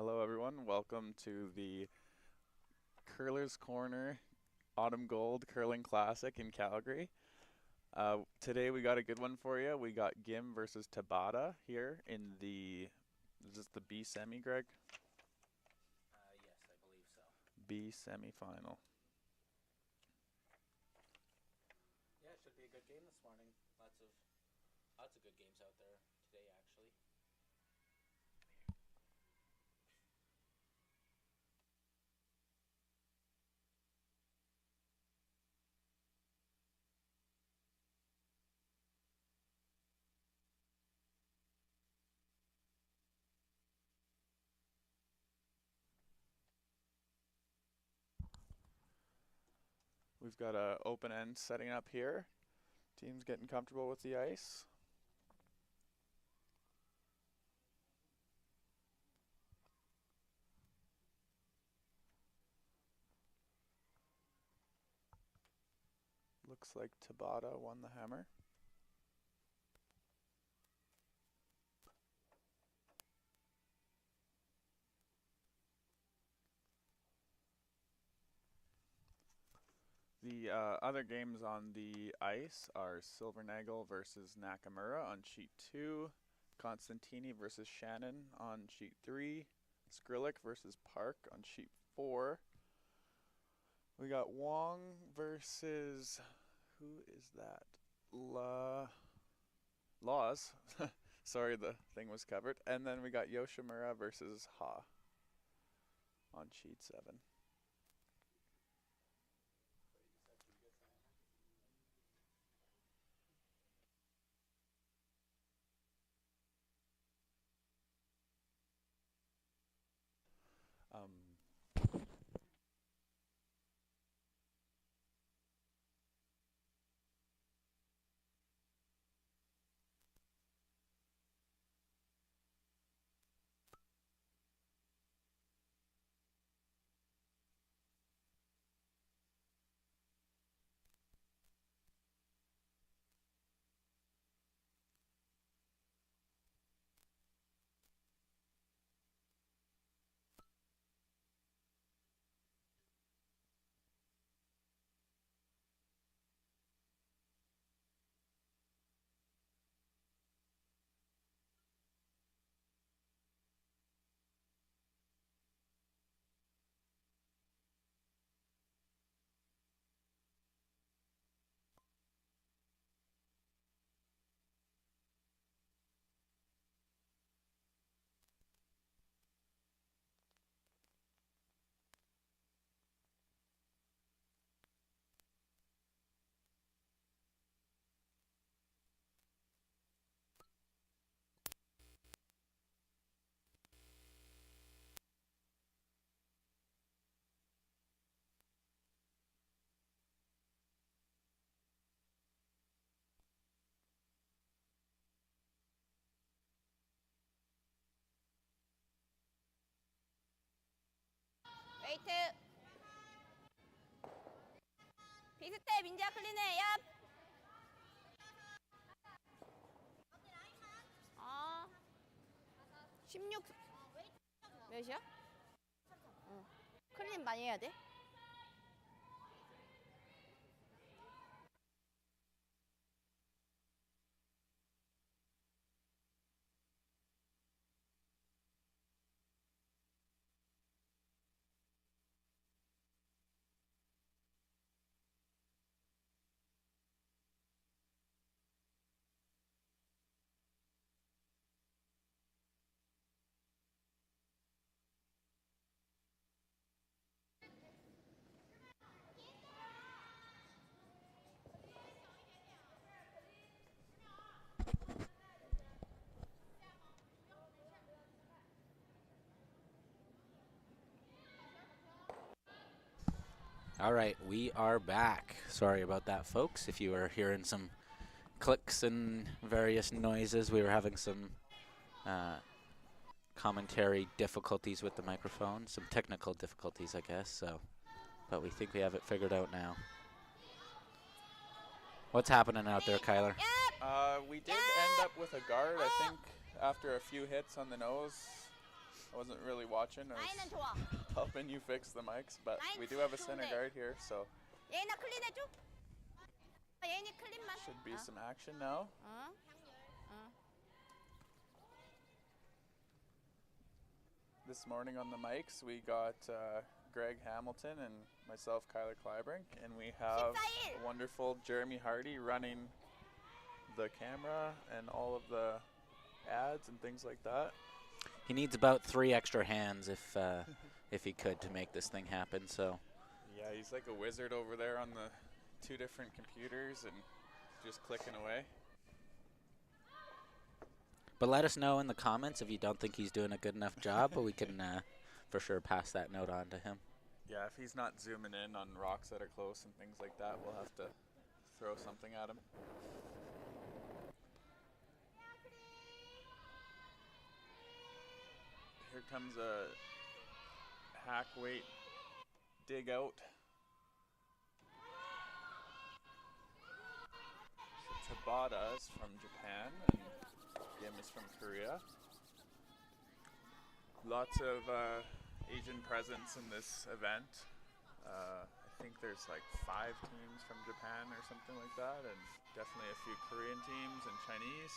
Hello, everyone. Welcome to the Curler's Corner Autumn Gold Curling Classic in Calgary. Today we got a good one for you. We got Gim versus Tabata here in is this the B semi, Greg? Yes, I believe so. B semifinal. Yeah, it should be a good game this morning. Lots of good games out there today, actually. We've got a open end setting up here. Team's getting comfortable with the ice. Looks like Tabata won the hammer. The other games on the ice are Silvernagel versus Nakamura on sheet 2, Constantini versus Shannon on sheet 3, Skrc versus Park on sheet 4. We got Wong versus, who is that? Laws. Sorry, the thing was covered. And then we got Yoshimura versus Ha on sheet 7. Um, 웨이트 비슷해 민지야 클린해 얍 어. 16 몇이야? 클린 많이 해야 돼? All right, we are back. Sorry about that, folks. If you were hearing some clicks and various noises, we were having some commentary difficulties with the microphone, some technical difficulties, I guess. But we think we have it figured out now. What's happening out there, Kyler? We did end up with a guard, I think, after a few hits on the nose. I wasn't really watching. I 라인은 was 좋아. helping you fix the mics, but we do have a center guard here, so 예인아 클린 해줘. 예인이 클린만. should be some action now. This morning on the mics, we got Greg Hamilton and myself, Kyler Kleibrink, and we have wonderful Jeremy Hardy running the camera and all of the ads and things like that. He needs about 3 extra hands if he could to make this thing happen. So Yeah, he's like a wizard over there on the 2 different computers and just clicking away. but let us know in the comments if you don't think he's doing a good enough job, but we can for sure pass that note on to him. Yeah, if he's not zooming in on rocks that are close and things like that, we'll have to throw something at him. Here comes a hack weight dig out. So Tabata is from Japan and Gim is from Korea. Lots of Asian presence in this event. I think there's like 5 teams from Japan or something like that, and definitely a few Korean teams and Chinese.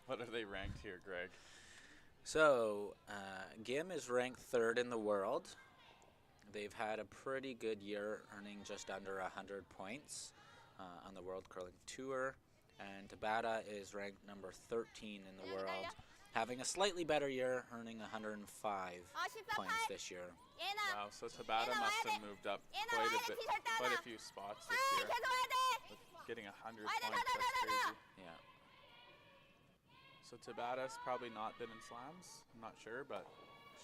What are they ranked here, Greg? So Gim is ranked 3rd in the world. They've had a pretty good year, earning just under 100 points on the World Curling Tour. And Tabata is ranked number 13 in the world, having a slightly better year, earning 105 points this year. Wow, so Tabata must have moved up quite a few spots this year. With getting 100 points, that's crazy. Yeah. So Tabata's probably not been in slams. I'm not sure, but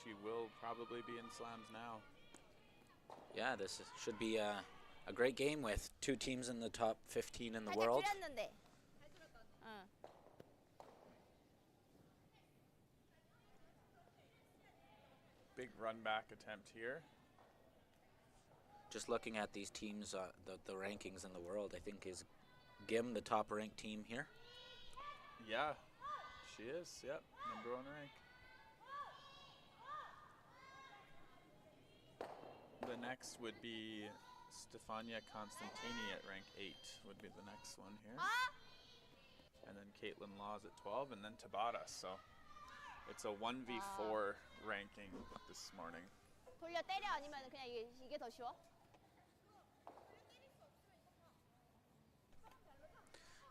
she will probably be in slams now. Yeah, this should be a great game with 2 teams in the top 15 in the world. Big run back attempt here. Just looking at these teams, the rankings in the world, I think is Gim the top ranked team here? Yeah, she is. Yep, number 1 rank. The next would be Stefania Constantini at rank 8 would be the next one here. And then Caitlin Laws at 12, and then Tabata. So it's a 1v4 ranking this morning. 돌려 때려 아니면 그냥 이게 더 쉬워?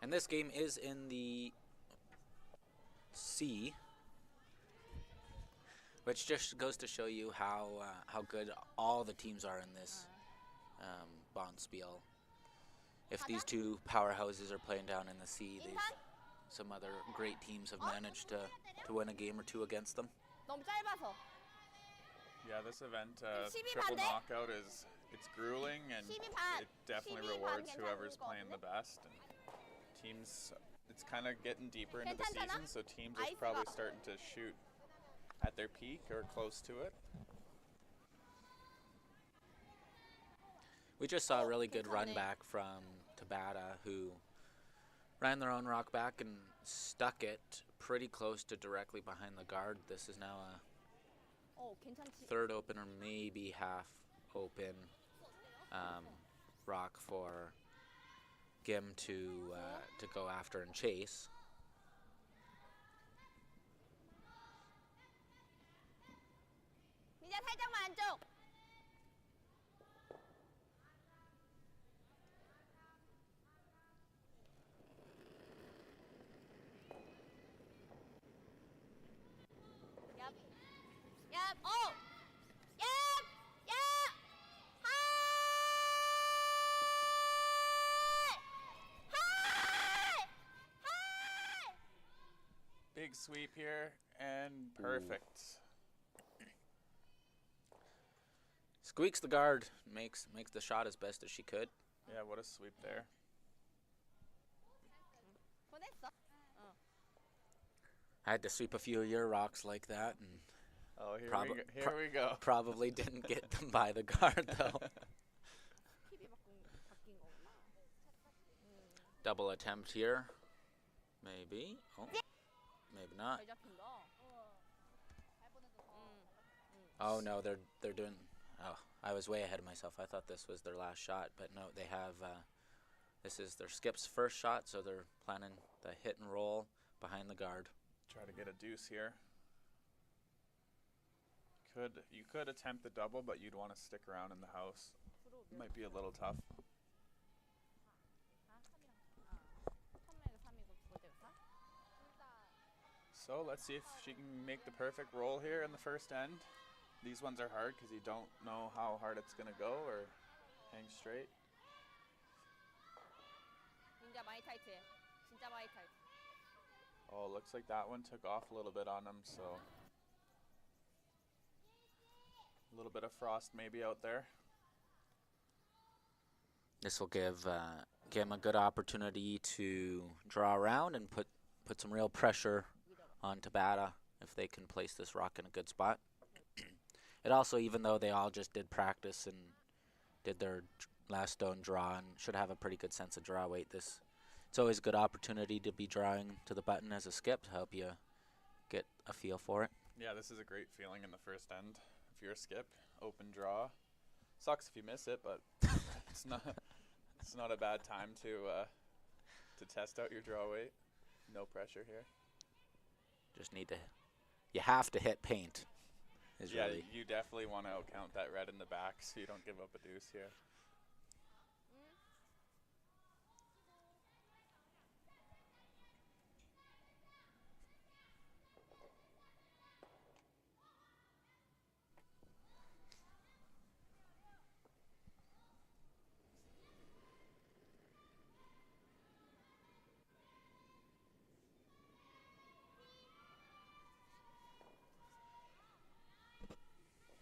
And this game is in the C, which just goes to show you how good all the teams are in this Bonspiel. If these 2 powerhouses are playing down in the C, some other great teams have managed to win a game or 2 against them. 너무 짧아서. Yeah, this event, triple knockout it's grueling, and it definitely rewards whoever's playing the best. And teams, it's kind of getting deeper into the season, so teams are probably starting to shoot at their peak or close to it. We just saw a really good run back from Tabata, who ran their own rock back and stuck it pretty close to directly behind the guard. This is now a 3rd open or maybe half open rock for Gim to go after and chase. 민자 살짝만 안쪽. 얍. 얍. 오. 얍. 얍. 하이. 하이. 하이. Big sweep here, and perfect. Squeaks the guard, makes the shot as best as she could. Yeah, what a sweep there. 보냈어. I had to sweep a few of your rocks like that, and Oh, here Prob- we go. Here we go. probably didn't get them by the guard though. TV 바뀐 거구나. Double attempt here, maybe. Oh, maybe not. 잘 잡힌다. Oh no, they're doing. Oh, I was way ahead of myself. I thought this was their last shot, but no, they have. This is their skip's first shot, so they're planning the hit and roll behind the guard. Try to get a deuce here. You could attempt the double, but you'd want to stick around in the house. Might be a little tough. 3이고 4? So let's see if she can make the perfect roll here in the first end. These ones are hard because you don't know how hard it's going to go or hang straight. 진짜 많이 타이트해. 진짜 많이 타이트. Oh, looks like that one took off a little bit on him, so a little bit of frost maybe out there. This will give him a good opportunity to draw around and put some real pressure on Tabata if they can place this rock in a good spot. It also, even though they all just did practice and did their last stone draw and should have a pretty good sense of draw weight, it's always a good opportunity to be drawing to the button as a skip to help you get a feel for it. Yeah, this is a great feeling in the first end. If you're a skip, open draw. Sucks if you miss it, but it's not a bad time to test out your draw weight. No pressure here. Just you have to hit paint. Yeah, you definitely want to count that red in the back so you don't give up a deuce here.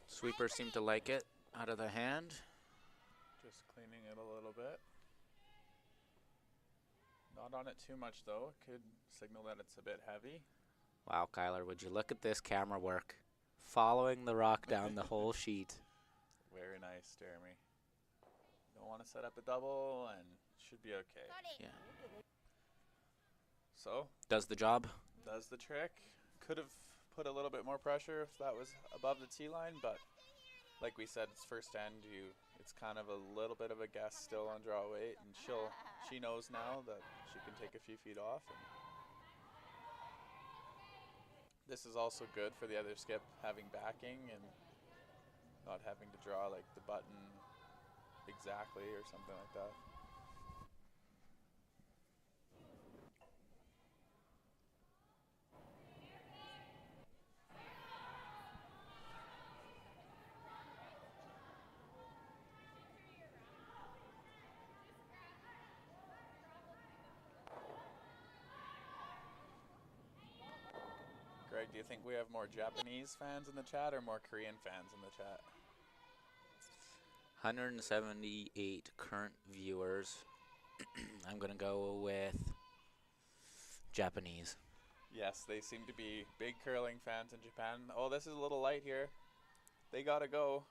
Sweepers seem to like it out of the hand. Just cleaning it a little bit. Not on it too much though. It could signal that it's a bit heavy. Wow, Kyler, would you look at this camera work? Following the rock down the whole sheet. Very nice, Jeremy. Don't want to set up a double and should be okay. Yeah. So, Does the job. does the trick. Could have put a little bit more pressure if that was above the tee line, but like we said, it's first end. It's kind of a little bit of a guess still on draw weight, and she knows now that she can take a few feet off. And this is also good for the other skip having backing and not having to draw like the button exactly or something like that. Greg, do you think we have more Japanese fans in the chat or more Korean fans in the chat? 178 current viewers. I'm going to go with Japanese. Yes, they seem to be big curling fans in Japan. Oh, this is a little light here. They gotta go.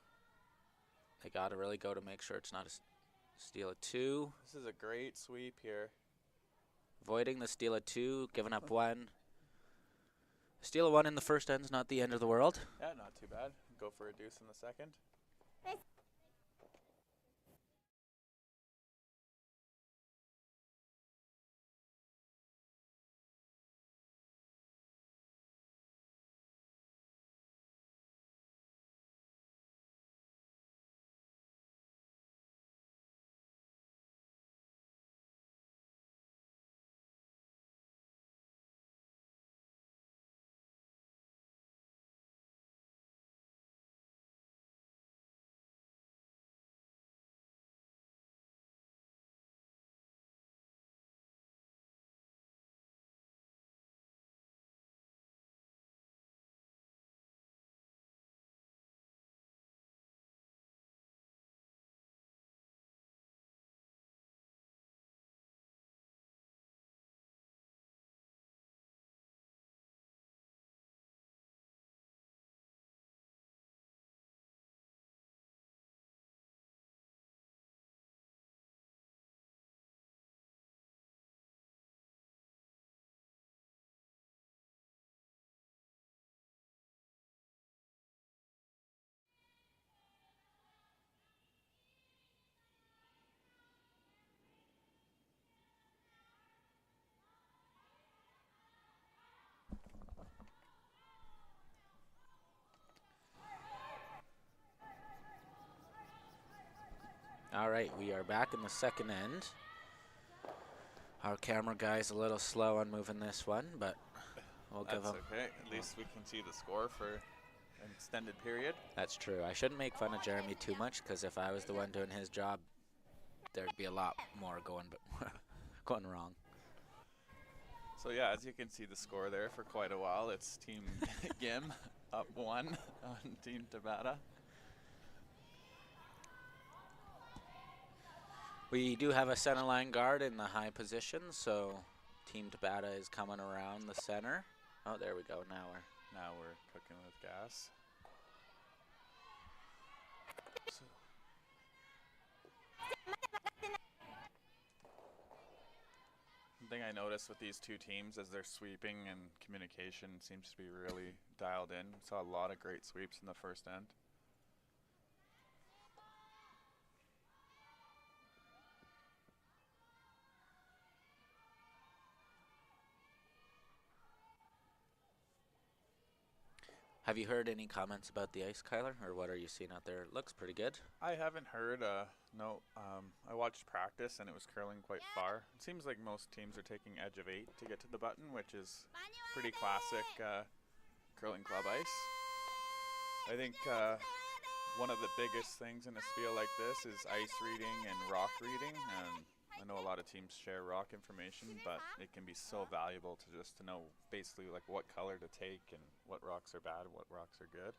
They got to really go to make sure it's not a steal of two. This is a great sweep here. Avoiding the steal of two, giving up one. Steal of one in the first end's not the end of the world. Yeah, not too bad. Go for a deuce in the second. All right, we are back in the second end. Our camera guy's a little slow on moving this one, but we'll give That's him. okay. At least we can see the score for an extended period. That's true. I shouldn't make fun of Jeremy too much, because if I was the one doing his job, there'd be a lot more going going wrong. So yeah, as you can see the score there for quite a while, it's Team Gim up 1 on Team Tabata. We do have a center line guard in the high position, so Team Tabata is coming around the center. Oh, there we go. Now We're cooking with gas. So one thing I noticed with these two teams is their sweeping and communication seems to be really dialed in. Saw a lot of great sweeps in the first end. have you heard any comments about the ice, Kyler, or what are you seeing out there? It looks pretty good. I haven't heard, no. I watched practice and it was curling quite far. It seems like most teams are taking edge of 8 to get to the button, which is pretty classic curling club ice. I think one of the biggest things in a spiel like this is ice reading and rock reading. I know a lot of teams share rock information, but it can be so valuable to just to know basically like what color to take and what rocks are bad and what rocks are good.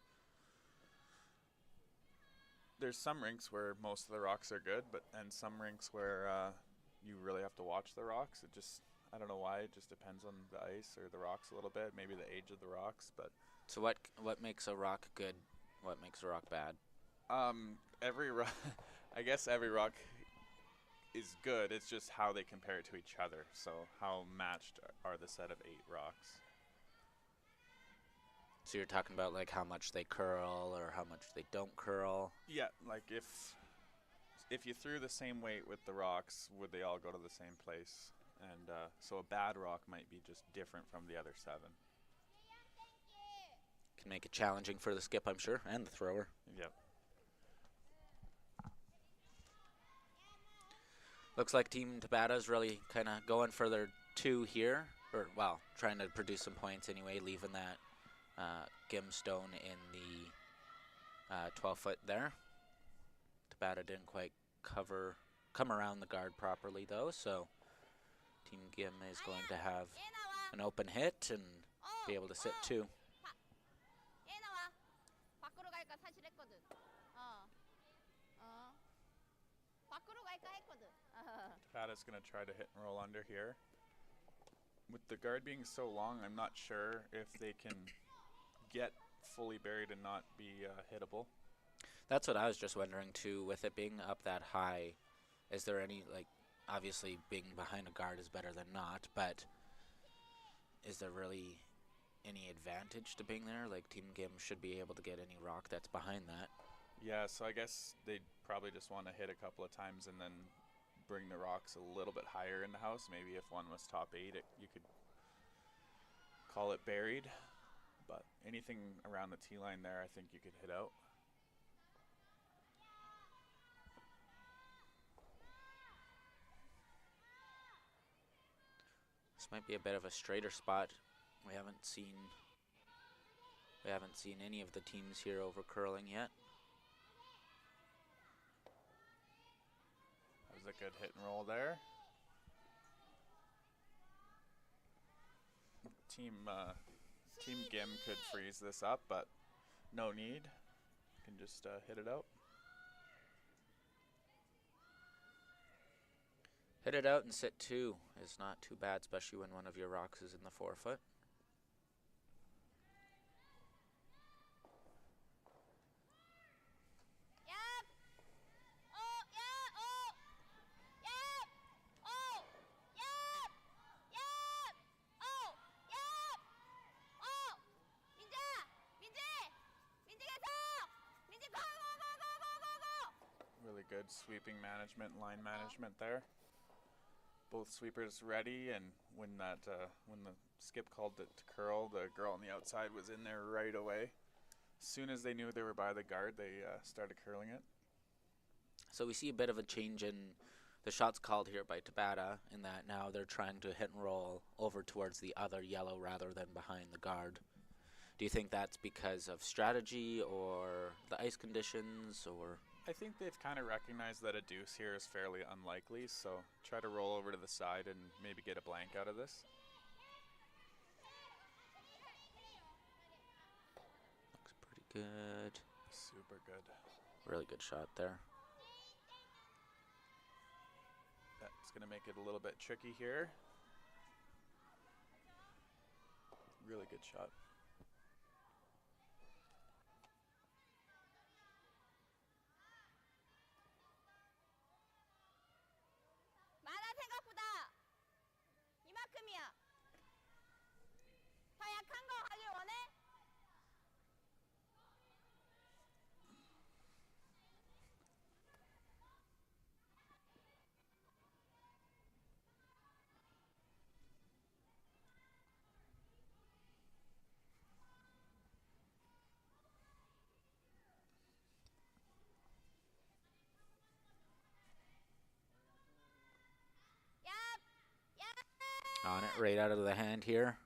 There's some rinks where most of the rocks are good, and some rinks where you really have to watch the rocks. It just, I don't know why, it just depends on the ice or the rocks a little bit, maybe the age of the rocks. But So what makes a rock good? What makes a rock bad? every rock, I guess every rock is good. It's just how they compare it to each other. So how matched are the set of 8 rocks? So you're talking about like how much they curl or how much they don't curl? Yeah, like if you threw the same weight with the rocks, would they all go to the same place? And so a bad rock might be just different from the other 7. Can make it challenging for the skip, I'm sure, and the thrower. Yep. Looks like Team Tabata's really kind of going for their 2 here, or well, trying to produce some points anyway, leaving that Gimstone in the 12-foot there. Tabata didn't quite come around the guard properly though, so Team Gim is going to have an open hit and be able to sit 2. Tabata's going to try to hit and roll under here. With the guard being so long, I'm not sure if they can get fully buried and not be hittable. That's what I was just wondering too, with it being up that high. Is there any, like, obviously being behind a guard is better than not, but is there really any advantage to being there? Like, Team Gim should be able to get any rock that's behind that. Yeah, so I guess they'd probably just want to hit a couple of times and then bring the rocks a little bit higher in the house. Maybe if one was top 8, you could call it buried. But anything around the tee line there, I think you could hit out. This might be a bit of a straighter spot. We haven't seen any of the teams here over curling yet. That was a good hit and roll there. Team Gim could freeze this up, but no need. Can just hit it out. Hit it out and sit 2 is not too bad, especially when one of your rocks is in the 4-foot. Really good sweeping management, line management there. Both sweepers ready, and when the skip called it to curl, the girl on the outside was in there right away. As soon as they knew they were by the guard, they started curling it. So we see a bit of a change in the shots called here by Tabata in that now they're trying to hit and roll over towards the other yellow rather than behind the guard. Do you think that's because of strategy or the ice conditions or? I think they've kind of recognized that a deuce here is fairly unlikely, so try to roll over to the side and maybe get a blank out of this. Looks pretty good. Super good. Really good shot there. That's going to make it a little bit tricky here. Really good shot. 많아 생각보다. 이만큼이야. 더 약한 거 가길 원해? On it, right out of the hand here.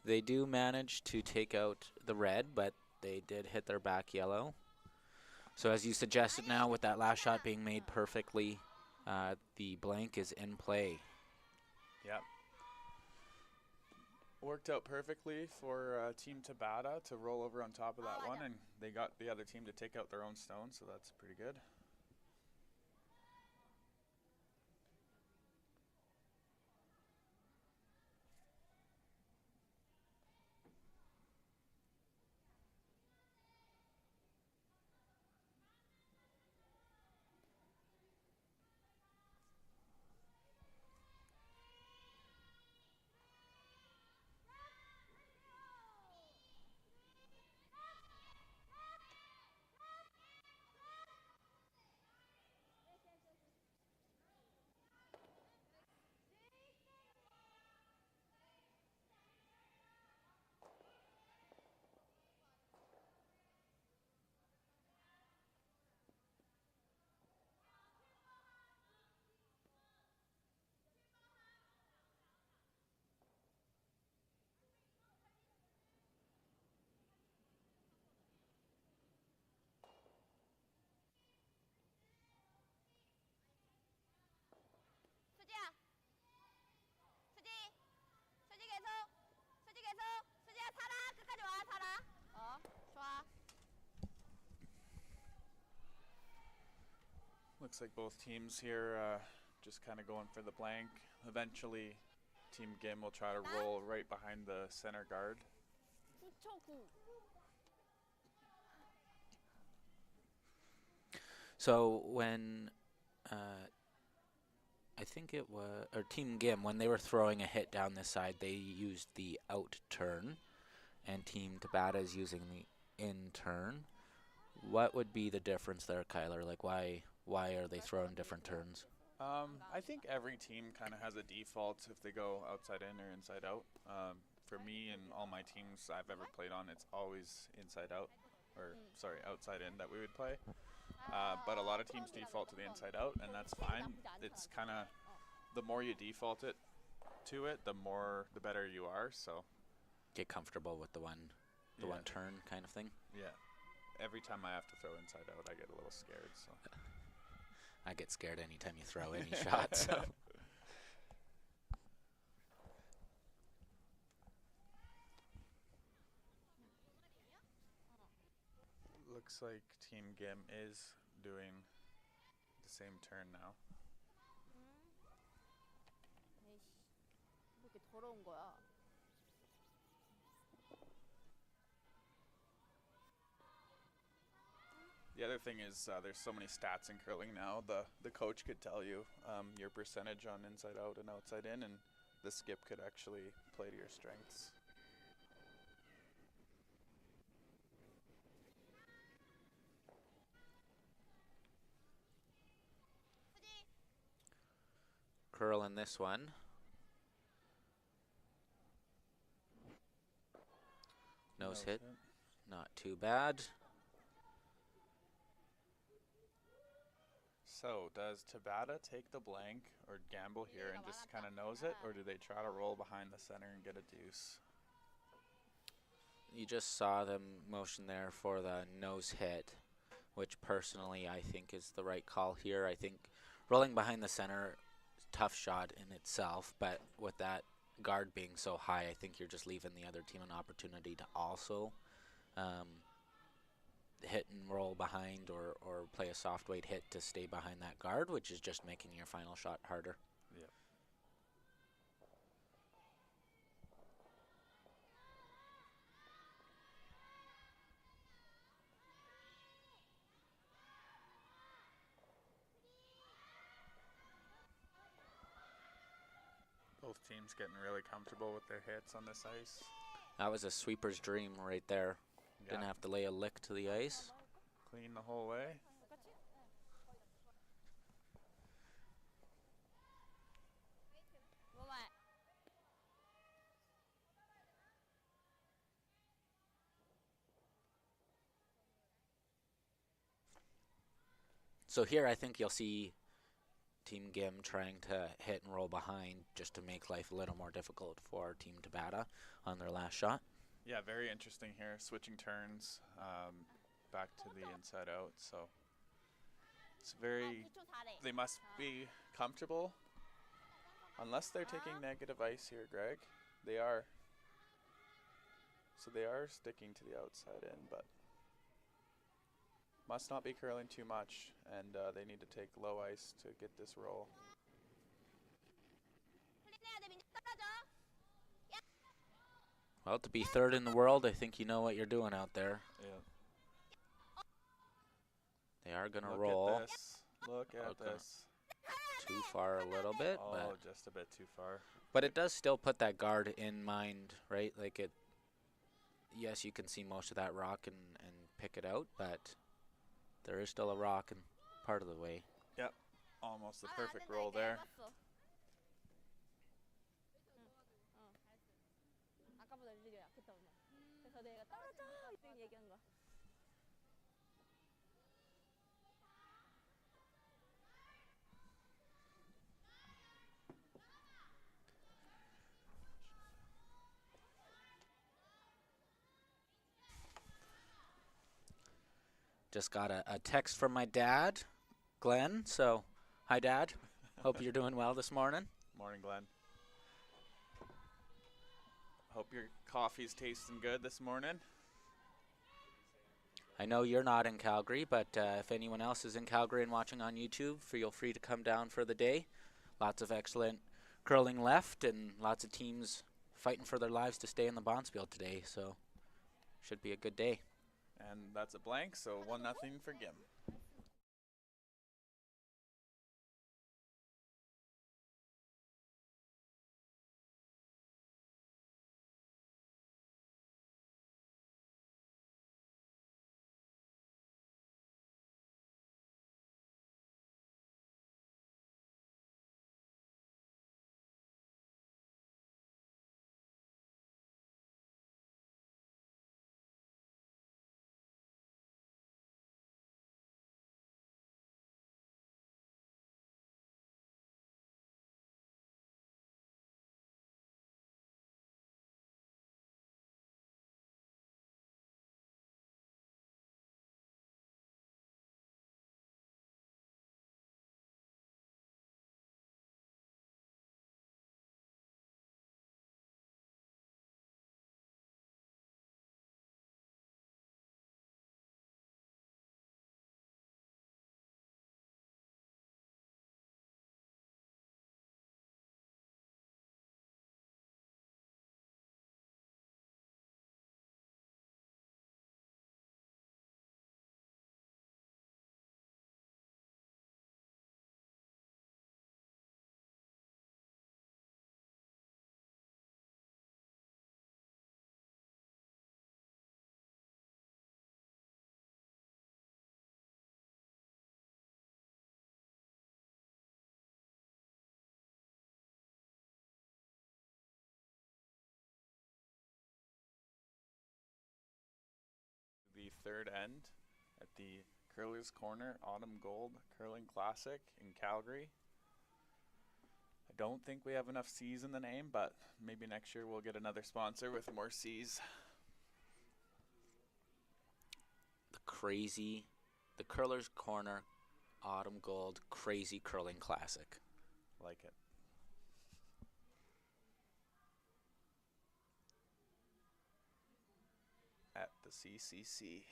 They do manage to take out the red, but they did hit their back yellow. So as you suggested now, with that last shot being made perfectly, the blank is in play. Yep. Worked out perfectly for Team Tabata to roll over on top of that one, and they got the other team to take out their own stone, so that's pretty good. 수지야. 수지 계속. 수지야 살아. 끝까지 와 살아. 좋아. Looks like both teams here just kind of going for the blank. Eventually, Team Gim will try to roll right behind the center guard. 9초 9. So when I think it was, or Team Gim, when they were throwing a hit down this side, they used the out turn, and Team Tabata is using the in turn. What would be the difference there, Kyler? Like, why are they throwing different turns? I think every team kind of has a default if they go outside in or inside out. For me and all my teams I've ever played on, it's always inside out, or sorry, outside in that we would play. But a lot of teams default to the inside out, and that's fine. It's kind of, the more you default it to it, the better you are. So Get comfortable with the one turn kind of thing. Yeah. Every time I have to throw inside out, I get a little scared. So I get scared anytime you throw any shot. So. looks like Team Gim is doing the same turn now. 에이씨, 왜 이렇게 더러운 거야? The other thing is there's so many stats in curling now. The coach could tell you your percentage on inside out and outside in, and the skip could actually play to your strengths. curl in this one. Nose hit, not too bad. So, does Tabata take the blank or gamble here and just kind of nose it, or do they try to roll behind the center and get a deuce? You just saw them motion there for the nose hit, which personally I think is the right call here. I think rolling behind the center, tough shot in itself, but with that guard being so high, I think you're just leaving the other team an opportunity to also hit and roll behind or play a soft weight hit to stay behind that guard, which is just making your final shot harder. Yep. Both teams getting really comfortable with their hits on this ice. That was a sweeper's dream right there. Yeah. Didn't have to lay a lick to the ice. Clean the whole way. So here I think you'll see Team Gim trying to hit and roll behind just to make life a little more difficult for Team Tabata on their last shot. Yeah, very interesting here. Switching turns back to the inside out. So it's very, they must be comfortable. Unless they're taking negative ice here, Greg. They are. So they are sticking to the outside in, but must not be curling too much, and they need to take low ice to get this roll. Well, to be third in the world, I think you know what you're doing out there. Yeah. They are going to Look roll. at this. Look at this. Too far a little bit, Oh, but just a bit too far. But it does still put that guard in mind, right? Like it, yes, you can see most of that rock and pick it out, but there is still a rock in part of the way. Yep, almost the perfect roll there. Just got a text from my dad, Glenn. So, hi, Dad. Hope you're doing well this morning. Morning, Glenn. Hope your coffee's tasting good this morning. I know you're not in Calgary, but if anyone else is in Calgary and watching on YouTube, feel free to come down for the day. Lots of excellent curling left and lots of teams fighting for their lives to stay in the Bonspiel today. So, should be a good day. And that's a blank, so 1-0 for Gim. third end at the Curler's Corner Autumn Gold Curling Classic in Calgary. I don't think we have enough C's in the name, but maybe next year we'll get another sponsor with more C's. The Curler's Corner Autumn Gold Crazy Curling Classic. Like it. At the CCC.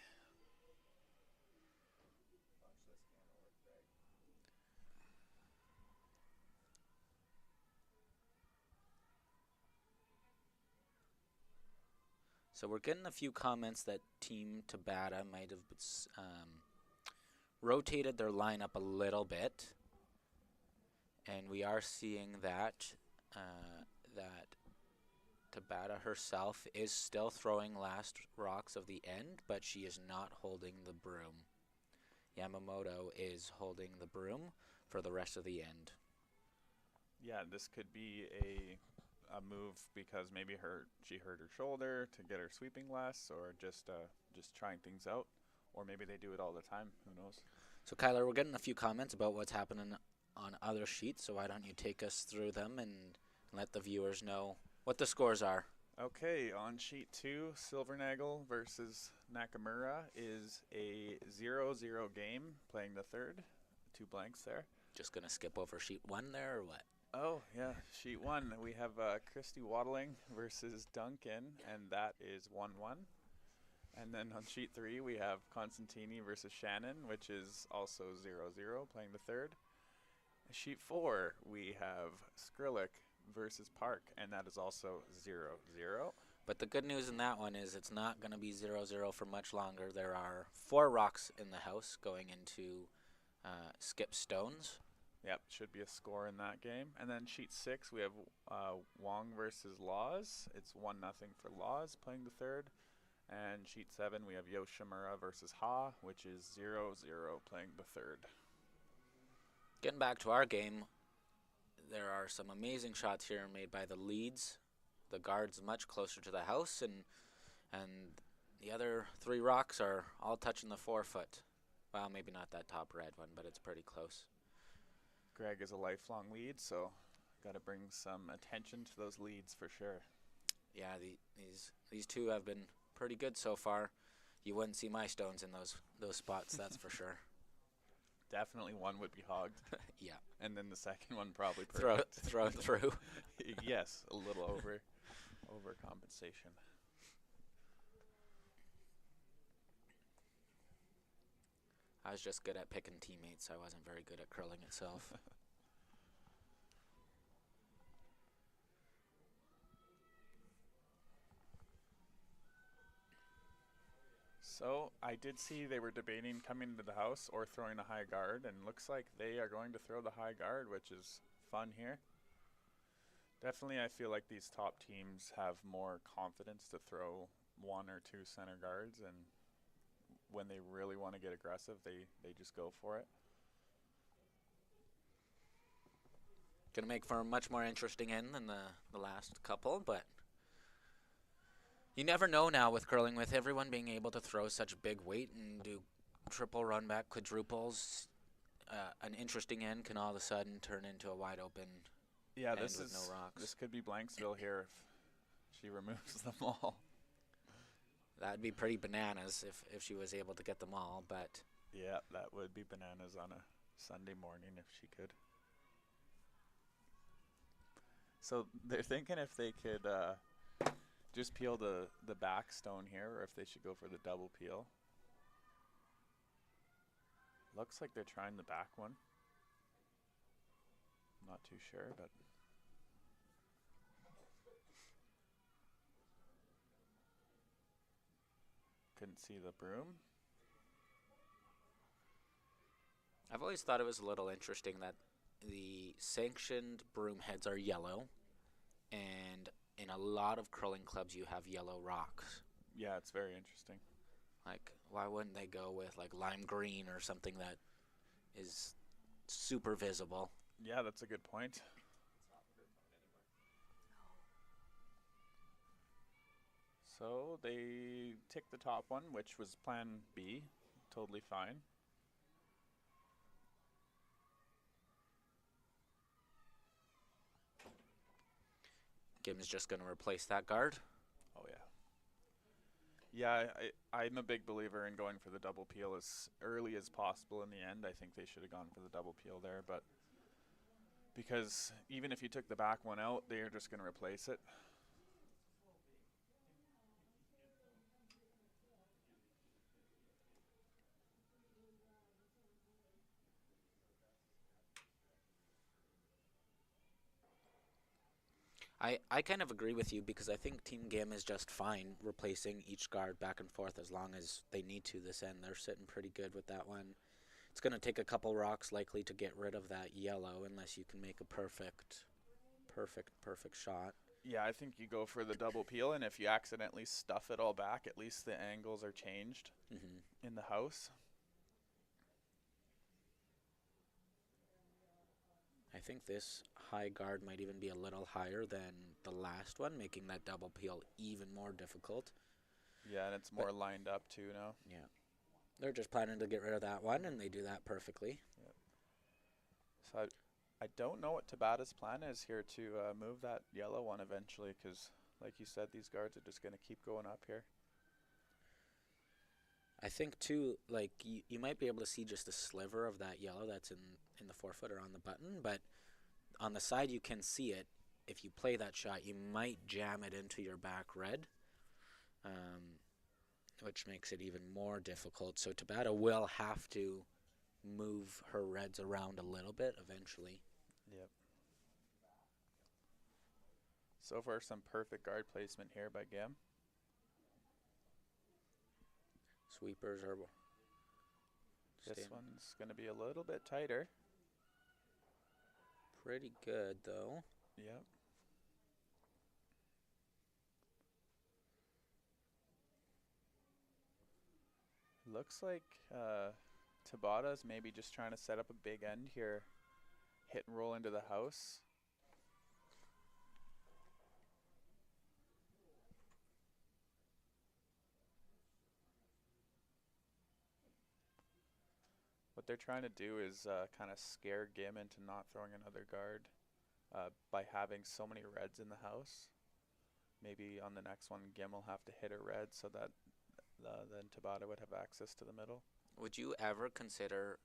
So we're getting a few comments that Team Tabata might have rotated their lineup a little bit, and we are seeing that that Tabata herself is still throwing last rocks of the end, but she is not holding the broom. Yamamoto is holding the broom for the rest of the end. Yeah, this could be a move because maybe she hurt her shoulder to get her sweeping less, or just trying things out, or maybe they do it all the time. Who knows? So Kyler, we're getting a few comments about what's happening on other sheets. So why don't you take us through them and let the viewers know what the scores are? Okay, on sheet 2, Silvernagel versus Nakamura is a 0-0 game, playing the third. 2 blanks there. Just gonna skip over sheet 1 there, or what? Oh, yeah. Sheet 1, we have Christy Waddling versus Duncan, and that is 1-1. And then on sheet 3, we have Constantini versus Shannon, which is also 0-0, playing the third. Sheet 4, we have Skrc versus Park, and that is also 0-0. But the good news in that one is it's not going to be 0-0 for much longer. There are 4 rocks in the house going into skip stones. Yep, should be a score in that game. And then sheet 6, we have Wong versus Laws. It's 1-0 for Laws, playing the third. And sheet 7, we have Yoshimura versus Ha, which is 0-0, playing the third. Getting back to our game, there are some amazing shots here made by the leads. The guard's much closer to the house, and the other 3 rocks are all touching the 4-foot. Well, maybe not that top red one, but it's pretty close. Greg is a lifelong lead, so got to bring some attention to those leads for sure. Yeah, these 2 have been pretty good so far. You wouldn't see my stones in those spots, that's for sure. Definitely one would be hogged. Yeah. And then the second one probably perfect. Thrown through. Yes, a little over compensation. I was just good at picking teammates. I wasn't very good at curling itself. So I did see they were debating coming into the house or throwing a high guard, and looks like they are going to throw the high guard, which is fun here. Definitely, I feel like these top teams have more confidence to throw 1 or 2 center guards, and when they really want to get aggressive, they just go for it. Going to make for a much more interesting end than the last couple, but you never know now with curling, with everyone being able to throw such big weight and do triple run back quadruples. An interesting end can all of a sudden turn into a wide open Yeah, end this with is no rocks. this could be Blanksville here if she removes them all. That'd be pretty bananas if she was able to get them all, but Yeah, that would be bananas on a Sunday morning if she could. So they're thinking if they could just peel the back stone here, or if they should go for the double peel. Looks like they're trying the back one. Not too sure, but couldn't see the broom. I've always thought it was a little interesting that the sanctioned broom heads are yellow, and in a lot of curling clubs you have yellow rocks. Yeah, it's very interesting. Like, why wouldn't they go with like lime green or something that is super visible? Yeah, that's a good point. So they ticked the top one, which was plan B. Totally fine. Gim is just going to replace that guard. Oh, yeah. Yeah, I'm a big believer in going for the double peel as early as possible in the end. I think they should have gone for the double peel there, but because even if you took the back one out, they're just going to replace it. I kind of agree with you because I think Team Gim is just fine replacing each guard back and forth as long as they need to this end. They're sitting pretty good with that one. It's going to take a couple rocks likely to get rid of that yellow unless you can make a perfect shot. Yeah, I think you go for the double peel, and if you accidentally stuff it all back, at least the angles are changed in the house. I think this high guard might even be a little higher than the last one, making that double peel even more difficult. Yeah, and it's more lined up too now. Yeah. They're just planning to get rid of that one, and they do that perfectly. Yep. So I don't know what Tabata's plan is here to move that yellow one eventually, because like you said, these guards are just going to keep going up here. I think too, like you might be able to see just a sliver of that yellow that's in the forefooter on the button, but on the side you can see it. If you play that shot, you might jam it into your back red, which makes it even more difficult. So Tabata will have to move her reds around a little bit eventually. Yep. So far, some perfect guard placement here by Gim. Sweepers are. This one's going to be a little bit tighter. Pretty good, though. Yep. Looks like Tabata's maybe just trying to set up a big end here. Hit and roll into the house. What they're trying to do is kind of scare Gim into not throwing another guard by having so many reds in the house. Maybe on the next one, Gim will have to hit a red so that then Tabata would have access to the middle. Would you ever consider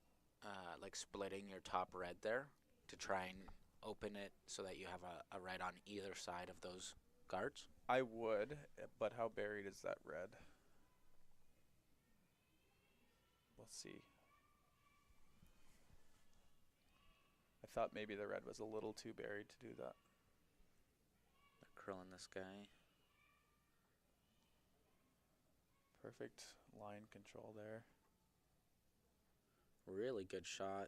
like splitting your top red there to try and open it so that you have a red on either side of those guards? I would, but how buried is that red? We'll see. I thought maybe the red was a little too buried to do that. They're curling this guy. Perfect line control there. Really good shot.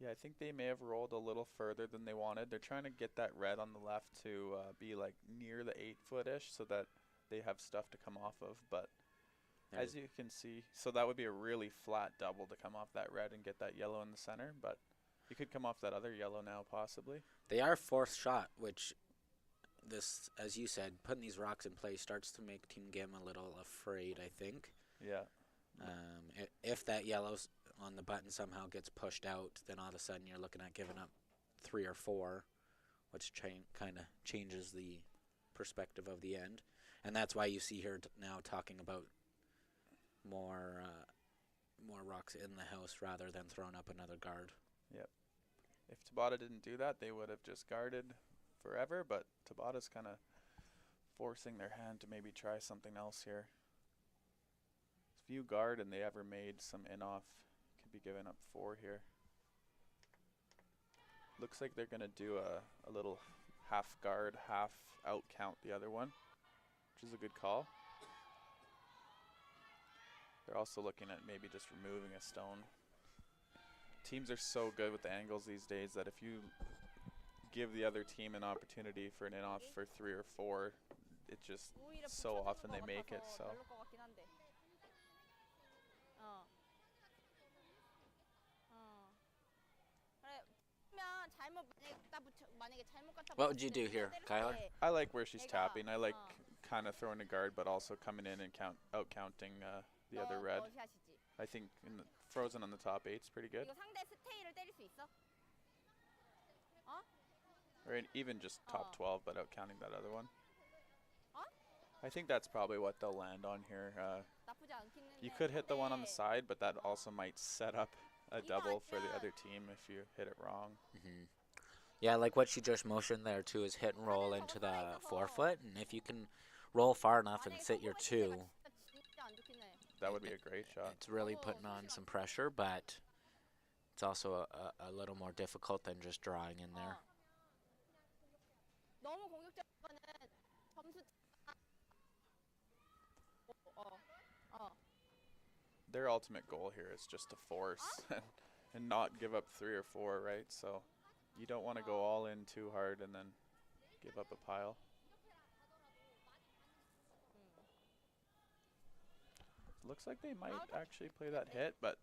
Yeah, I think they may have rolled a little further than they wanted. They're trying to get that red on the left to be like near the 8-foot-ish so that they have stuff to come off of. But as you can see, so that would be a really flat double to come off that red and get that yellow in the center. But you could come off that other yellow now possibly. They are fourth shot, which this, as you said, putting these rocks in place starts to make Team Gim a little afraid, I think. Yeah. If that yellow on the button somehow gets pushed out, then all of a sudden you're looking at giving up 3 or 4, which kind of changes the perspective of the end. And that's why you see here now talking about more rocks in the house rather than throwing up another guard. Yep. If Tabata didn't do that, they would have just guarded forever, but Tabata's kind of forcing their hand to maybe try something else here. If you guard and they ever made some in-off, could be giving up 4 here. Looks like they're going to do a little half guard, half out count the other one, which is a good call. They're also looking at maybe just removing a stone. Teams are so good with the angles these days that if you give the other team an opportunity for an in-off for 3 or 4, it just so often they make it. So What would you do here, Kyler? I like where she's tapping. I like kind of throwing a guard, but also coming in and out counting the other red. 샷이지. I think frozen on the top 8's pretty good. 이거 상대 스테이를 때릴 수 있어? 어? Or even just top 12, but out counting that other one. Huh? I think that's probably what they'll land on here. 나쁘지 않긴 You 했는데 could hit the one on the 근데 side, but that also might set up a double for the other team if you hit it wrong. Yeah, like what she just motioned there too is hit and roll into the forefoot, and if you can roll far enough and 만약에 sit your 성공했을 2, 때가 진짜 안 좋긴 해. That would be a great shot. it's really putting on some pressure, but it's also a little more difficult than just drawing in there. 너무 공격적인 거는 점수 Their ultimate goal here is just to force and not give up 3 or 4, right? So you don't want to go all in too hard and then give up a pile. Looks like they might actually play that hit, but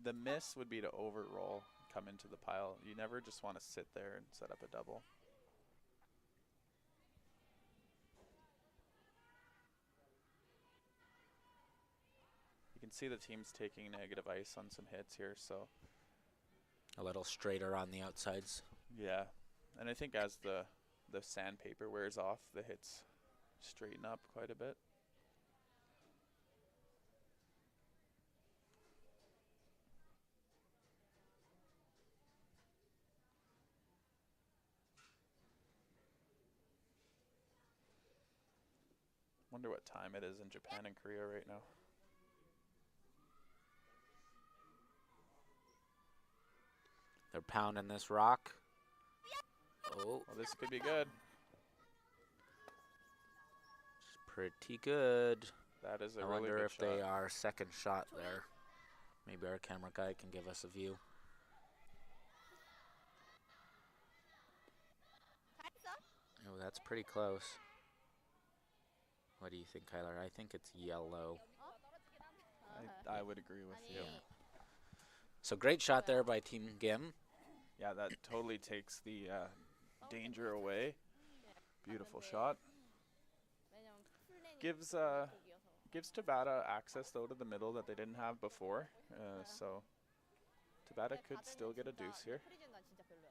the miss would be to overroll, come into the pile. You never just want to sit there and set up a double. You can see the team's taking negative ice on some hits here, so A little straighter on the outsides. yeah. And I think as the sandpaper wears off, the hits straighten up quite a bit. Wonder what time it is in Japan and Korea right now. They're pounding this rock. Oh, Well, this could be good. it's pretty good. That is a I really wonder good if shot. they are second shot there. Maybe our camera guy can give us a view. 잘했어? Oh, that's pretty close. What do you think, Kyler? I think it's yellow. I would agree with you. Yeah. So great shot there by Team Gim. Yeah, that totally takes the danger away. Beautiful shot. 왜냐면 풀레니 Gives 곡이어서. gives Tabata access though to the middle that they didn't have before. So Tabata 근데 could 다들 still get a 진짜 deuce here. 프리즌 진짜 별로야.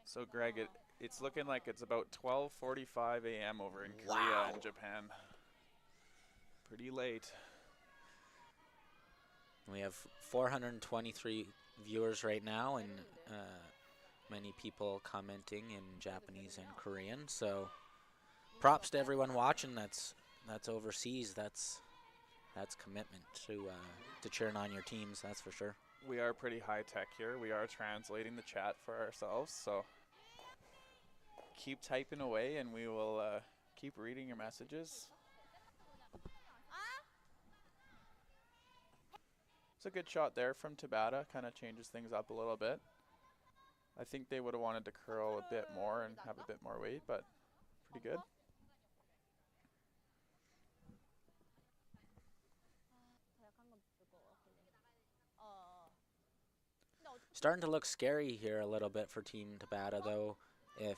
So Greg, it's looking like it's about 12:45 a.m. over in Korea Wow. and Japan. Pretty late. We have 423 viewers right now, and many people commenting in Japanese and Korean. So props to everyone watching. That's overseas. That's commitment to cheering on your teams. That's for sure. We are pretty high tech here. We are translating the chat for ourselves, so keep typing away and we will keep reading your messages. It's a good shot there from Tabata, kind of changes things up a little bit. I think they would have wanted to curl a bit more and have a bit more weight, but pretty good. 약한 건 좋을 것 같긴 해. 근데 어차피 Starting to look scary here a little bit for Team Tabata, though. If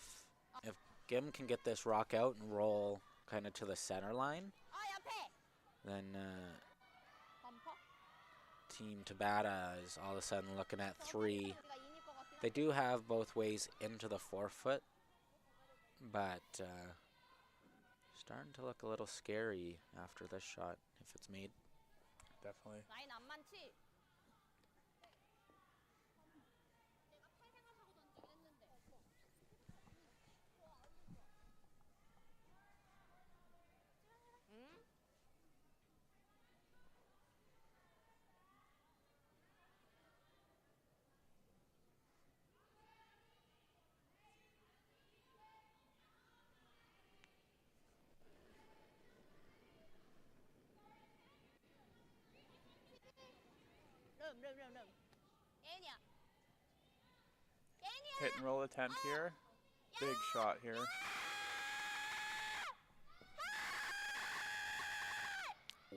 Gim can get this rock out and roll kind of to the center line, 옆에 then 범퍼? Team Tabata is all of a sudden looking at 3. 우리가 이길 것 같긴 They do have both ways into the forefoot, but starting to look a little scary after this shot if it's made. Definitely. 라인 안 많지? 응? 름. 애니야. Hit and roll attempt here. Big shot here.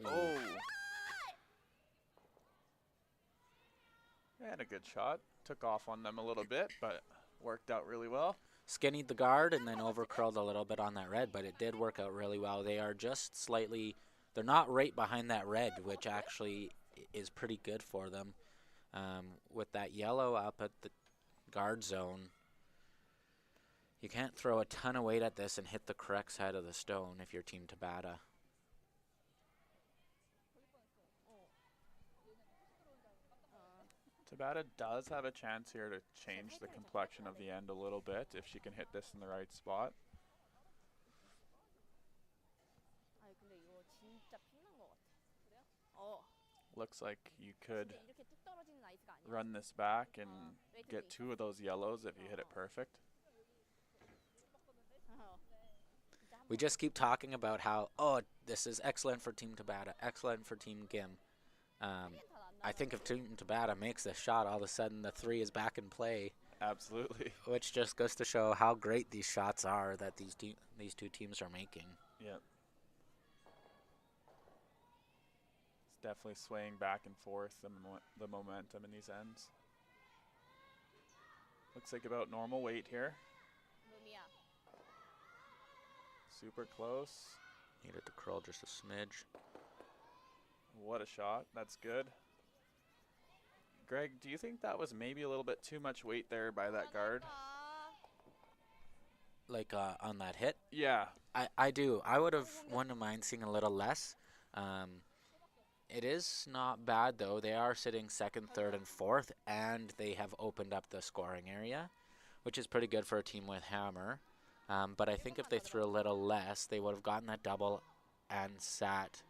Oh. They had a good shot. Took off on them a little bit, but worked out really well. skinnied the guard and then over curled a little bit on that red, but it did work out really well. They are just slightly, they're not right behind that red, which actually is pretty good for them. With that yellow up at the guard zone, you can't throw a ton of weight at this and hit the correct side of the stone if you're Team Tabata. Tabata does have a chance here to change the complexion of the end a little bit if she can hit this in the right spot. 아니 근데 이거 진짜 핑난 것 같아. Looks like you could 근데 이렇게 뚝 떨어지는 아이스가 아니야. run this back and get 2 of those yellows if you hit it perfect. We just keep talking about how, oh, this is excellent for Team Tabata, excellent for Team Gim. I think if Team Tabata makes this shot, all of a sudden the 3 is back in play. Absolutely. Which just goes to show how great these shots are that these two teams are making. Yep. It's definitely swaying back and forth, the momentum in these ends. Looks like about normal weight here. Super close. Needed to curl just a smidge. What a shot. That's good. Greg, do you think that was maybe a little bit too much weight there by that guard? Like on that hit? Yeah. I do. I would have wouldn't mind seeing a little less. It is not bad, though. They are sitting 2nd, 3rd, and 4th, and they have opened up the scoring area, which is pretty good for a team with hammer. But I think if they threw a little less, they would have gotten that double and sat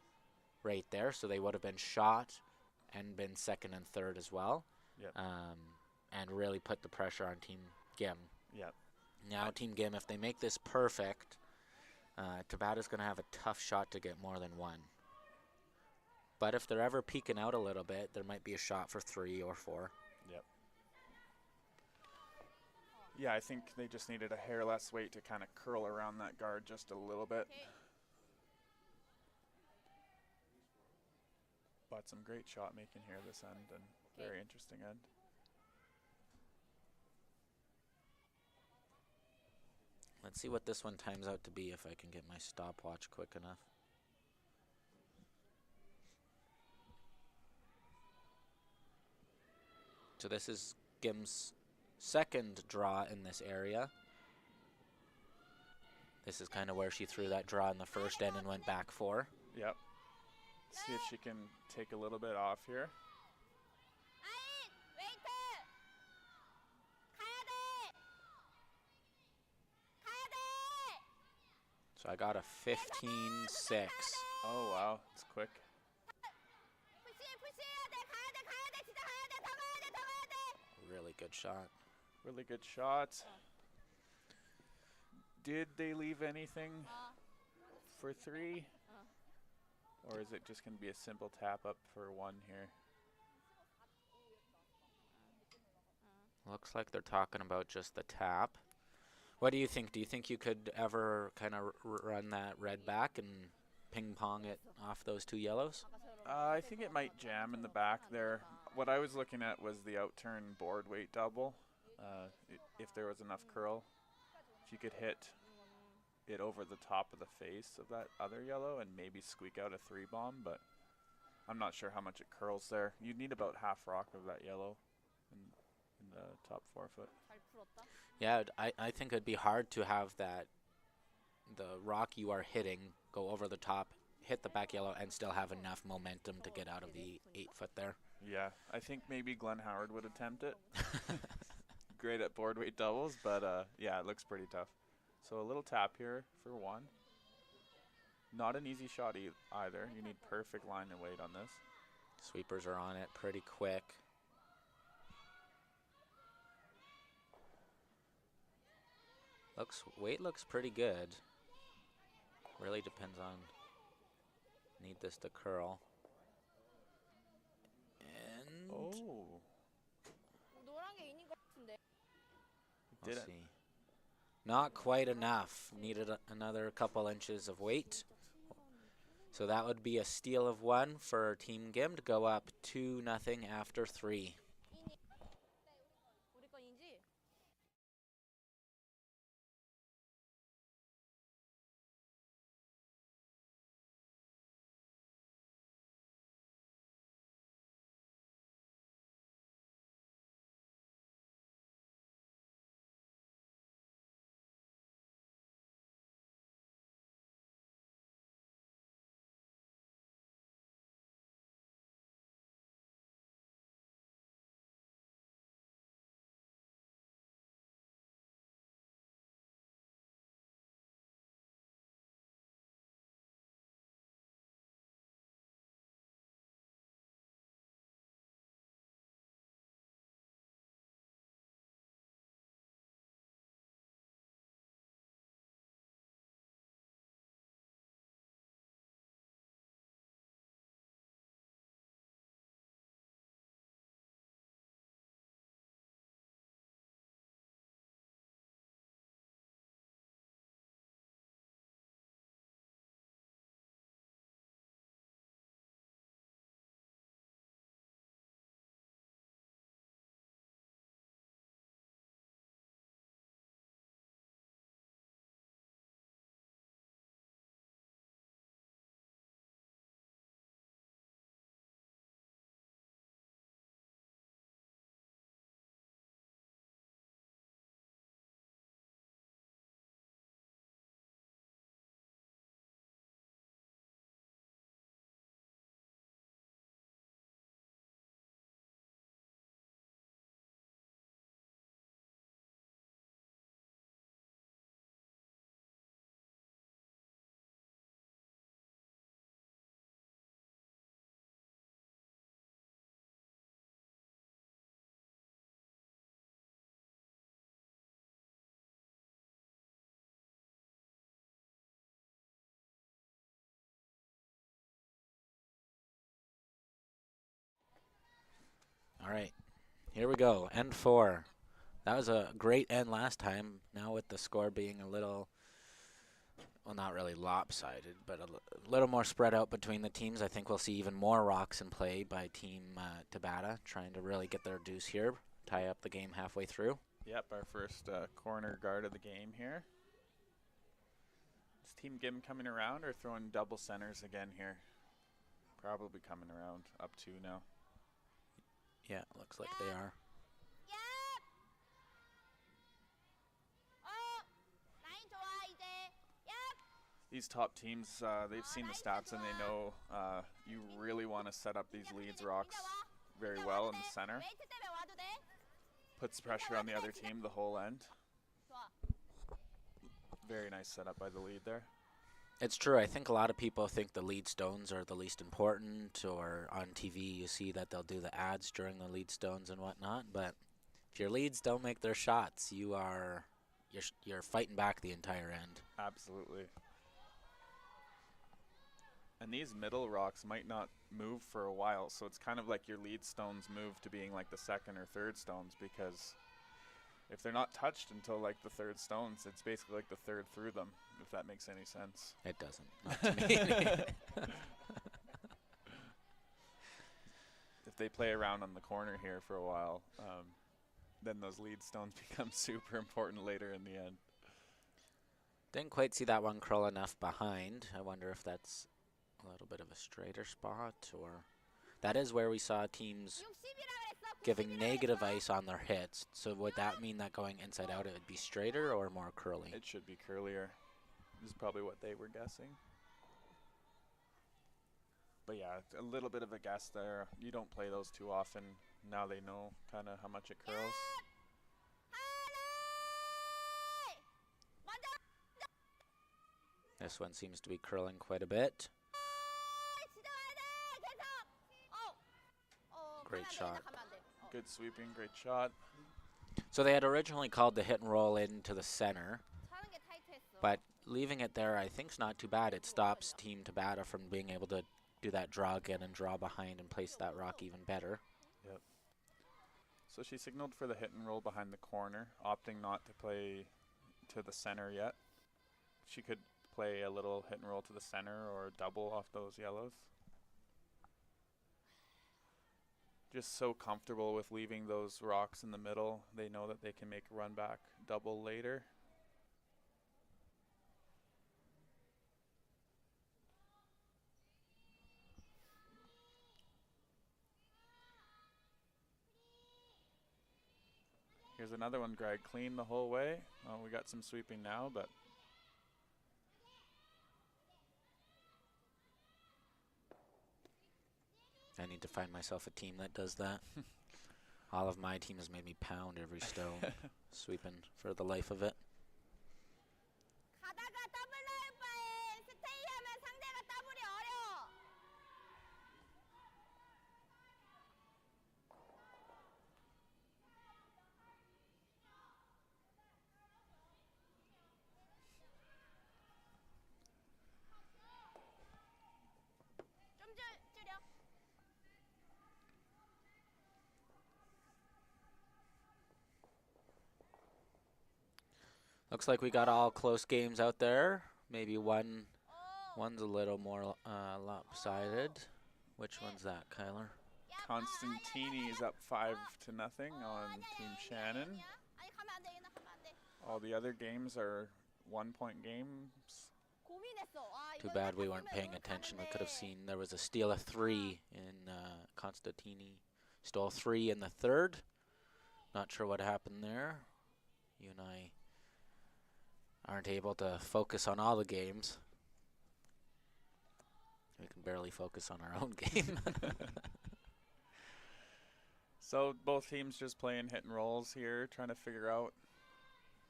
right there. So they would have been shot and been 2nd and 3rd as well. Yep. And really put the pressure on Team Gim. Yep. Now, Team Gim, if they make this perfect, Tabata's going to have a tough shot to get more than 1. But if they're ever peeking out a little bit, there might be a shot for 3 or 4. Yep. Yeah, I think they just needed a hair less weight to kind of curl around that guard just a little bit. But some great shot making here this end, and very interesting end. Let's see what this one times out to be if I can get my stopwatch quick enough. So this is Gim's 2nd draw in this area. This is kind of where she threw that draw in the first end and went back 4. Yep. See if she can take a little bit off here. So I got a 15-6. Oh, wow. It's quick. Really good shot. Really good shot. Did they leave anything for 3? Or is it just going to be a simple tap up for 1 here? Looks like they're talking about just the tap. What do you think? Do you think you could ever kind of run that red back and ping pong it off those 2 yellows? I think it might jam in the back there. What I was looking at was the outturn board weight double. If there was enough curl, if you could hit it over the top of the face of that other yellow and maybe squeak out a 3 bomb, but I'm not sure how much it curls there. You'd need about half rock of that yellow in the top 4 foot. Yeah, I think it'd be hard to have the rock you are hitting go over the top, hit the back yellow, and still have enough momentum to get out of the 8 foot there. Yeah, I think maybe Glenn Howard would attempt it. Great at board weight doubles, but yeah, it looks pretty tough. So a little tap here for 1. Not an easy shot either. You need perfect line and weight on this. Sweepers are on it pretty quick. Weight looks pretty good. Really depends on, need this to curl. And Oh, we'll see. Not quite enough. Needed another couple inches of weight. So that would be a steal of 1 for Team Gim to go up 2-0 after 3. All right, here we go. End 4. That was a great end last time. Now with the score being a little, well, not really lopsided, but a little more spread out between the teams, I think we'll see even more rocks in play by Team Tabata, trying to really get their deuce here, tie up the game halfway through. Yep, our first corner guard of the game here. Is Team Gim coming around or throwing double centers again here? Probably coming around, up 2 now. Yeah, looks like they are. These top teams, they've seen the stats and they know you really want to set up these leads rocks very well in the center. Puts pressure on the other team the whole end. Very nice setup by the lead there. It's true. I think a lot of people think the lead stones are the least important, or on TV you see that they'll do the ads during the lead stones and whatnot. But if your leads don't make their shots, you're fighting back the entire end. Absolutely. And these middle rocks might not move for a while, so it's kind of like your lead stones move to being like the second or third stones, because if they're not touched until like the third stones, it's basically like the third through them, if that makes any sense. It doesn't. Not to me. If they play around on the corner here for a while, then those lead stones become super important later in the end. Didn't quite see that one curl enough behind. I wonder if that's a little bit of a straighter spot, or that is where we saw teams giving negative ice on their hits. So would that mean that going inside out it would be straighter or more curly? It should be curlier. This is probably what they were guessing. But yeah, it's a little bit of a guess there. You don't play those too often. Now they know kind of how much it curls. This one seems to be curling quite a bit. Great shot. Good sweeping, great shot. So they had originally called the hit and roll into the center, but leaving it there I think is not too bad. It stops Team Tabata from being able to do that draw again and draw behind and place that rock even better. Yep. So she signaled for the hit and roll behind the corner, opting not to play to the center yet. She could play a little hit and roll to the center or a double off those yellows. Just so comfortable with leaving those rocks in the middle. They know that they can make a run back double later. Here's another one, Greg. Clean the whole way. Oh, we got some sweeping now, but I need to find myself a team that does that. All of my team has made me pound every stone, sweeping for the life of it. Looks like we got all close games out there. Maybe one's a little more lopsided. Which one's that, Kyler? Constantini is up 5-0 on Team Shannon. All the other games are 1-point games. Too bad we weren't paying attention. We could have seen there was a steal of 3 in Constantini. Stole 3 in the third. Not sure what happened there. You and I aren't able to focus on all the games. We can barely focus on our own game. So both teams just playing hit and rolls here, trying to figure out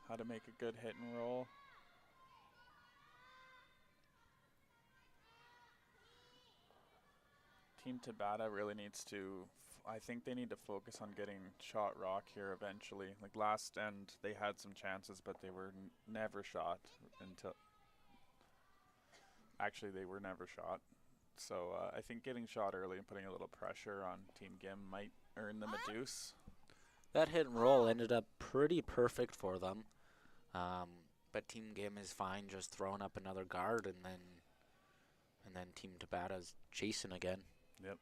how to make a good hit and roll. Team Tabata really needs to, I think they need to focus on getting shot rock here eventually. Like last end, they had some chances, but they were never shot until, actually they were never shot. So I think getting shot early and putting a little pressure on Team Gim might earn them a deuce. That hit and roll ended up pretty perfect for them. But Team Gim is fine just throwing up another guard, and then Team Tabata's chasing again. Yep.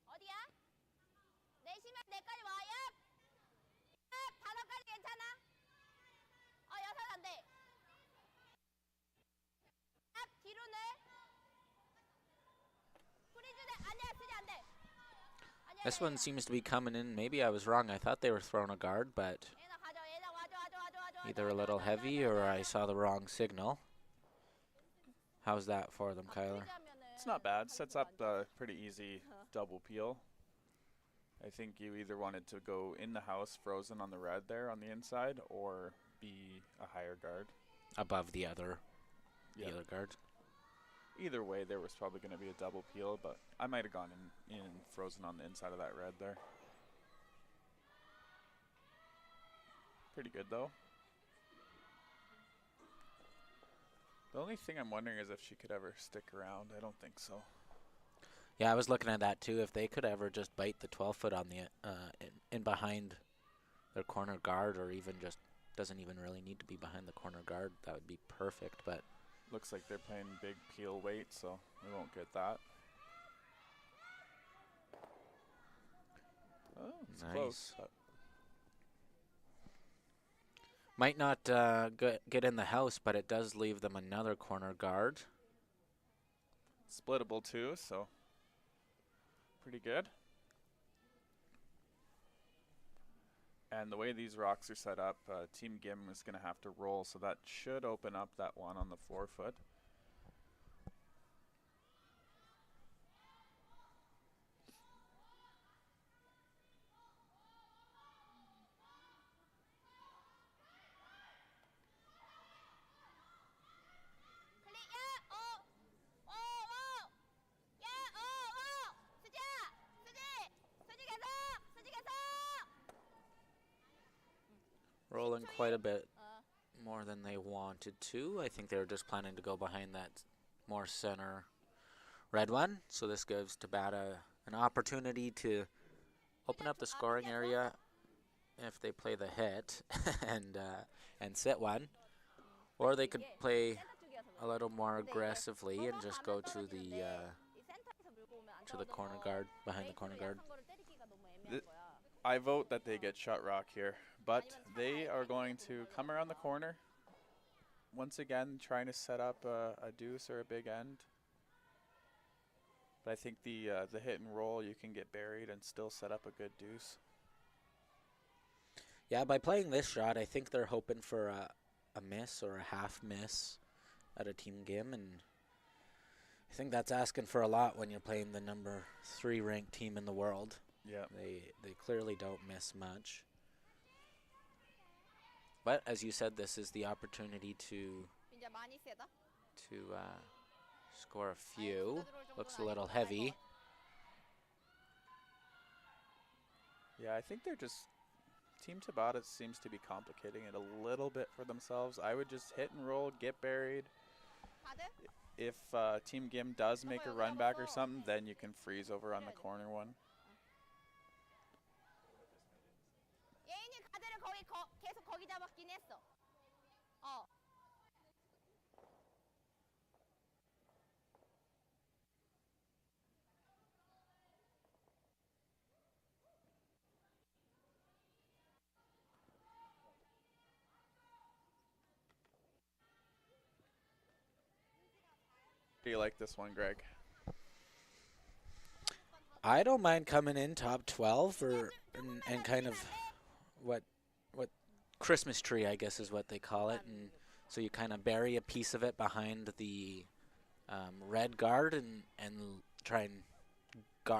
어디야? 4시면 내까지 와. 야! 5까지 괜찮아? 6 안 돼. 야, 뒤로 내. 프리즈 돼. 아니야, 쓰지 안 돼. 아니야. This one seems to be coming in. Maybe I was wrong. I thought they were throwing a guard, but 얘나 가져. 얘나 와줘. either a little heavy or I saw the wrong signal. How's that for them, Kyler? It's not bad. Sets up a pretty easy double peel. I think you either wanted to go in the house frozen on the red there on the inside or be a higher guard. Above the other Yeah. guard. Either way, there was probably going to be a double peel, but I might have gone in frozen on the inside of that red there. Pretty good, though. The only thing I'm wondering is if she could ever stick around. I don't think so. Yeah, I was looking at that too. If they could ever just bite the 12-foot on the in behind their corner guard, or even just doesn't even really need to be behind the corner guard, that would be perfect. But Looks like they're playing big peel weight, so we won't get that. Oh, it's Nice. close. might not get in the house, but it does leave them another corner guard. Splittable too, so pretty good. And the way these rocks are set up, Team Gim is going to have to roll, so that should open up that one on the 4-foot. Rolling quite a bit more than they wanted to. I think they were just planning to go behind that more center red one. So this gives Tabata an opportunity to open up the scoring area if they play the hit and sit one. Or they could play a little more aggressively and just go to the corner guard, behind the corner guard. I vote that they get shut rock here, but they are going to come around the corner. Once again, trying to set up a deuce or a big end. But I think the hit and roll, you can get buried and still set up a good deuce. Yeah, by playing this shot, I think they're hoping for a miss or a half miss at a Team Gim, and I think that's asking for a lot when you're playing the number 3 ranked team in the world. Yeah. They clearly don't miss much. But as you said, this is the opportunity to score a few. Looks a little heavy. Yeah, I think they're just... Team Tabata seems to be complicating it a little bit for themselves. I would just hit and roll, get buried. If Team Gim does make a run back or something, then you can freeze over on the corner one. 예인이 가드를 계속 거기 잡았긴 했어. Do you like this one, Greg? I don't mind coming in top 12 and kind of what Christmas tree, I guess is what they call it. And so you kind of bury a piece of it behind the red guard and try and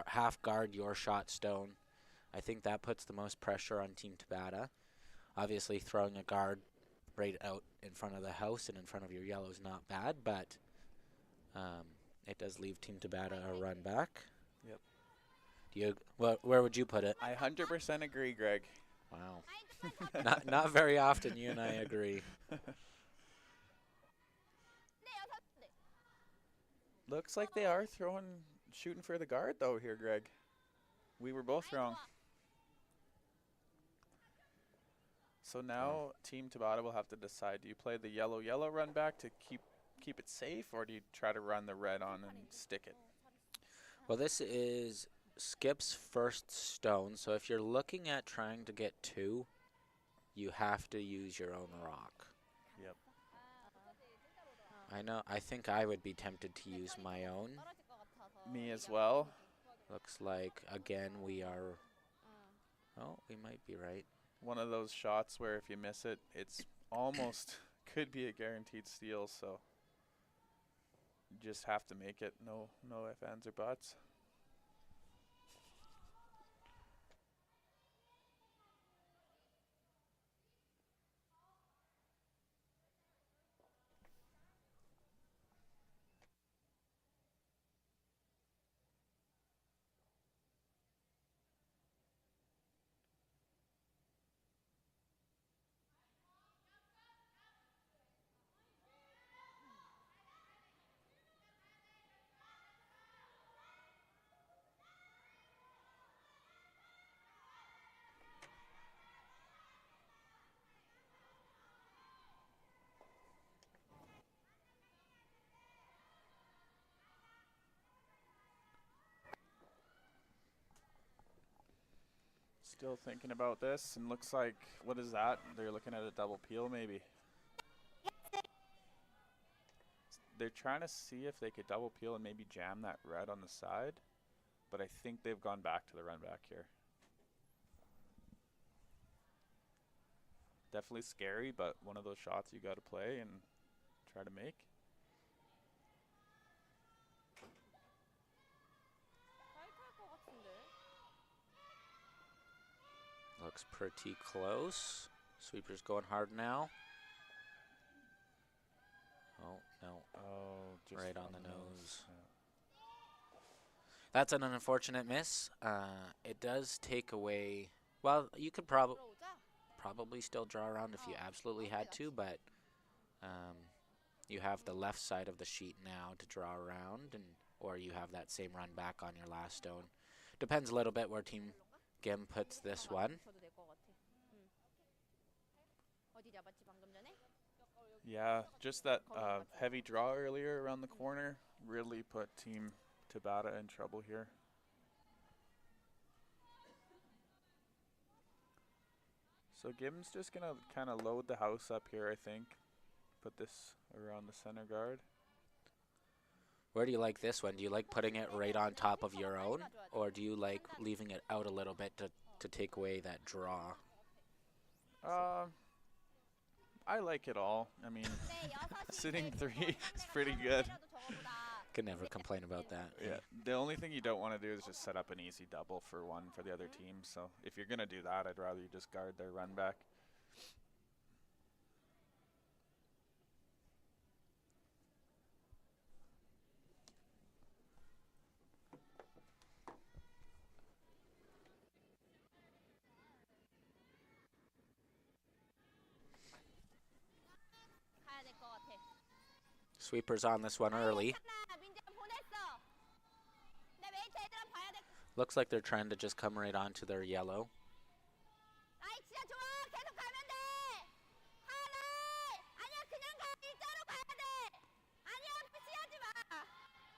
half guard your shot stone. I think that puts the most pressure on Team Tabata. Obviously, throwing a guard right out in front of the house and in front of your yellow is not bad, but it does leave Team Tabata a run back. Yep. Do you? Where would you put it? I 100% agree, Greg. Wow. not very often you and I agree. Looks like they are shooting for the guard though here, Greg. We were both wrong. So now Team Tabata will have to decide, do you play the yellow run back to keep it safe, or do you try to run the red on and stick it? Well, this is Skip's first stone, so if you're looking at trying to get 2, you have to use your own rock. Yep. I think I would be tempted to use my own. Me as well. Looks like, again, we are... Oh, we might be right. One of those shots where if you miss it, it's almost could be a guaranteed steal, so you just have to make it. No ifs, ands, or buts. Still thinking about this, and looks like, what is that? They're looking at a double peel maybe. They're trying to see if they could double peel and maybe jam that red on the side, but I think they've gone back to the run back here. Definitely scary, but one of those shots you got to play and try to make. Looks pretty close. Sweeper's going hard now. Oh, no. Oh, just right on the nose. Yeah. That's an unfortunate miss. It does take away... Well, you could probably still draw around if you absolutely had to, but you have the left side of the sheet now to draw around, or you have that same run back on your last stone. Depends a little bit where Team Gim puts this one. Yeah, just that heavy draw earlier around the corner really put Team Tabata in trouble here. So Gim's just going to kind of load the house up here, I think. Put this around the center guard. Where do you like this one? Do you like putting it right on top of your own, or do you like leaving it out a little bit to take away that draw? I like it all. I mean, sitting 3 is pretty good. Can never complain about that. Yeah. The only thing you don't want to do is just set up an easy double for one for the other team. So if you're going to do that, I'd rather you just guard their run back. Sweeper's on this one early. Looks like they're trying to just come right onto their yellow.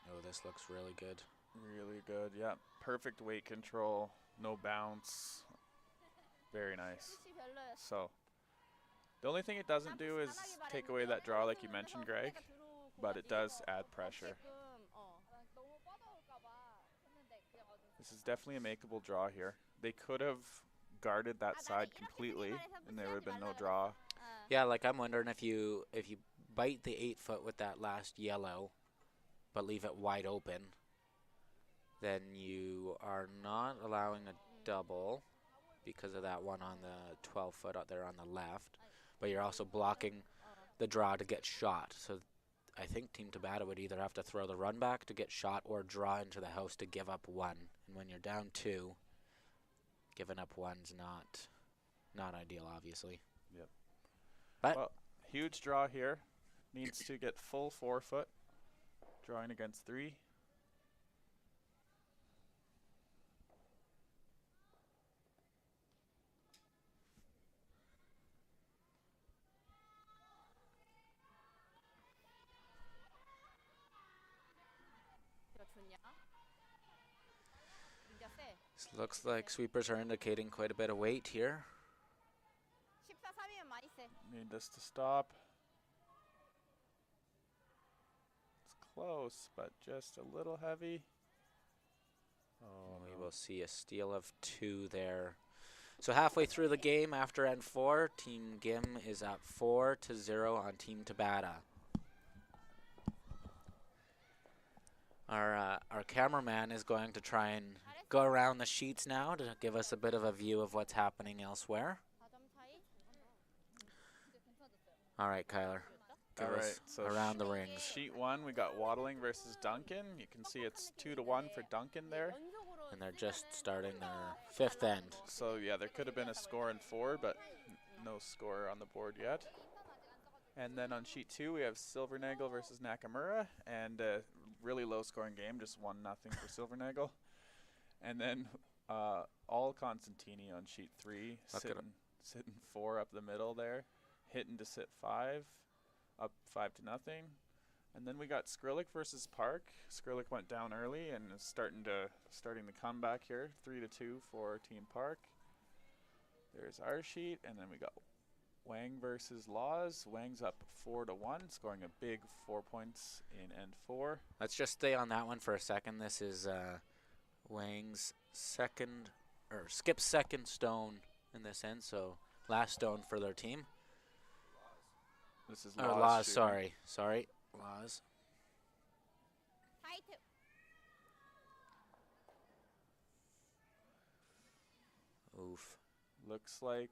Oh, this looks really good. Really good, yeah. Perfect weight control, no bounce. Very nice. So, the only thing it doesn't do is take away that draw like you mentioned, Greg, but it does add pressure. This is definitely a makeable draw here. They could have guarded that side completely, and there would have been no draw. Yeah, like I'm wondering if you bite the 8-foot with that last yellow, but leave it wide open, then you are not allowing a double because of that one on the 12-foot out there on the left, but you're also blocking the draw to get shot. So I think Team Tabata would either have to throw the run back to get shot or draw into the house to give up 1. And when you're down 2, giving up 1's not ideal, obviously. Yep. But well, huge draw here. Needs to get full 4-foot. Drawing against 3. this looks like sweepers are indicating quite a bit of weight here. Need this to stop. It's close, but just a little heavy. Oh, we will see a steal of 2 there. So halfway through the game after N4, Team Gim is up 4-0 on Team Tabata. Our cameraman is going to try and go around the sheets now to give us a bit of a view of what's happening elsewhere. All right, Kyler. Give us so around the rings. Sheet 1, we got Waddling versus Duncan. You can see it's 2-1 for Duncan there. And they're just starting their 5th end. So yeah, there could have been a score in 4, but no score on the board yet. And then on sheet 2, we have Silvernagel versus Nakamura, and a really low-scoring game, just 1-0 for Silvernagel. And then all Constantini on sheet 3, sitting 4 up the middle there, hitting to sit 5, up 5-0. And then we got Skrc versus Park. Skrc went down early and is starting the comeback here, 3-2 for Team Park. There's our sheet, and then we got Wang versus Laws. Wang's up 4-1, scoring a big 4 points in N4. Let's just stay on that one for a second. This is Wang's Skip's second stone in this end, so last stone for their team. This is Laws, sorry, Laws. Oof. Looks like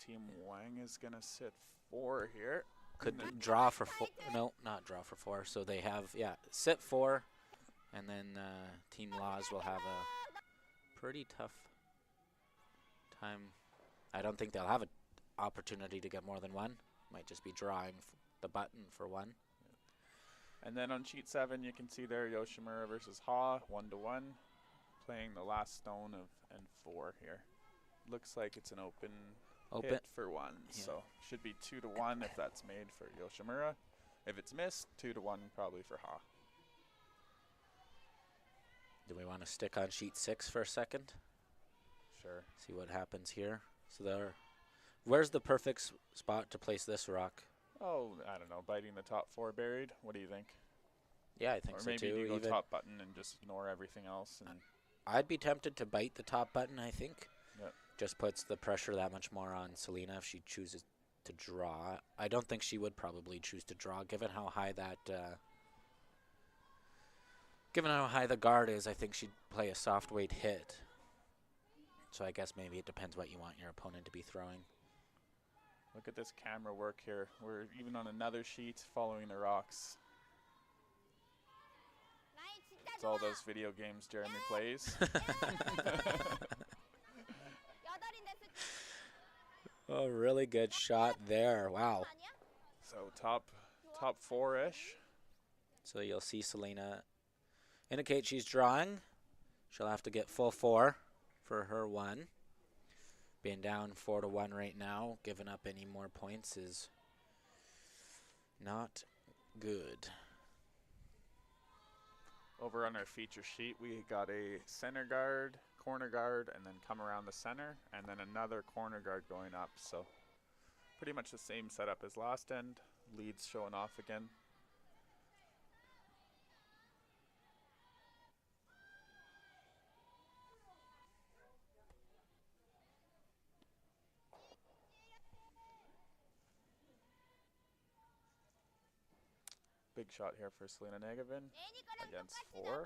Team Wang is going to sit 4 here. Could draw for 4. No, not draw for 4. So they have, sit 4. And then Team Laws will have a pretty tough time. I don't think they'll have an opportunity to get more than 1. Might just be drawing the button for 1. And then on sheet 7, you can see there Yoshimura versus Ha, 1-1, playing the last stone of N4 here. Looks like it's an open hit for 1, so should be 2-1 if that's made for Yoshimura. If it's missed, 2-1 probably for Ha. Do we want to stick on sheet 6 for a second? Sure. See what happens here. So where's the perfect spot to place this rock? Oh, I don't know, biting the top 4 buried. What do you think? Yeah, I think so too. Or maybe you go top button and just ignore everything else. And I'd be tempted to bite the top button, I think. Yep. Just puts the pressure that much more on Selena if she chooses to draw. I don't think she would probably choose to draw, given how high the guard is. I think she'd play a soft weight hit. So I guess maybe it depends what you want your opponent to be throwing. Look at this camera work here. We're even on another sheet following the rocks. It's all those video games Jeremy plays. Oh, really good shot there. Wow. So top 4-ish. So you'll see Selena indicate she's drawing. She'll have to get full 4 for her 1. Being down 4-1 right now, giving up any more points is not good. Over on our feature sheet, we got a center guard, corner guard, and then come around the center, and then another corner guard going up. So pretty much the same setup as last end. Leads showing off again. big shot here for Selena Negevin against 4.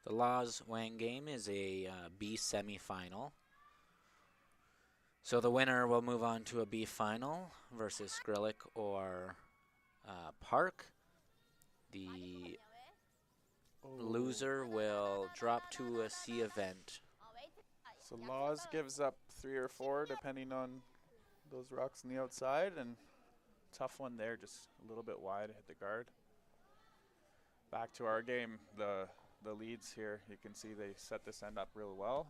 The Laws Wang game is a B semifinal. So the winner will move on to a B final versus Skrc or Park. The loser will drop to a C event. So Laws gives up 3 or 4 depending on those rocks on the outside, and tough one there, just a little bit wide, hit the guard. Back to our game, the leads here, you can see they set this end up really well.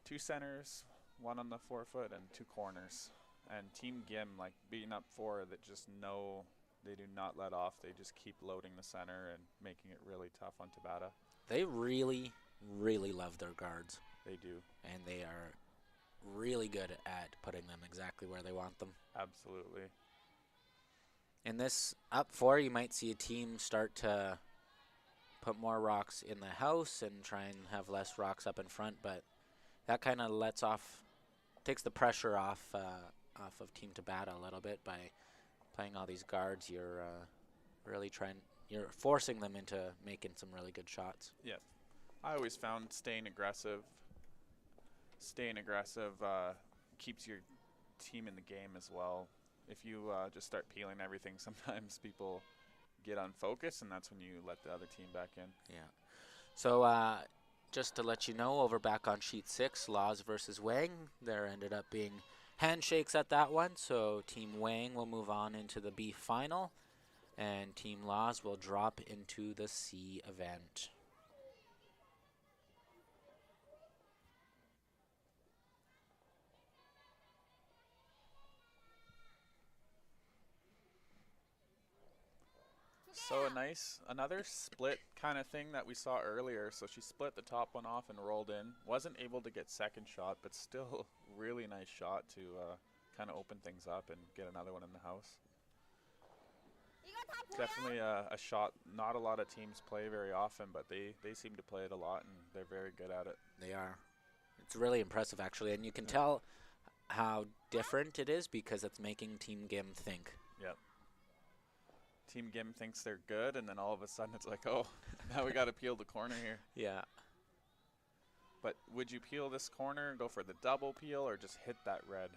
2 centers, 1 on the forefoot, and 2 corners. And Team Gim, like beating up 4, that just know they do not let off. They just keep loading the center and making it really tough on Tabata. They really, really love their guards. They do. And they are really good at putting them exactly where they want them. Absolutely. In this up 4, you might see a team start to put more rocks in the house and try and have less rocks up in front, but that kind of takes the pressure off of Team Tabata a little bit by playing all these guards. You're you're forcing them into making some really good shots. Yeah, I always found staying aggressive keeps your team in the game as well. If you just start peeling everything, sometimes people get unfocused, and that's when you let the other team back in. Yeah. So just to let you know, over back on sheet 6, Laws versus Wang, there ended up being handshakes at that one. So Team Wang will move on into the B final, and Team Laws will drop into the C event. So another split kind of thing that we saw earlier. So she split the top one off and rolled in. Wasn't able to get second shot, but still really nice shot to kind of open things up and get another one in the house. Definitely a shot not a lot of teams play very often, but they seem to play it a lot, and they're very good at it. They are. It's really impressive, actually, and you can tell how different it is because it's making Team Gim think. Yep. Team Gim thinks they're good, and then all of a sudden it's like, oh, now we got to peel the corner here. Yeah. But would you peel this corner and go for the double peel, or just hit that red?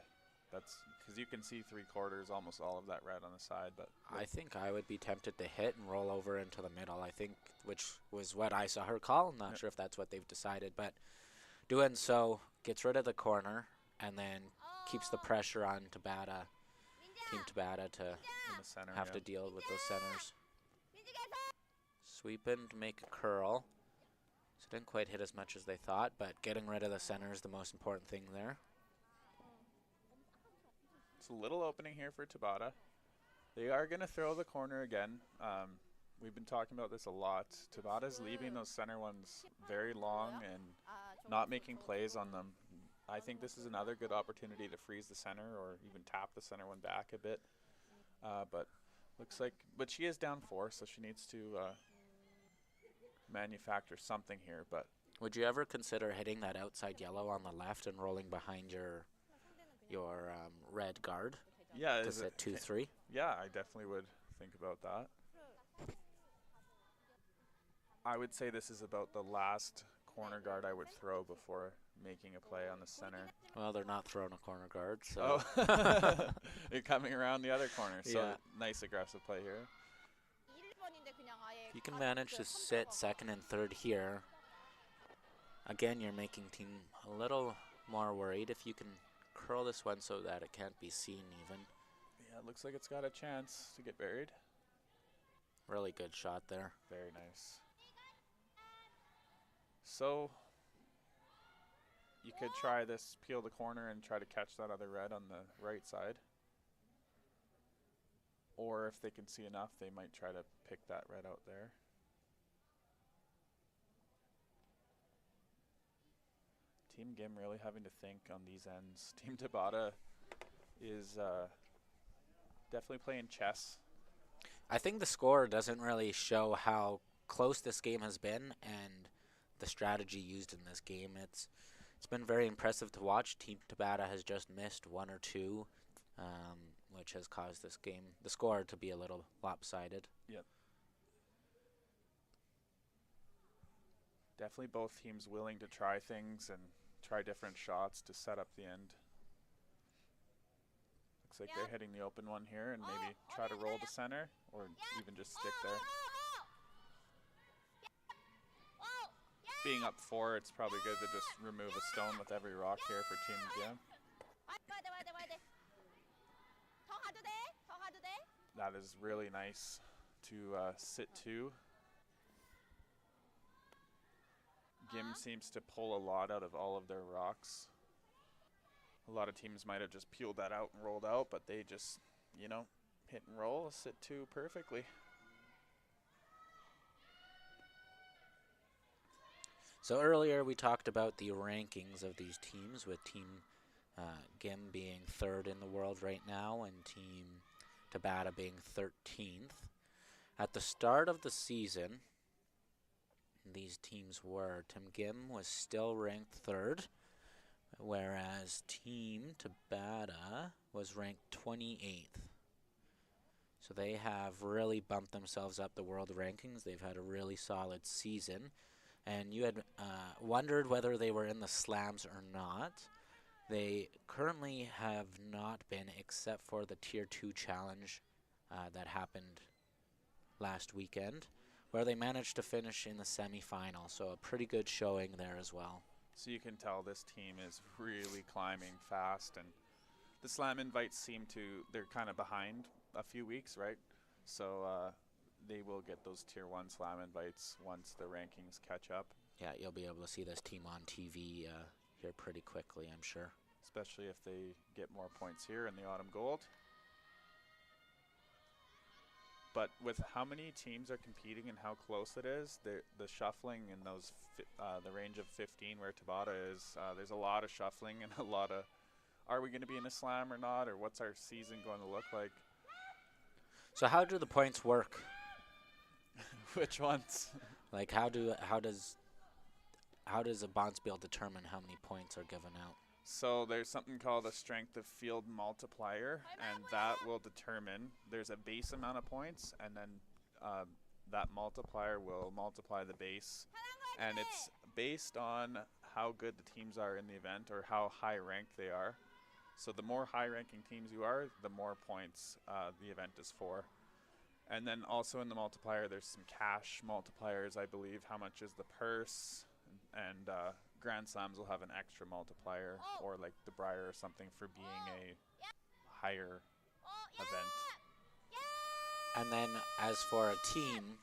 That's because you can see 3/4, almost all of that red on the side. But I think I would be tempted to hit and roll over into the middle, I think, which was what I saw her call. I'm not sure if that's what they've decided, but doing so gets rid of the corner and then keeps the pressure on Tabata, Team Tabata, to in the center, have to deal with those centers. Sweep in to make a curl. So didn't quite hit as much as they thought, but getting rid of the center is the most important thing there. It's a little opening here for Tabata. They are going to throw the corner again. We've been talking about this a lot. Tabata's leaving those center ones very long and not making plays on them. I think this is another good opportunity to freeze the center or even tap the center one back a bit. But looks like, but she is down 4, so she needs to manufacture something here. But would you ever consider hitting that outside yellow on the left and rolling behind your red guard? Yeah, is it 2-3? Yeah, I definitely would think about that. I would say this is about the last corner guard I would throw before making a play on the center. Well, they're not throwing a corner guard, so. You're coming around the other corner, so yeah. Nice aggressive play here. If you can manage to sit second and third here, again, you're making team a little more worried. If you can curl this one so that it can't be seen even. Yeah, it looks like it's got a chance to get buried. Really good shot there. Very nice. So you could try this, peel the corner and try to catch that other red on the right side. Or if they can see enough, they might try to pick that red out there. Team Gim really having to think on these ends. Team Tabata is definitely playing chess. I think the score doesn't really show how close this game has been and the strategy used in this game. It's been very impressive to watch. Team Tabata has just missed one or two, which has caused this game, the score, to be a little lopsided. Yep. Definitely both teams willing to try things and try different shots to set up the end. Looks like they're hitting the open one here and maybe try to roll to center or even just stick there. Being up 4, it's probably good to just remove a stone with every rock here for Team Gim. That is really nice to sit 2. Gim seems to pull a lot out of all of their rocks. A lot of teams might have just peeled that out and rolled out, but they just, hit and roll, sit 2 perfectly. So earlier we talked about the rankings of these teams, with Team Gim being 3rd in the world right now and Team Tabata being 13th. At the start of the season, these teams were, Team Gim was still ranked 3rd, whereas Team Tabata was ranked 28th. So they have really bumped themselves up the world rankings. They've had a really solid season. And you had wondered whether they were in the slams or not. They currently have not been, except for the Tier 2 challenge that happened last weekend, where they managed to finish in the semifinal. So a pretty good showing there as well. So you can tell this team is really climbing fast, and the slam invites they're kind of behind a few weeks, right? So they will get those Tier 1 slam invites once the rankings catch up. Yeah, you'll be able to see this team on TV here pretty quickly, I'm sure. Especially if they get more points here in the Autumn Gold. But with how many teams are competing and how close it is, the shuffling in those the range of 15 where Tabata is, there's a lot of shuffling and a lot of, are we going to be in a slam or not, or what's our season going to look like? So how do the points work? Which ones? Like how does a bonspiel determine how many points are given out? So there's something called a strength of field multiplier, and that will determine, there's a base amount of points, and then that multiplier will multiply the base, and it's based on how good the teams are in the event or how high ranked they are. So the more high ranking teams you are, the more points the event is for. And then also in the multiplier, there's some cash multipliers, I believe. How much is the purse? And Grand Slams will have an extra multiplier, or like the Briar or something, for being a higher event. And then as for a team,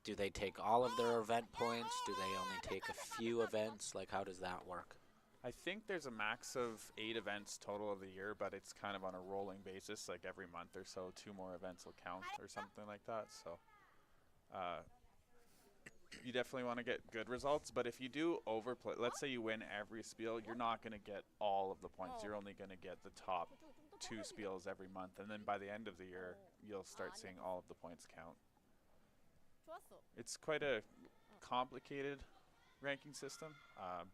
do they take all of their event points? Do they only take a few events? Like, how does that work? I think there's a max of 8 events total of the year, but it's kind of on a rolling basis. Like every month or so, 2 more events will count or something like that. So you definitely want to get good results. But if you do overplay, let's say you win every spiel, you're not going to get all of the points. You're only going to get the top 2 spiels every month. And then by the end of the year, you'll start seeing all of the points count. It's quite a complicated ranking system,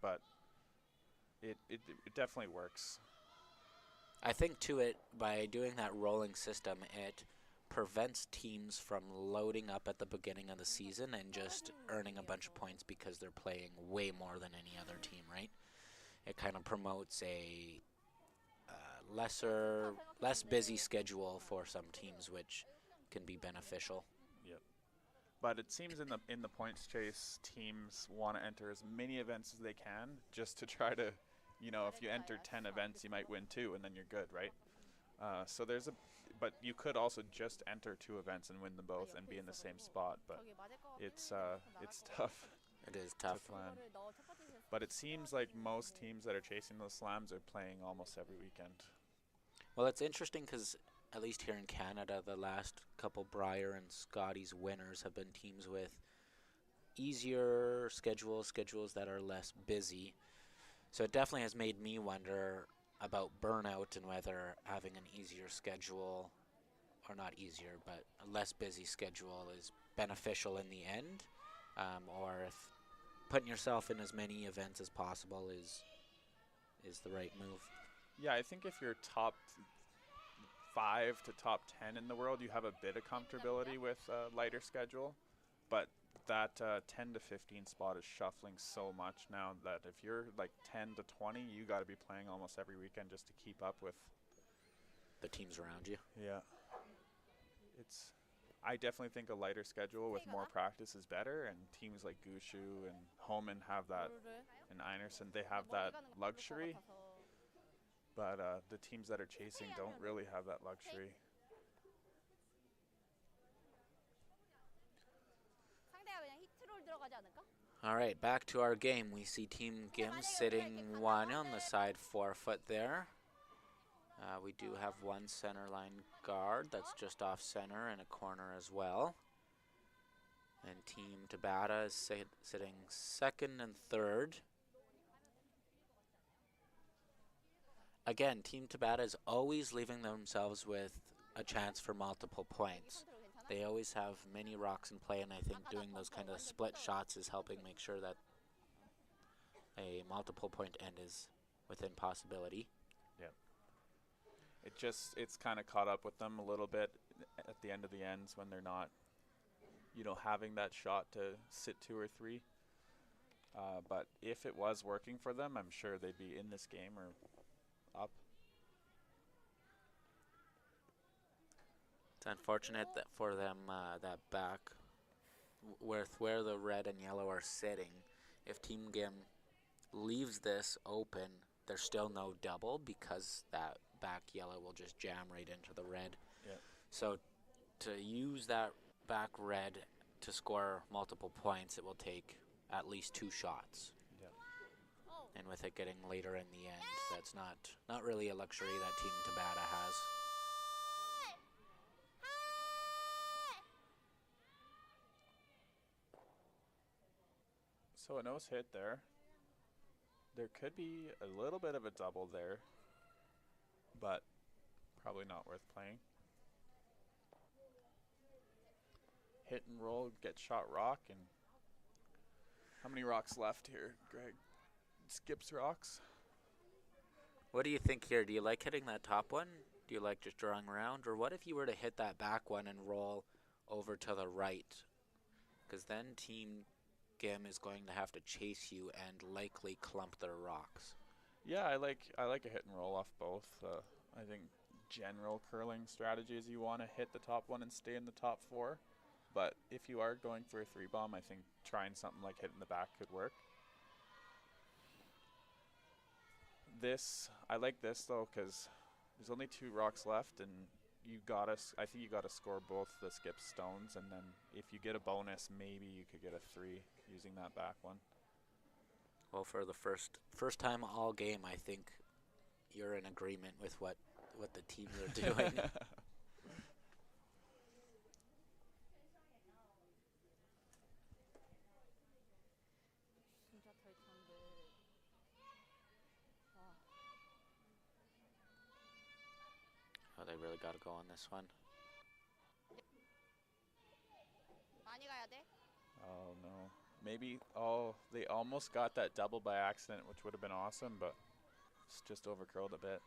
but it definitely works. I think too, by doing that rolling system, it prevents teams from loading up at the beginning of the season and just earning a bunch of points because they're playing way more than any other team, right? It kind of promotes a less busy schedule for some teams, which can be beneficial. Yep. But it seems in the points chase, teams want to enter as many events as they can, just to try to, if you enter 10 events, you might win 2, and then you're good, right? So but you could also just enter 2 events and win them both and be in the same spot. But it's tough. It is tough. To plan. But it seems like most teams that are chasing those slams are playing almost every weekend. Well, it's interesting because at least here in Canada, the last couple Briar and Scotty's winners have been teams with easier schedules that are less busy. So it definitely has made me wonder about burnout and whether having an easier schedule, or not easier, but a less busy schedule is beneficial in the end, or if putting yourself in as many events as possible is the right move. Yeah, I think if you're top 5 to top 10 in the world, you have a bit of comfortability with a lighter schedule. But that 10 to 15 spot is shuffling so much now that if you're like 10 to 20, you got to be playing almost every weekend just to keep up with the teams around you. Yeah. I definitely think a lighter schedule with more practice is better, and teams like Gushu and Homan have that, and Einerson, they have that luxury, but the teams that are chasing don't really have that luxury. All right, back to our game. We see Team Gim sitting 1 on the side 4-foot there. We do have one center line guard that's just off center and a corner as well. And Team Tabata is sitting 2nd and 3rd. Again, Team Tabata is always leaving themselves with a chance for multiple points. They always have many rocks in play, and I think doing those kind of split shots is helping make sure that a multiple point end is within possibility. Yeah. It's kind of caught up with them a little bit at the end of the ends when they're not, having that shot to sit 2 or 3. But if it was working for them, I'm sure they'd be in this game or up. It's unfortunate that for them that back with where the red and yellow are sitting, if Team Gim leaves this open, there's still no double because that back yellow will just jam right into the red. Yep. So to use that back red to score multiple points, it will take at least 2 shots. Yep. And with it getting later in the end, that's not really a luxury that Team Tabata has. So a nose hit there. There could be a little bit of a double there, but probably not worth playing. Hit and roll, get shot rock, and how many rocks left here, Greg? Skips rocks. What do you think here? Do you like hitting that top one? Do you like just drawing around? Or what if you were to hit that back one and roll over to the right? Because then Team Gim is going to have to chase you and likely clump their rocks. Yeah, I like a hit and roll off both. I think general curling strategy is you want to hit the top one and stay in the top 4. But if you are going for a 3-bomb, I think trying something like hitting the back could work. I like this though because there's only 2 rocks left, and I think you gotta score both the skip stones, and then if you get a bonus, maybe you could get a 3 using that back one. Well, for the first time all game, I think you're in agreement with what the teams are doing. Oh, they really got to go on this one. Oh no. Maybe, they almost got that double by accident, which would have been awesome, but it's just overcurled a bit.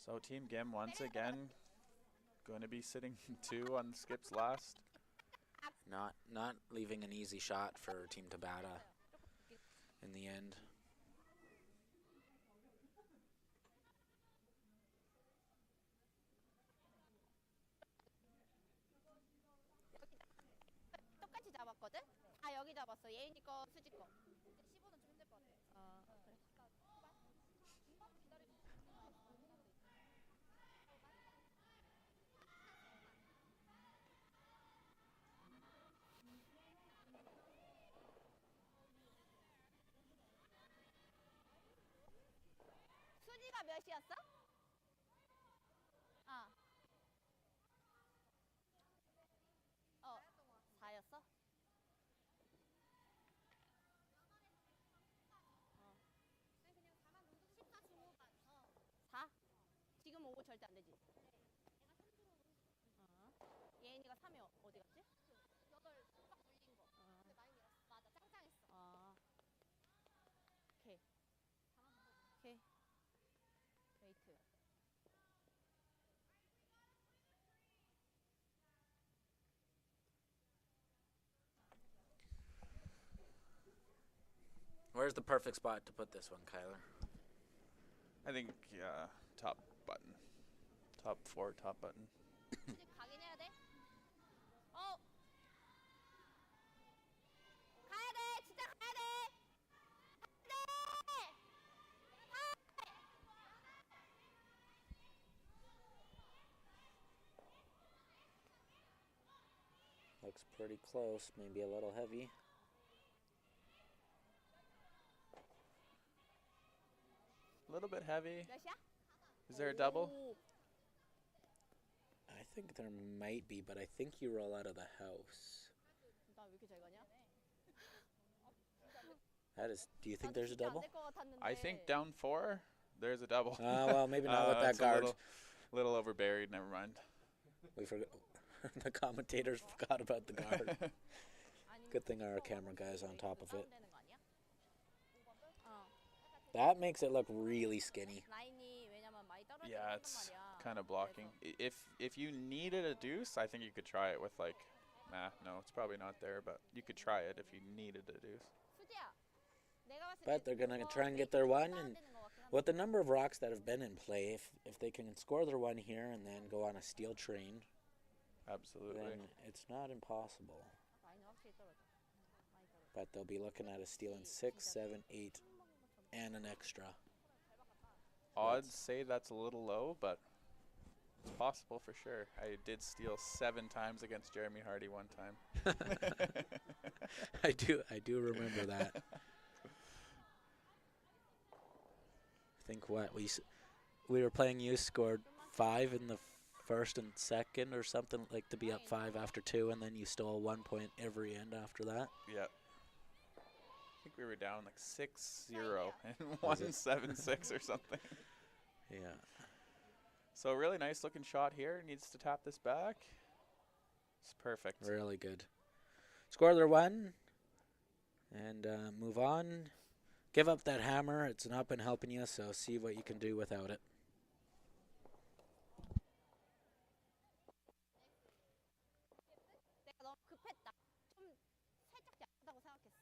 So Team Gim once again going to be sitting 2 on skips last. Not leaving an easy shot for Team Tabata in the end. 몇이었어? 4였어? 절대 안 되지. 예인이가 3위 어디 갔지? 8 빡 물린 거. 근데 많이 밀었어. 맞아, 짱짱했어. 오케이. 오케이. 웨이트. Where's the perfect spot to put this one, Kyler? I think top button. Top 4, top button. 수직 가긴 해야 돼. 어. 가야 돼. 진짜 가야 돼. Looks pretty close, maybe a little heavy. A little bit heavy. 몇이야? Is there a double? 오. I think there might be, but I think you roll out of the house. 나 왜 이렇게 잘 가냐? That is. Do you think 나도 there's a 진짜 안 double? 될 것 같았는데. I think down 4, there's a double. Well, maybe not with that it's guard. A little overburied. Never mind. We forgot. The commentators forgot about the guard. 아니, Good thing our camera guy's on top of it. 다운되는 거 아니야? 어. That makes it look really skinny. 라인이 왜냐면 많이 떨어지긴 Yeah, 한단 it's 말이야. kind of blocking. If you needed a deuce, I think you could try it with like, no, it's probably not there, but you could try it if you needed a deuce. 수지야. 내가 봤을 But 때 they're gonna 그거 try and get their one, 다운되는 and 것 같긴 한데. with the number of rocks that have been in play, if they can score their one here and then go on a steel train, Absolutely. then it's not impossible. 라인이 확실히 떨어져. 많이 떨어져. But they'll be looking at a steal in 6, 7, 8, and an extra. Odds say that's a little low, but it's possible for sure. I did steal 7 times against Jeremy Hardy one time. I do remember that. I think we were playing. You scored 5 in the first and second or something, like to be up 5 after 2, and then you stole 1 point every end after that. Yep. I think we were down like 6-0 and won 7-6 or something. Yeah. So really nice looking shot here. Needs to tap this back. It's perfect. Really good. Score their one and move on. Give up that hammer. It's not been helping you, so see what you can do without it. 내가 너무 급했다. 좀 살짝 약하다고 생각했어.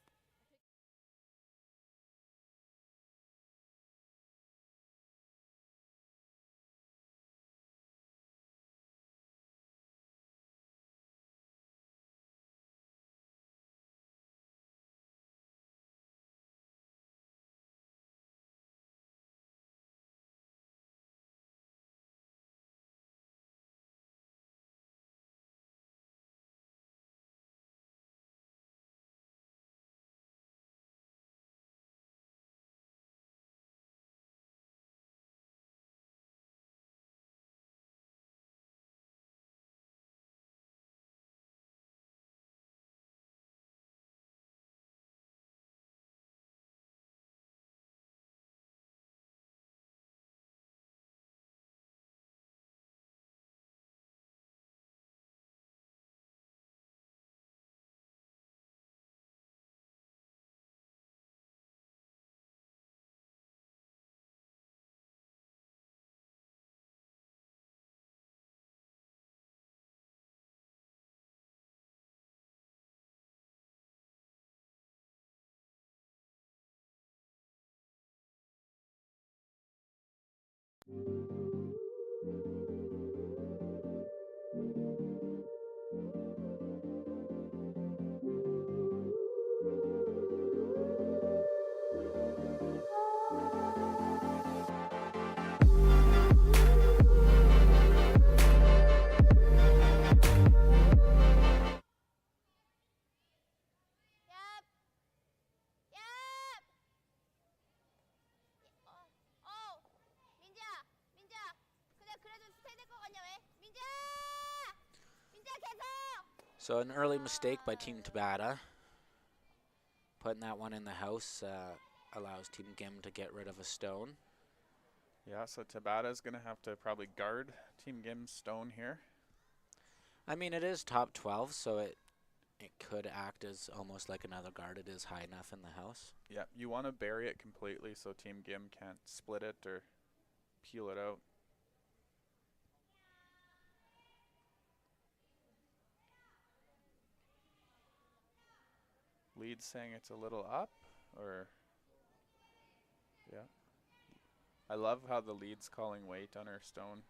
So an early mistake by Team Tabata. Putting that one in the house allows Team Gim to get rid of a stone. Yeah, so Tabata's going to have to probably guard Team Gim's stone here. I mean, it is top 12, so it could act as almost like another guard. It is high enough in the house. Yeah, you want to bury it completely so Team Gim can't split it or peel it out. Lead's saying it's a little up, or yeah. I love how the lead's calling weight on her stone.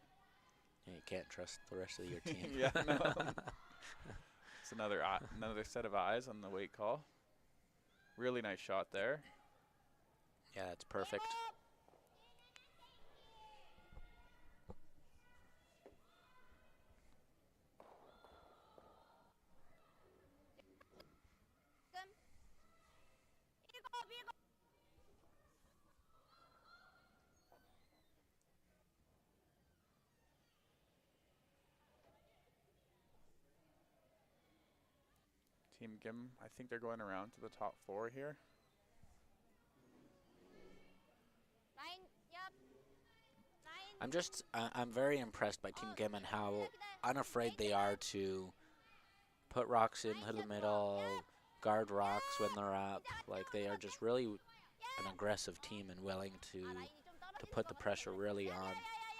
Yeah, you can't trust the rest of your team. Yeah, no. It's another set of eyes on the weight call. Really nice shot there. Yeah, it's perfect. Team Gim, I think they're going around to the top 4 here. I'm very impressed by Team Gim and how unafraid they are to put rocks into the middle, guard rocks when they're up. Like, they are just really an aggressive team and willing to put the pressure really on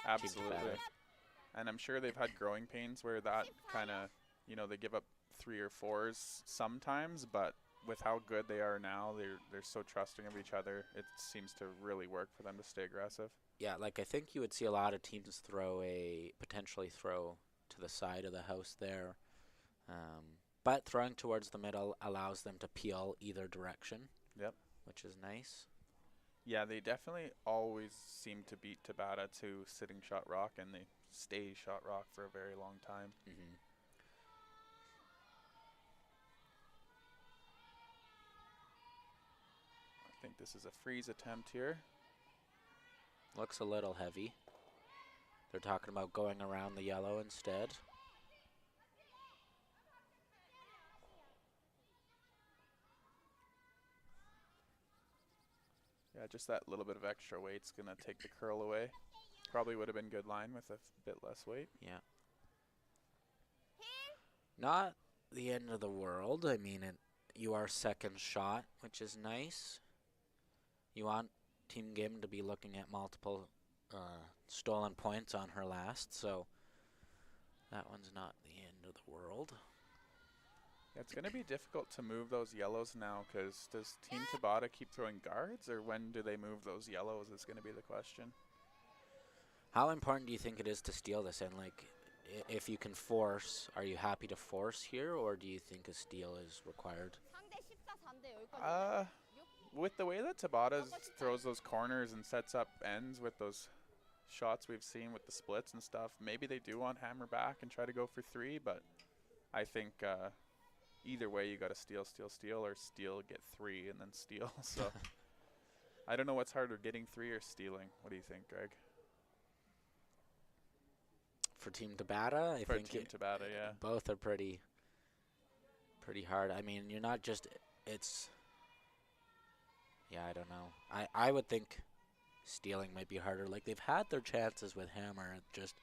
Absolutely. Team Tabata. And I'm sure they've had growing pains where that kind of, they give up 3 or 4s sometimes, but with how good they are now, they're so trusting of each other. It seems to really work for them to stay aggressive. Yeah, like I think you would see a lot of teams potentially throw to the side of the house there. But throwing towards the middle allows them to peel either direction. Yep. Which is nice. Yeah, they definitely always seem to beat Tabata to sitting shot rock, and they stay shot rock for a very long time. Mm-hmm. I think this is a freeze attempt here. Looks a little heavy. They're talking about going around the yellow instead. Yeah, just that little bit of extra weight's going to take the curl away. Probably would have been good line with a bit less weight. Yeah. Not the end of the world. I mean, you are second shot, which is nice. You want Team Gim to be looking at multiple stolen points on her last, so that one's not the end of the world. Yeah, it's going to be difficult to move those yellows now, because does Team Tabata keep throwing guards, or when do they move those yellows is going to be the question. How important do you think it is to steal this? And, like, if you can force, are you happy to force here, or do you think a steal is required? With the way that Tabata throws those corners and sets up ends with those shots we've seen with the splits and stuff, maybe they do want hammer back and try to go for 3, but I think either way you got to steal, or steal, get 3, and then steal. So I don't know what's harder, getting 3 or stealing. What do you think, Greg? For Team Tabata, I think Team Tabata, yeah. Both are pretty hard. I mean, you're not just, I don't know. I would think stealing might be harder. Like, they've had their chances with hammer, just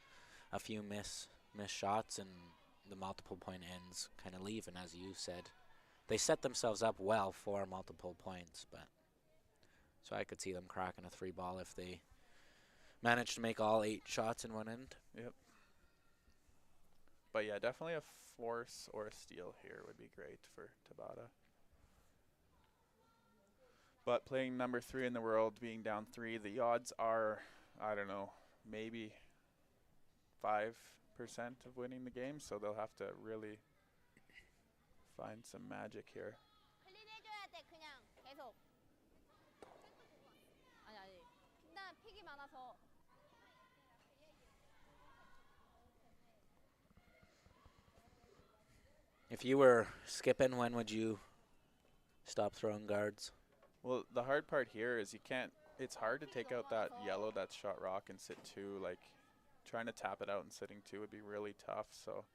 a few miss shots and the multiple point ends kind of leave. And as you said, they set themselves up well for multiple points, but so I could see them cracking a 3 ball if they managed to make all 8 shots in one end. Yep. But yeah, definitely a force or a steal here would be great for Tabata. But playing number 3 in the world, being down 3, the odds are, I don't know, maybe 5% of winning the game, so they'll have to really find some magic here. If you were skipping, when would you stop throwing guards? Well, the hard part here is it's hard to take out that yellow that's shot rock and sit 2. Like, trying to tap it out and sitting 2 would be really tough. So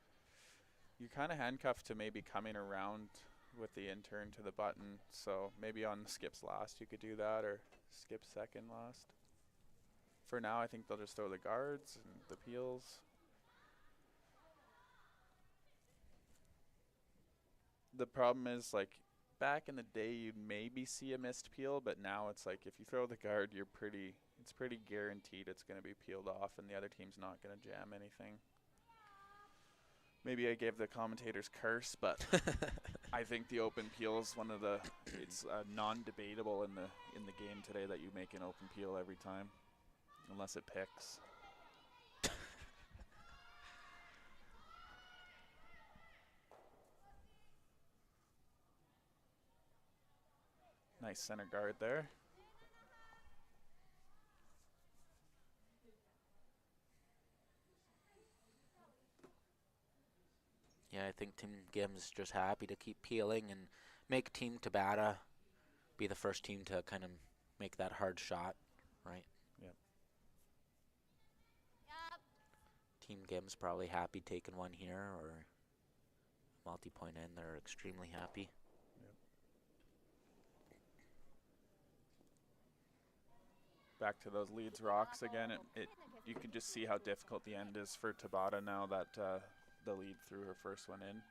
you're kind of handcuffed to maybe coming around with the in-turn to the button. So maybe on skips last you could do that, or skip second last. for now, I think they'll just throw the guards and the peels. The problem is, like, back in the day, you'd maybe see a missed peel, but now it's like if you throw the guard, it's pretty guaranteed it's going to be peeled off, and the other team's not going to jam anything. Maybe I gave the commentators curse, but I think the open peel is one of the. It's non-debatable in the game today that you make an open peel every time, unless it picks. Nice center guard there. Yeah, I think Team Gim's just happy to keep peeling and make Team Tabata be the first team to kind of make that hard shot, right? Yep. Team Gim's probably happy taking one here or multi-point in. They're extremely happy. Yep. Back to those leads rocks again. You can just see how difficult the end is for Tabata now that the lead threw her first one in.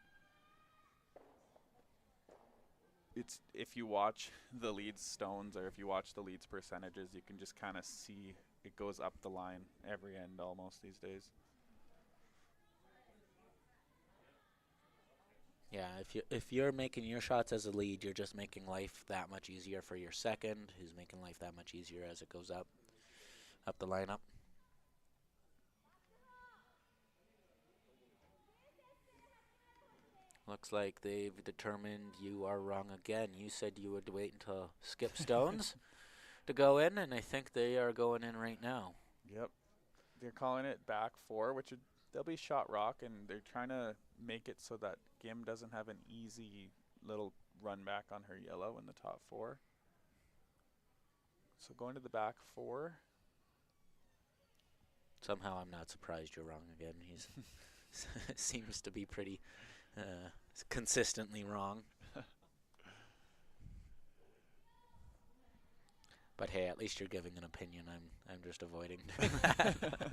It's if you watch the leads stones or if you watch the leads percentages, you can just kind of see it goes up the line every end almost these days. Yeah, if you're making your shots as a lead, you're just making life that much easier for your second, who's making life that much easier as it goes up the lineup. Looks like they've determined you are wrong again. You said you would wait until Skip Stones to go in, and I think they are going in right now. Yep. They're calling it back four, they'll be shot rock, and they're trying to make it so that Gim doesn't have an easy little run back on her yellow in the top four. So going to the back four. Somehow I'm not surprised you're wrong again. He's seems to be pretty consistently wrong. But hey, at least you're giving an opinion. I'm just avoiding doing that.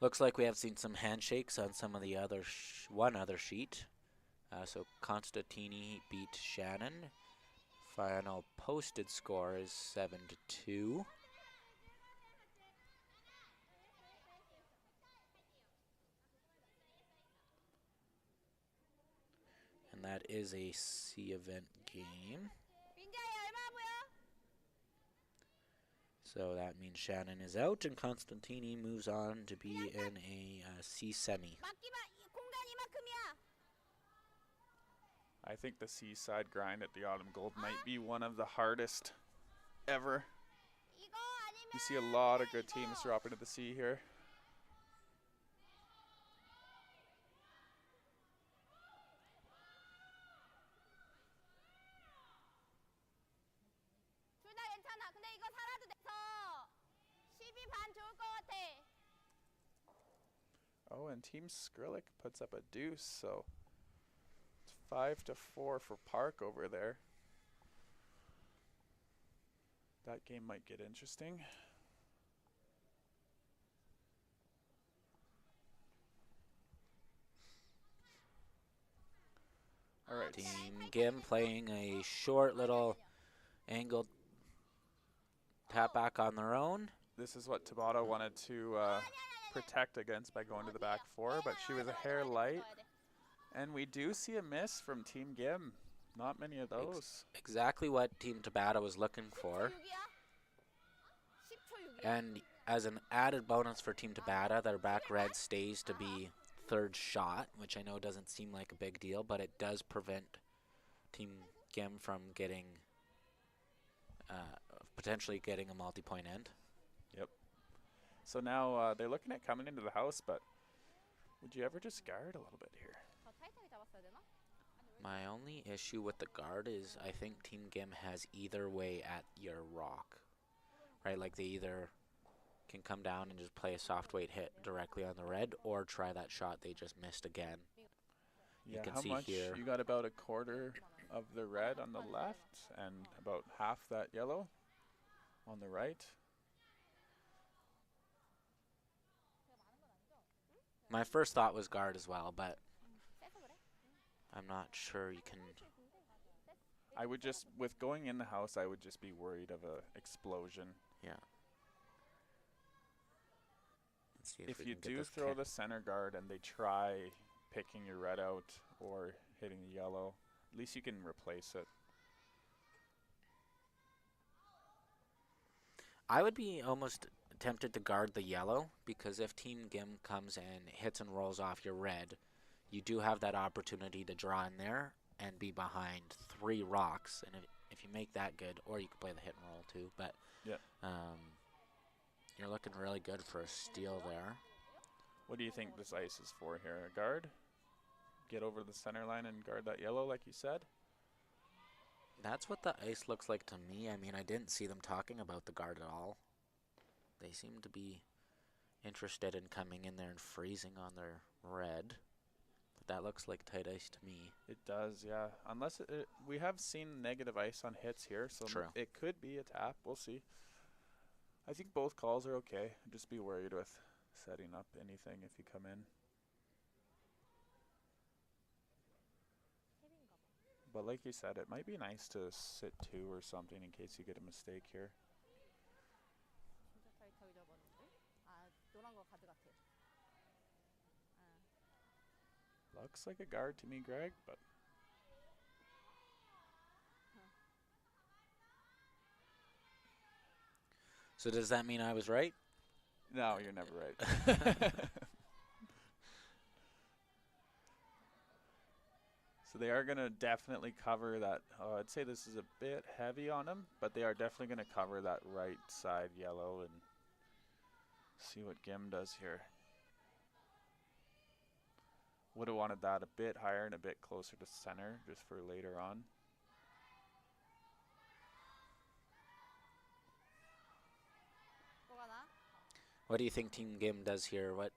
Looks like we have seen some handshakes on some of the other one other sheet. So Constantini beat Shannon. Final posted score is 7-2. And that is a C event game. So that means Shannon is out and Constantini moves on to be in a C semi. I think the seaside grind at the Autumn Gold might be one of the hardest ever. You see a lot of good teams drop into the sea here. Oh, and Team Skrc puts up a deuce, so it's 5-4 for Park over there. That game might get interesting. All right. Team Gim playing a short little angled tap back on their own. This is what Tabata wanted to protect against by going to the back four, but she was a hair light. And we do see a miss from Team Gim. Not many of those. Exactly what Team Tabata was looking for. And as an added bonus for Team Tabata, their back red stays to be third shot, which I know doesn't seem like a big deal, but it does prevent Team Gim from getting, potentially getting a multi-point end. Yep. So now they're looking at coming into the house, but would you ever just guard a little bit here? My only issue with the guard is I think Team Gim has either way at your rock, right? Like they either can come down and just play a soft weight hit directly on the red or try that shot they just missed again. You Yeah, can how see much? here. You got about a quarter of the red on the left and about half that yellow on the right. My first thought was guard as well, but 세서 그래? I'm not sure you can. 수 있는데 I would just, with going in the house, I would just be worried of a explosion. Yeah. Let's see If we you can get do this throw the center guard and they try picking your red out or hitting the yellow, at least you can replace it. I would be almost tempted to guard the yellow because if Team Gim comes and hits and rolls off your red, you do have that opportunity to draw in there and be behind 3 rocks. And if you make that good, or you could play the hit and roll too, but Yeah. you're looking really good for a steal there. What do you think this ice is for here? A guard? Get over the center line and guard that yellow like you said? That's what the ice looks like to me. I mean, I didn't see them talking about the guard at all. They seem to be interested in coming in there and freezing on their red. But that looks like tight ice to me. It does, yeah. Unless we have seen negative ice on hits here, so True. it could be a tap. We'll see. I think both calls are okay. Just be worried with setting up anything if you come in. But like you said, it might be nice to sit 2 or something in case you get a mistake here. 진짜 타이트하게 잡았는데? 아 노란 거 가드 같아. Looks like a guard to me, Greg, but So does that mean I was right? no, you're never right. So they are going to definitely cover that. I'd say this is a bit heavy on them, but they are definitely going to cover that right side yellow and see what Gim does here. Would have wanted that a bit higher and a bit closer to center just for later on. 또 가나? What do you think Team Gim does here? What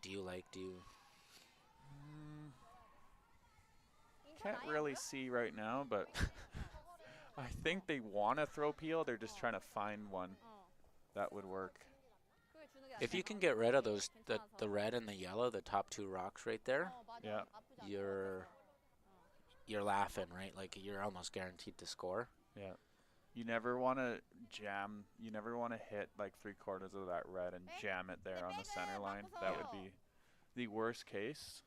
do you like? Do you Can't really see right now, but I think they want to throw peel. They're just trying to find one that would work. 그게 주는 게 if 아니야. you can get rid of those the red and the yellow, the top 2 rocks right there, 맞아. Yeah. 나쁘지 않아. you're laughing, right? Like you're almost guaranteed to score. Yeah. You never want to jam. You never want to hit like 3/4 of that red and jam it there on the center line. That would be the worst case.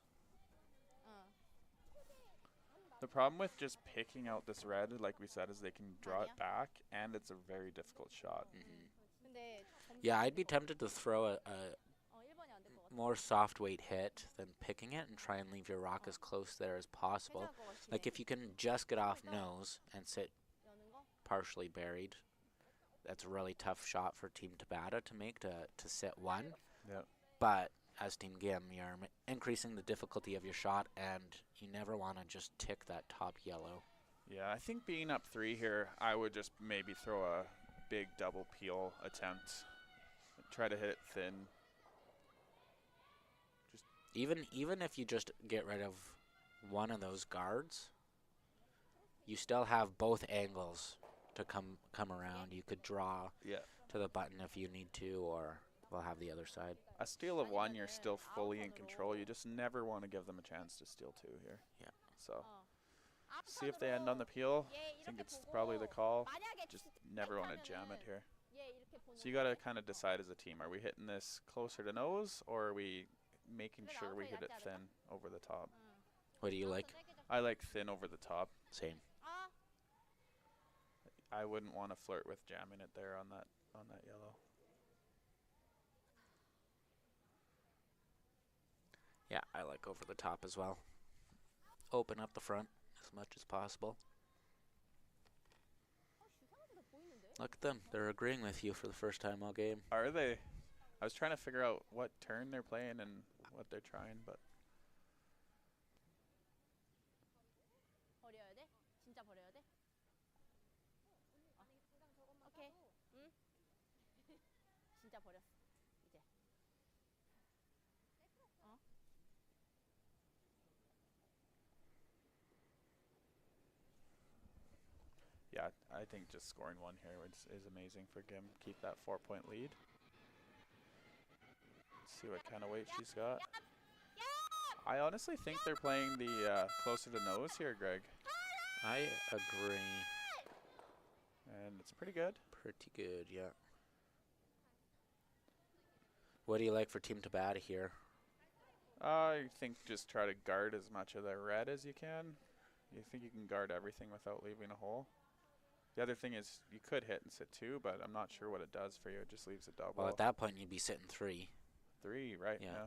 The problem with just picking out this red, like we said, is they can draw it back, and it's a very difficult shot. 근데 Yeah, I'd be tempted to throw a 1번이 안 될 것 같아. more soft weight hit than picking it and try and leave your rock as close there as possible. 괜찮을 것 같긴 Like 해. if you can just get off nose and sit 여는 거? partially buried, that's a really tough shot for Team Tabata to make to sit 1. Yeah. But as Team Gim, you're increasing the difficulty of your shot, and you never want to just tick that top yellow. Yeah, I think being up 3 here, I would just maybe throw a big double peel attempt. Try to hit it thin. Even if you just get rid of one of those guards, you still have both angles to come around. You could draw Yeah. to the button if you need to, or we'll have the other side. A steal of 1, you're still fully in control. You just never want to give them a chance to steal 2 here. Yeah. So see if they end on the peel. I think it's probably the call. Just never want to jam it here. So you got to kind of decide as a team. Are we hitting this closer to nose, or are we making sure we hit it thin over the top? What do you like? I like thin over the top. Same. I wouldn't want to flirt with jamming it there on that yellow. Yeah, I like over the top as well. Open up the front as much as possible. Look at them. They're agreeing with you for the first time all game. Are they? I was trying to figure out what turn they're playing and what they're trying, but 버려야 돼? 진짜 버려야 돼? 오케이. 응? 진짜 버렸어. 이제. 어? Yeah, I think just scoring one here is amazing for Gim. Keep that 4-point lead. Let's see what kind of weight she's got. I honestly think they're playing the closer to nose here, Greg. I agree. And it's pretty good. Pretty good, yeah. What do you like for Team Tabata here? I think just try to guard as much of the red as you can. You think you can guard everything without leaving a hole. The other thing is you could hit and sit 2, but I'm not sure what it does for you. It just leaves a double. Well, at that point, you'd be sitting 3. 3, right? Yeah.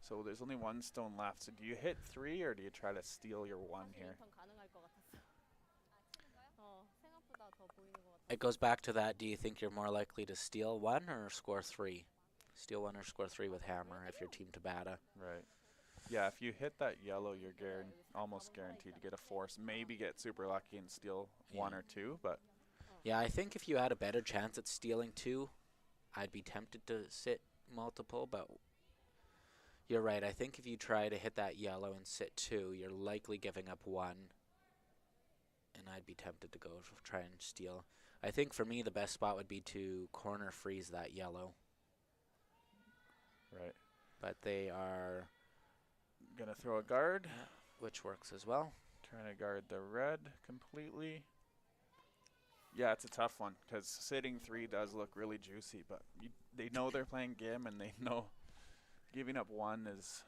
So there's only 1 stone left. So do you hit 3 or do you try to steal your 1 here? It goes back to that. Do you think you're more likely to steal 1 or score 3? Steal 1 or score 3 with hammer if you're Team Tabata. Right. Yeah, if you hit that yellow, you're almost guaranteed to get a force. Maybe get super lucky and steal 1 or 2, but... Yeah, I think if you had a better chance at stealing 2, I'd be tempted to sit multiple, but you're right. I think if you try to hit that yellow and sit 2, you're likely giving up 1, and I'd be tempted to go try and steal. I think for me, the best spot would be to corner freeze that yellow. Right. But they are... Gonna throw a guard. Yeah, which works as well. Trying to guard the red completely. Yeah, it's a tough one because sitting 3 does look really juicy, but they know they're playing Gim and they know giving up 1 is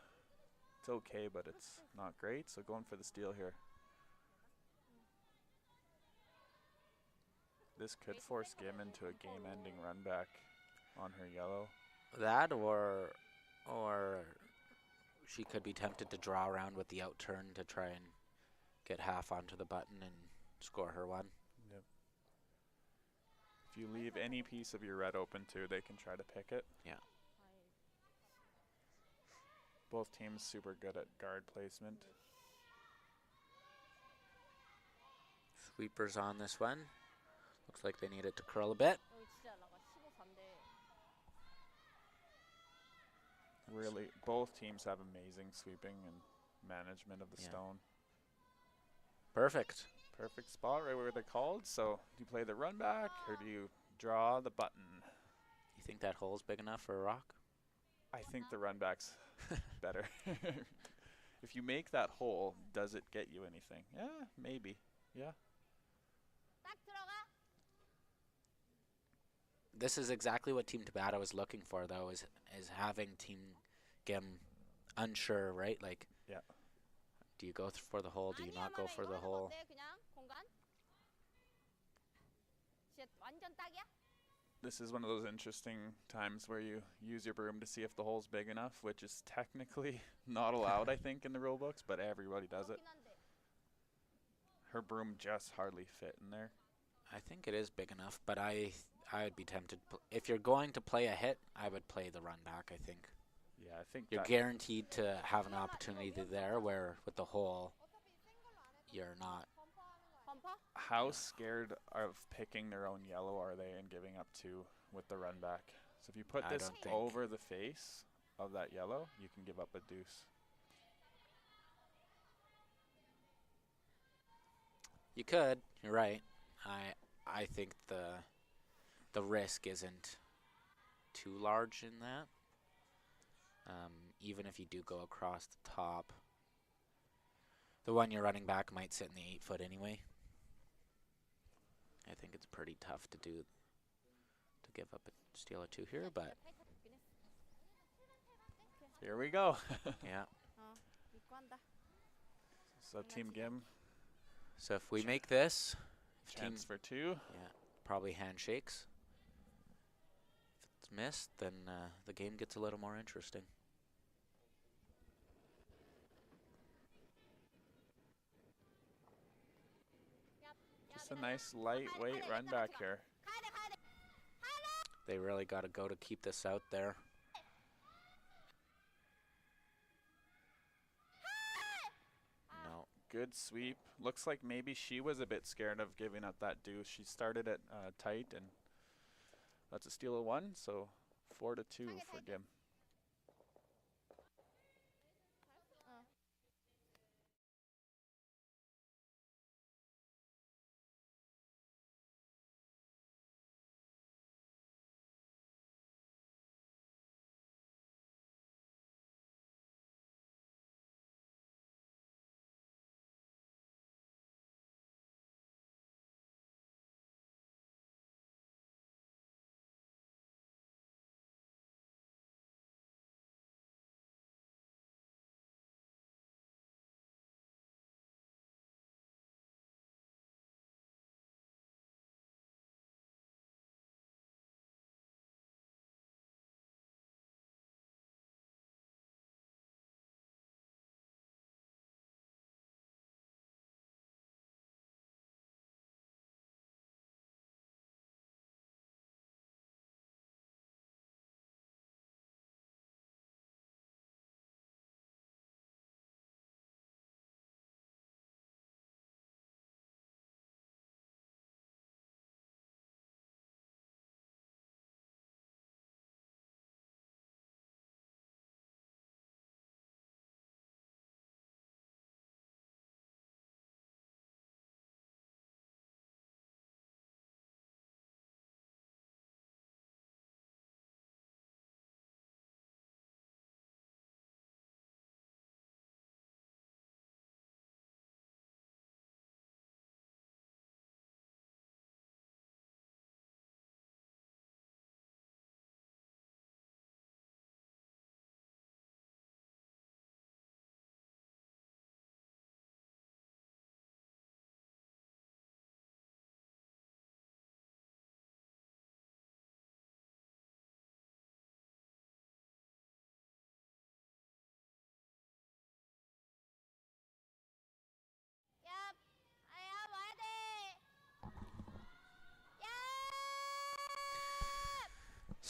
it's okay, but it's not great. So going for the steal here. This could force Gim into a game-ending run back on her yellow. That or she could be tempted to draw around with the outturn to try and get half onto the button and score her 1. Yep. If you leave any piece of your red open too, they can try to pick it. Yeah. Both teams super good at guard placement. Sweepers on this one. Looks like they need it to curl a bit. Really, both teams have amazing sweeping and management of the stone. Perfect. Perfect spot right where they're called. So do you play the run back or do you draw the button? You think that hole's big enough for a rock? I think the run back's better. If you make that hole, does it get you anything? Yeah, maybe. Yeah. This is exactly what Team Tabata was looking for, though, is having Team Gim unsure, right? Like, yeah. Do you go for the hole? Do you not go for the hole? This is one of those interesting times where you use your broom to see if the hole's big enough, which is technically not allowed, I think, in the rule books, but everybody does it. Her broom just hardly fit in there. I think it is big enough, but I'd be tempted. If you're going to play a hit, I would play the run back, I think. Yeah, I think you're guaranteed to have an opportunity there where with the hole, you're not. How scared of picking their own yellow are they and giving up 2 with the run back? So if you put this over the face of that yellow, you can give up a deuce. You could. You're right. I think the risk isn't too large in that. Even if you do go across the top, the one you're running back might sit in the 8-foot anyway. I think it's pretty tough to give up a steal or 2 here, but here we go. Yeah. So Team Gim. So if we make this, chance for 2. Yeah, probably handshakes. If it's missed, then the game gets a little more interesting. Just a nice lightweight run back here. They really got to go to keep this out there. No. Good sweep. Looks like maybe she was a bit scared of giving up that deuce. She started it tight and that's a steal of 1. So 4-2 for Gim.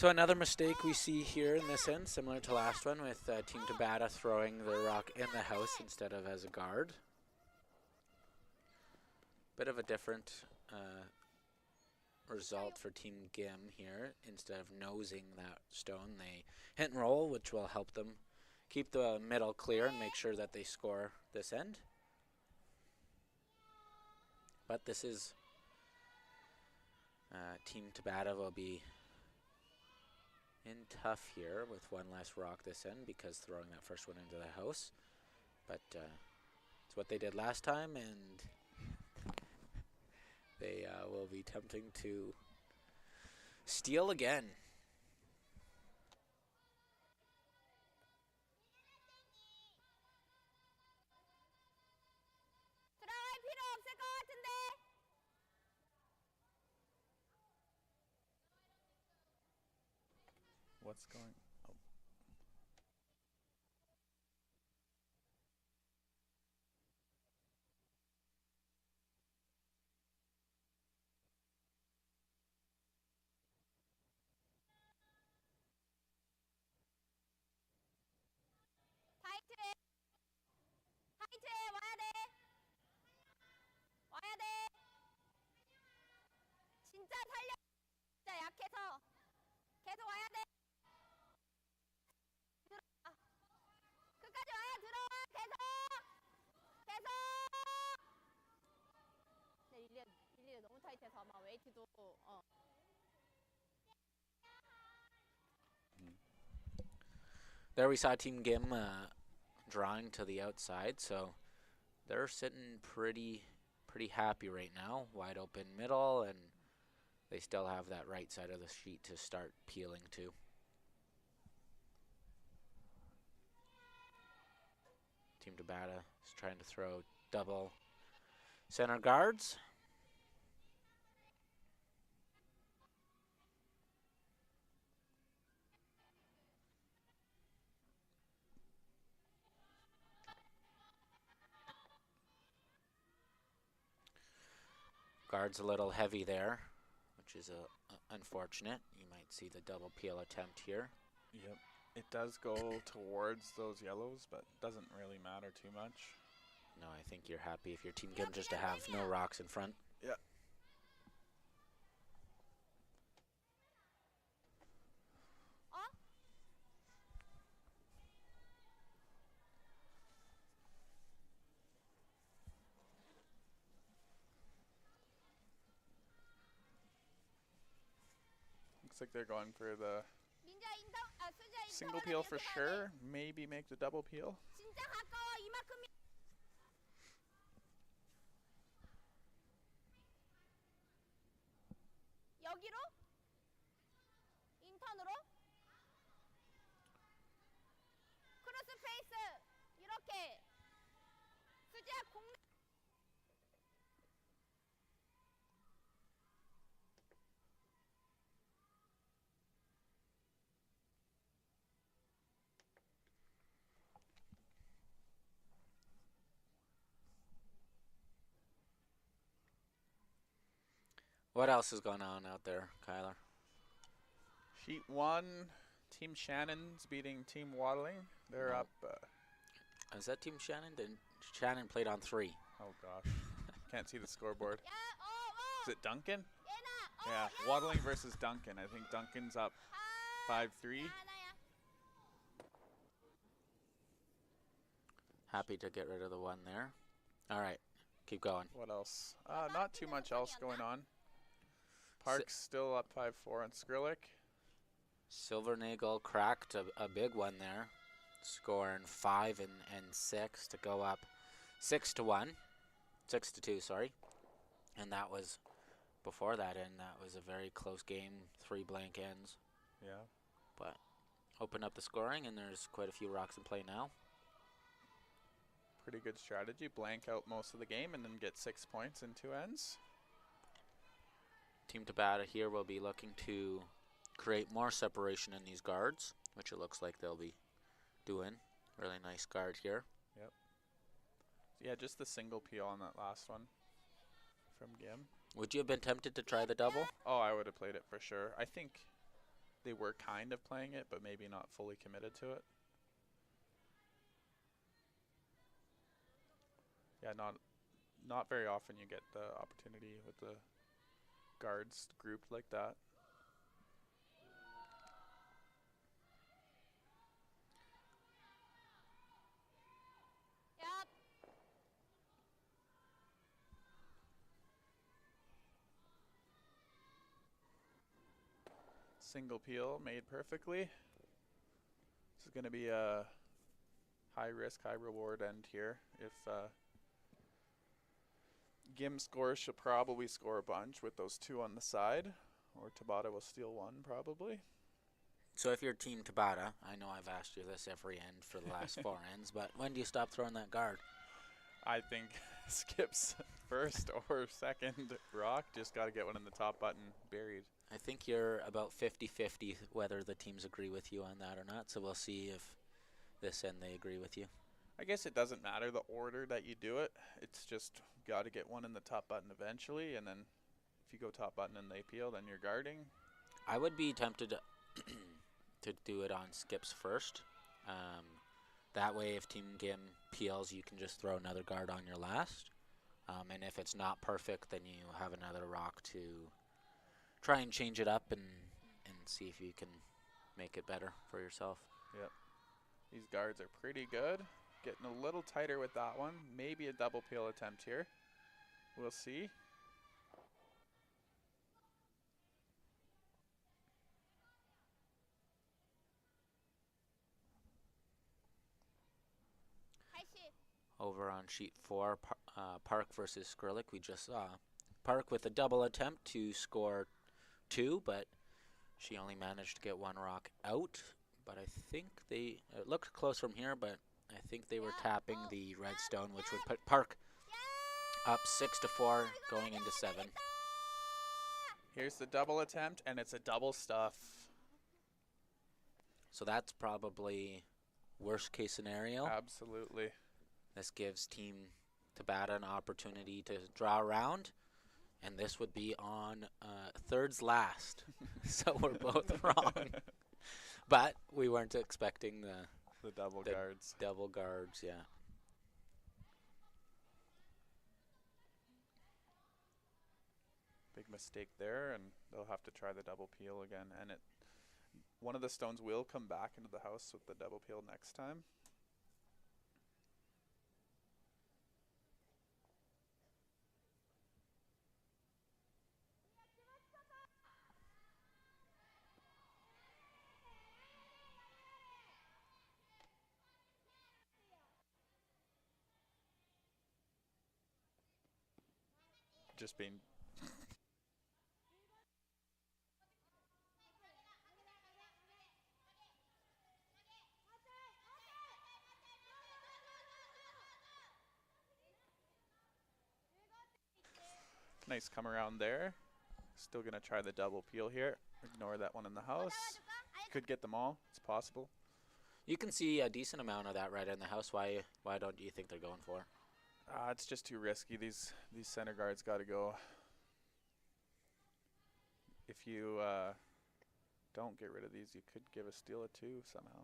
So another mistake we see here in this end, similar to last one, with Team Tabata throwing the rock in the house instead of as a guard. Bit of a different result for Team Gim here. Instead of nosing that stone, they hit and roll, which will help them keep the middle clear and make sure that they score this end. But this is Team Tabata will be in tough here with one less rock this end because throwing that first one into the house. But it's what they did last time, and they will be attempting to steal again. 들어갈 필요 없을 것 같은데. What's going? Oh. 타이트해. 타이트해. 와야 돼. 와야 돼. 진짜 살려. 진짜 약해서. 계속 와야 돼. 들어와. 끝까지 와야 들어와. 계속. 계속. 근데 릴리가 너무 타이트해서 아마 웨이트도 There we saw Team Gim drawing to the outside, so they're sitting pretty happy right now. Wide open middle, and they still have that right side of the sheet to start peeling to. Team Tabata is trying to throw double center guards. Guard's a little heavy there, which is unfortunate. You might see the double peel attempt here. Yep. It does go towards those yellows, but doesn't really matter too much. No, I think you're happy if your Team Gim just to have no rocks in front. Yeah. Looks like they're going for the single peel for sure. Maybe make the double peel. 진짜 가까워. 이만큼이. 여기로? 인턴으로? 크로스 페이스. 이렇게. 수지야 공. What else is going on out there, Kyler? Sheet 1, Team Shannon's beating Team Waddling. They're No. up. Is that Team Shannon? Shannon played on 3. Oh gosh, can't see the scoreboard. 야, 어. Is it Duncan? 얘나. Yeah, Waddling versus Duncan. I think Duncan's up 5-3. 하나야. Happy to get rid of the one there. All right, keep going. What else? Not too much else going on. Park's still up 5-4 on Skrc. Silvernagel cracked a big one there, scoring 5 and 6 to go up 6-1, 6-2, sorry. And that was before that end. That was a very close game, 3 blank ends. Yeah. But open up the scoring, and there's quite a few rocks in play now. Pretty good strategy. Blank out most of the game and then get 6 points in 2 ends. Team Tabata here will be looking to create more separation in these guards, which it looks like they'll be doing. Really nice guard here. Yep. Yeah, just the single peel on that last one from Gim. Would you have been tempted to try the double? Oh, I would have played it for sure. I think they were kind of playing it, but maybe not fully committed to it. Yeah, not very often you get the opportunity with the guards grouped like that. Yep. Single peel made perfectly. This is going to be a high risk, high reward end here. If Gim scores, she'll probably score a bunch with those two on the side, or Tabata will steal one probably. So if you're Team Tabata, I know I've asked you this every end for the last 4 ends, but when do you stop throwing that guard? I think Skip's first or second rock just got to get one in the top button buried. I think you're about 50-50 whether the teams agree with you on that or not, so we'll see if this end they agree with you. I guess it doesn't matter the order that you do it. It's just got to get one in the top button eventually, and then if you go top button and they peel, then you're guarding. I would be tempted to do it on skips first. That way, if Team Gim peels, you can just throw another guard on your last. And if it's not perfect, then you have another rock to try and change it up and see if you can make it better for yourself. Yep. These guards are pretty good. Getting a little tighter with that one. Maybe a double peel attempt here. We'll see. Over on sheet 4, Park versus Skrc, we just saw Park with a double attempt to score 2, but she only managed to get 1 rock out. But I think it looked close from here, but I think they were tapping the red stone, which would put Park up 6-4, going into 7. Here's the double attempt, and it's a double stuff. So that's probably worst case scenario. Absolutely. This gives Team Tabata an opportunity to draw around, and this would be on thirds last. So we're both wrong. But we weren't expecting the double guards. Double guards, yeah. Big mistake there, and they'll have to try the double peel again. And one of the stones will come back into the house with the double peel next time. Just being nice come around there. Still gonna try the double peel here. Ignore that one in the house. Could get them all. It's possible. You can see a decent amount of that right in the house. Why don't you think they're going for? It's just too risky. These center guards got to go. If you don't get rid of these, you could give a steal a 2 somehow.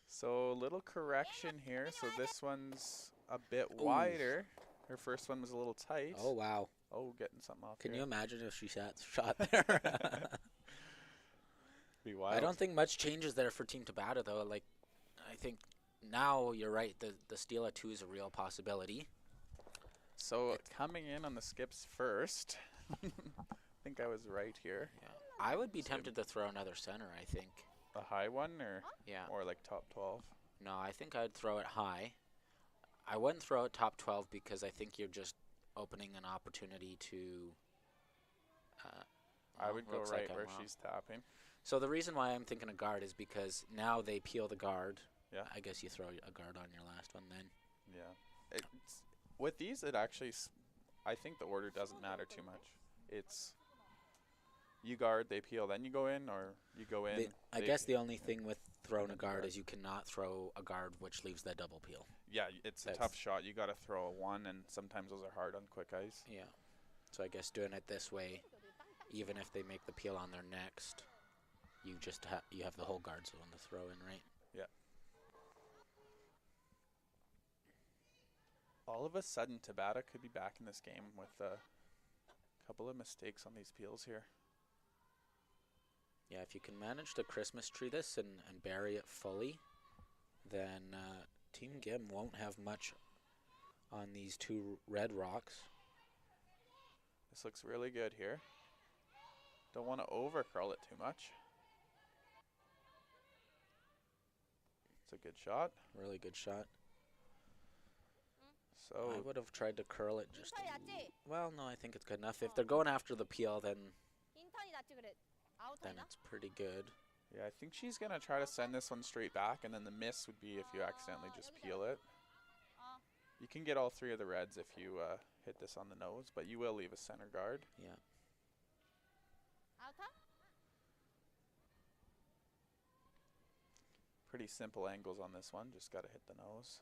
So little correction here. So this one's a bit wider. Her first one was a little tight. Oh, wow. Oh, getting something off Can here. you imagine if she shot there? Be wild. I don't think much changes there for Team Tabata, though. Like, I think now you're right. The steal at 2 is a real possibility. So coming in on the skips first. I think I was right here. Yeah. I would be tempted to throw another center, I think. A high one or like top 12? No, I think I'd throw it high. I wouldn't throw it top 12 because I think you're just opening an opportunity to... I would go right where she's tapping. So the reason why I'm thinking a guard is because now they peel the guard. Yeah. I guess you throw a guard on your last one then. Yeah. With these, it actually... I think the order doesn't matter too much. It's... You guard, they peel, then you go in, or you go in. I guess the only thing with throwing a guard is you cannot throw a guard which leaves that double peel. Yeah, it's a tough shot. You got to throw a 1, and sometimes those are hard on quick ice. Yeah. So I guess doing it this way even if they make the peel on their next, you just you have the whole guard zone to throw in, right? Yeah. All of a sudden, Tabata could be back in this game with a couple of mistakes on these peels here. Yeah, if you can manage to Christmas tree this and bury it fully, then Team Gim won't have much on these two red rocks. This looks really good here. Don't want to over curl it too much. It's a good shot. Really good shot. So I would have tried to curl it just well, no, I think it's good enough. If they're going after the peel, then 인턴이 낫지 그래. 아웃하나? it's pretty good. yeah, I think she's gonna try to send this one straight back, and then the miss would be if you accidentally just peel it. You can get all three of the reds if you hit this on the nose, but you will leave a center guard. Yeah. 아웃하? Pretty simple angles on this one, just gotta hit the nose.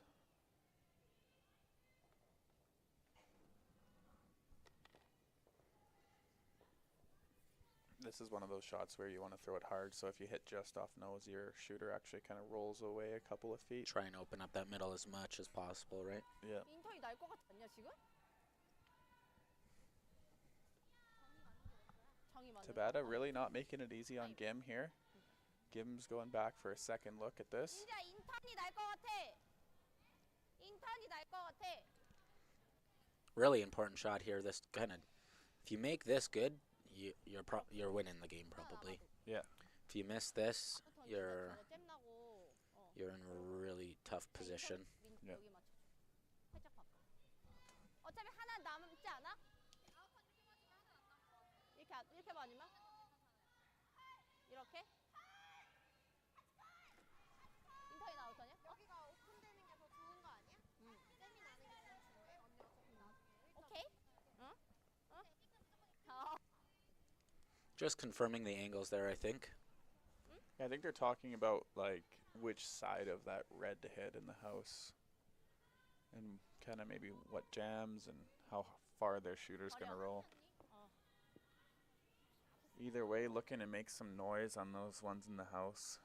This is one of those shots where you want to throw it hard, so if you hit just off nose, your shooter actually kind of rolls away a couple of feet. Try and open up that middle as much as possible, right? Yeah. 인턴이 날 것 같지 않냐 지금? 정이 맞는 Tabata really not making it easy on Gim here. Gim's going back for a second look at this. 진짜 인턴이 날 것 같아. 인턴이 날 것 같아. Really important shot here. This kind of, if you make this good, you're winning the game probably. Yeah. If you miss this, 던지면 you're 저거 잼나고. in a really tough position. Yeah. 여기 맞춰. 살짝 바꿔. 어차피 하나 남지 않아? 이렇게 맞으면? 이렇게? 인턴이 나오더냐? 여기가 오픈되는 게 더 좋은 거 아니야? 잼이 나는 게 제일 중요해. 언니 어차피 나중에 오케이? 응? 응? Just confirming the angles there, I think. I think they're talking about like which side of that red to hit in the house, and kind of maybe what jams and how far their shooter's gonna roll. Either way, looking to make some noise on those ones in the house.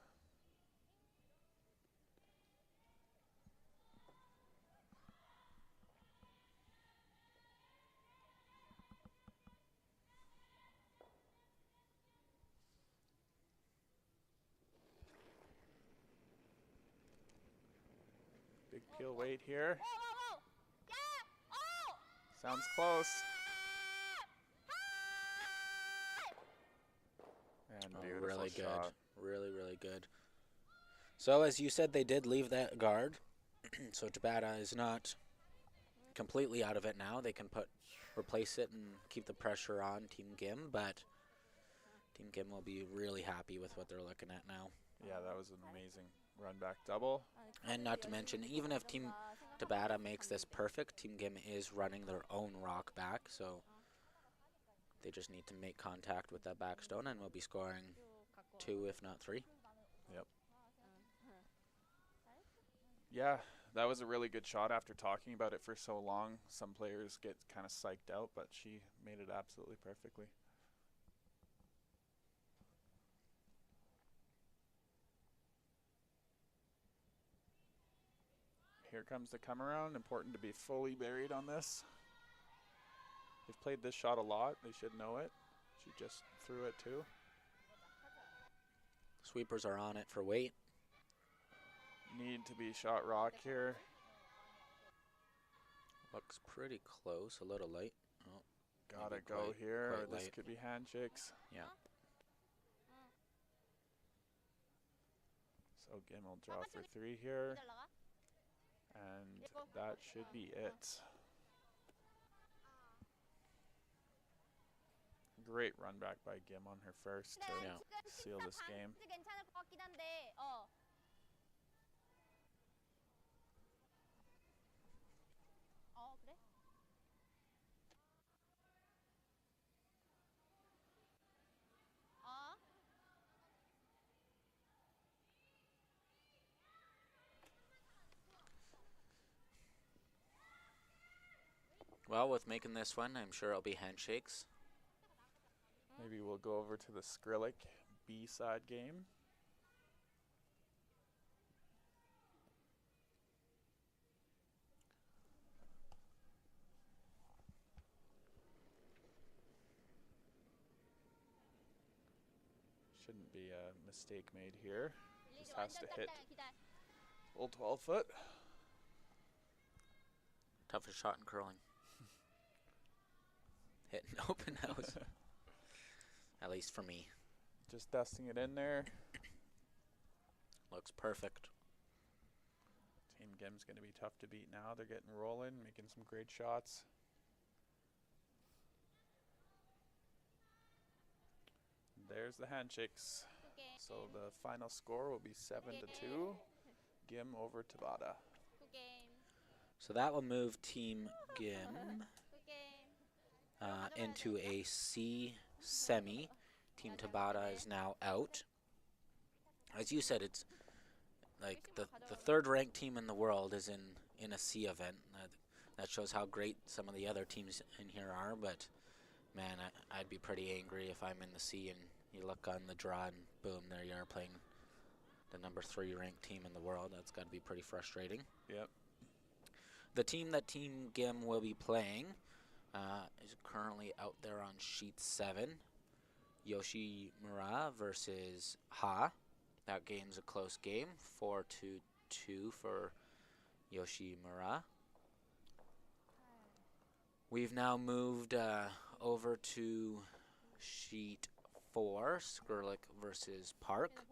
Big peel weight here. 야! 어! Sounds close. And Oh, beautiful really shot. good. Really, really good. So as you said, they did leave that guard. So Tabata is not completely out of it now. They can replace it and keep the pressure on Team Gim, but Team Gim will be really happy with what they're looking at now. Yeah, that was an amazing run back double. And not to mention, even if Team Tabata makes this perfect, Team Gim is running their own rock back, so they just need to make contact with that back stone, and we'll be scoring 2, if not 3. Yep. Yeah, that was a really good shot after talking about it for so long. Some players get kind of psyched out, but she made it absolutely perfectly. Here comes the come around. Important to be fully buried on this. They've played this shot a lot. They should know it. She just threw it too. Sweepers are on it for weight. Need to be shot rock here. Looks pretty close, a little light. Oh, Gotta maybe go here, or quite this light. could be handshakes. Yeah. So Gim will draw for 3 here, and that should be it. Great run back by Gim on her first to Yeah. seal this game. 괜찮을 것 같긴 한데. 그래? Well, with making this one, I'm sure it'll be handshakes. They Maybe we'll go over to the Skrc B-side game. Shouldn't be a mistake made here. Just has to hit old 12 foot. Toughest shot in curling. Hitting open house. At least for me. Just dusting it in there. Looks perfect. Team Gim's going to be tough to beat now. They're getting rolling, making some great shots. There's the handshakes. So the final score will be 7-2. Gim over Tabata. Good game. So that will move Team Gim Good game. into a C semi. Team Tabata is now out. As you said, it's like the third ranked team in the world is in a C event. That shows how great some of the other teams in here are, but man, I'd be pretty angry if I'm in the C and you look on the draw and boom, there you are playing the number 3 ranked team in the world. That's got to be pretty frustrating. Yep. The team that Team Gim will be playing is currently out there on sheet 7. Yoshimura versus Ha. That game's a close game, 4-2 for Yoshimura. We've now moved over to sheet 4, Skrc versus Park.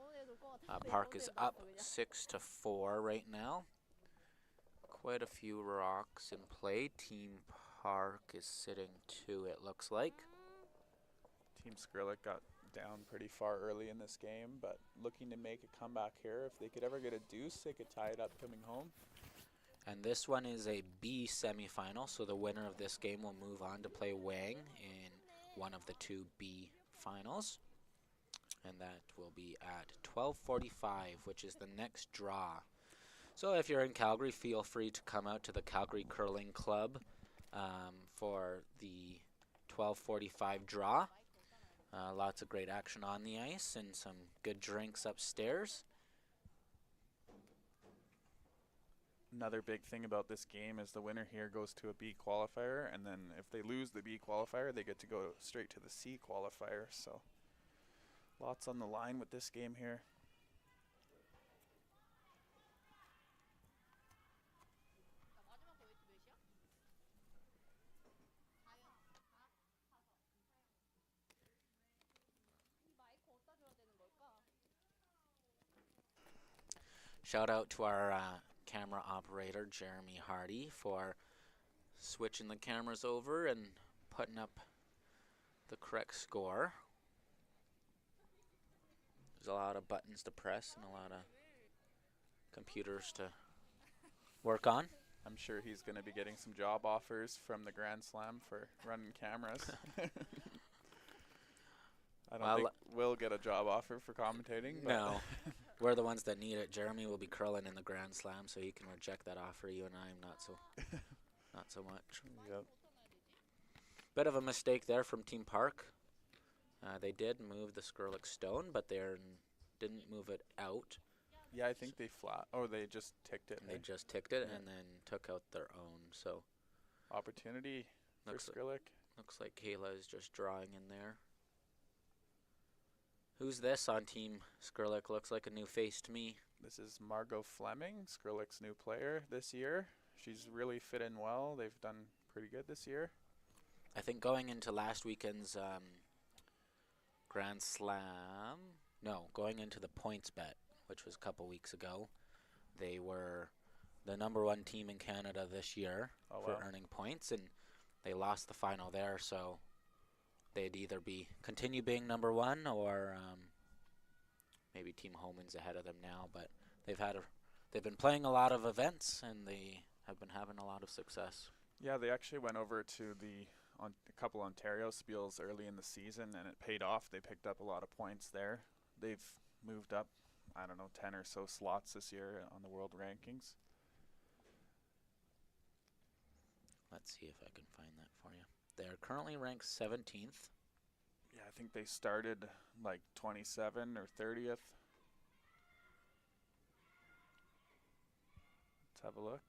Park is up 6-4 right now. Quite a few rocks in play. Team Park is sitting 2, it looks like. Team Skrc got down pretty far early in this game, but looking to make a comeback here. If they could ever get a deuce, they could tie it up coming home. And this one is a B semifinal, so the winner of this game will move on to play Wang in one of the 2 B finals. And that will be at 12:45, which is the next draw. So if you're in Calgary, feel free to come out to the Calgary Curling Club for the 12:45 draw. Lots of great action on the ice and some good drinks upstairs. Another big thing about this game is the winner here goes to a B qualifier, and then if they lose the B qualifier, they get to go straight to the C qualifier. So lots on the line with this game here. Shout out to our camera operator, Jeremy Hardy, for switching the cameras over and putting up the correct score. There's a lot of buttons to press and a lot of computers to work on. I'm sure he's going to be getting some job offers from the Grand Slam for running cameras. I don't think we'll get a job offer for commentating. But No, we're the ones that need it. Jeremy will be curling in the Grand Slam, so he can reject that offer. You and I am not so much. Yep. Bit of a mistake there from Team Park. They did move the Skrc stone, but they didn't move it out. Yeah, I think they they just ticked it. They just ticked it and then took out their own. So opportunity for Skrc. Looks like Kayla is just drawing in there. Who's this on Team Skrc? Looks like a new face to me. This is Margot Fleming, Skrc's new player this year. She's really fit in well. They've done pretty good this year. I think going into last weekend's Grand Slam, going into the points bet, which was a couple weeks ago, they were the #1 team in Canada this year for earning points, and they lost the final there, so they'd either continue being #1 or maybe Team Homan's ahead of them now. But they've been playing a lot of events and they have been having a lot of success. Yeah, they actually went over to a couple Ontario spiels early in the season, and it paid off. They picked up a lot of points there. They've moved up, 10 or so slots this year on the world rankings. Let's see if I can find that for you. They're currently ranked 17th. Yeah, I think they started like 27 or 30th. Let's have a look.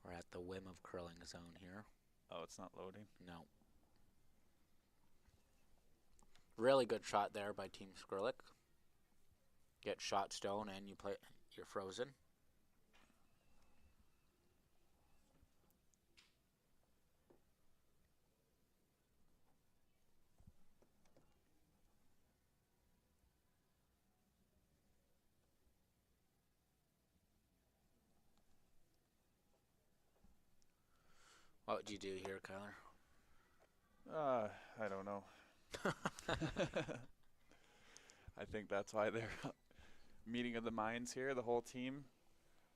We're at the whim of curling zone here. Oh, it's not loading. No. Really good shot there by Team Skrc. Get shot stone and you're frozen. What would you do here, Kyler? I don't know. I think that's why they're meeting of the minds here, the whole team.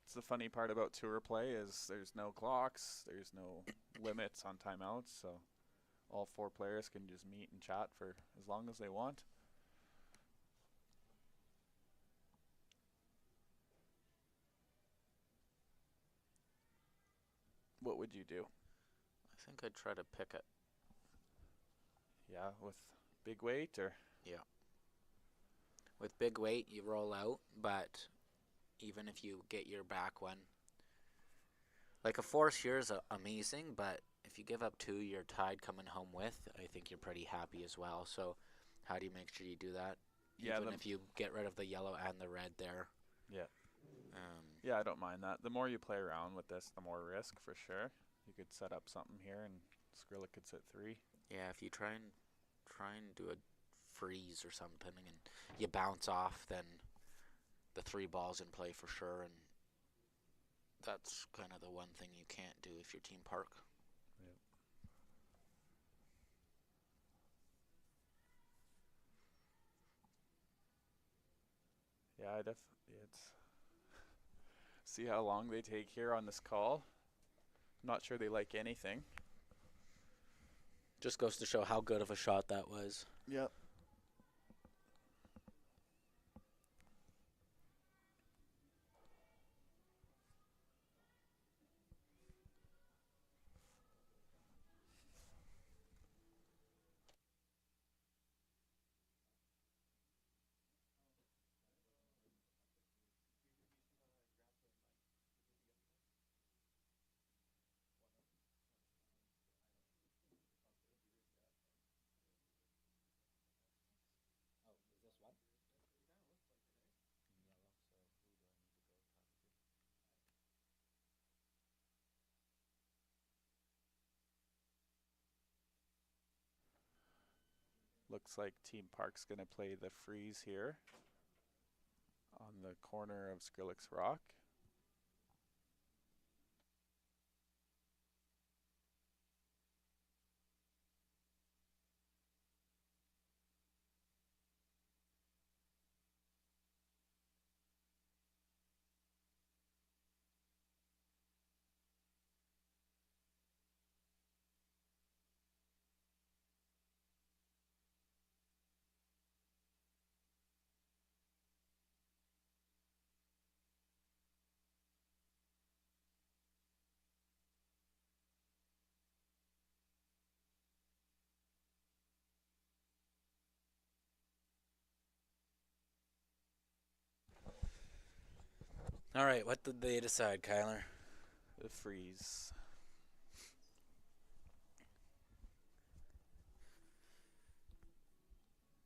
It's the funny part about tour play is there's no clocks, there's no limits on timeouts, so all 4 players can just meet and chat for as long as they want. What would you do? I think I'd try to pick it. Yeah, with big weight or? Yeah. With big weight, you roll out, but even if you get your back one, like a force here is amazing, but if you give up 2 you're tied coming home with, I think you're pretty happy as well. So how do you make sure you do that? Yeah, even if you get rid of the yellow and the red there. Yeah. Yeah, I don't mind that. The more you play around with this, the more risk for sure. You could set up something here and Skrc could sit 3. Yeah, if you try and do a freeze or something and you bounce off, then the 3 ball's in play for sure, and that's kind of the one thing you can't do if you're Team Park. Yeah, it's see how long they take here on this call. Not sure they like anything. Just goes to show how good of a shot that was. Yep. Looks like Team Park's going to play the freeze here on the corner of Skrillex Rock. All right, what did they decide, Kyler? The freeze.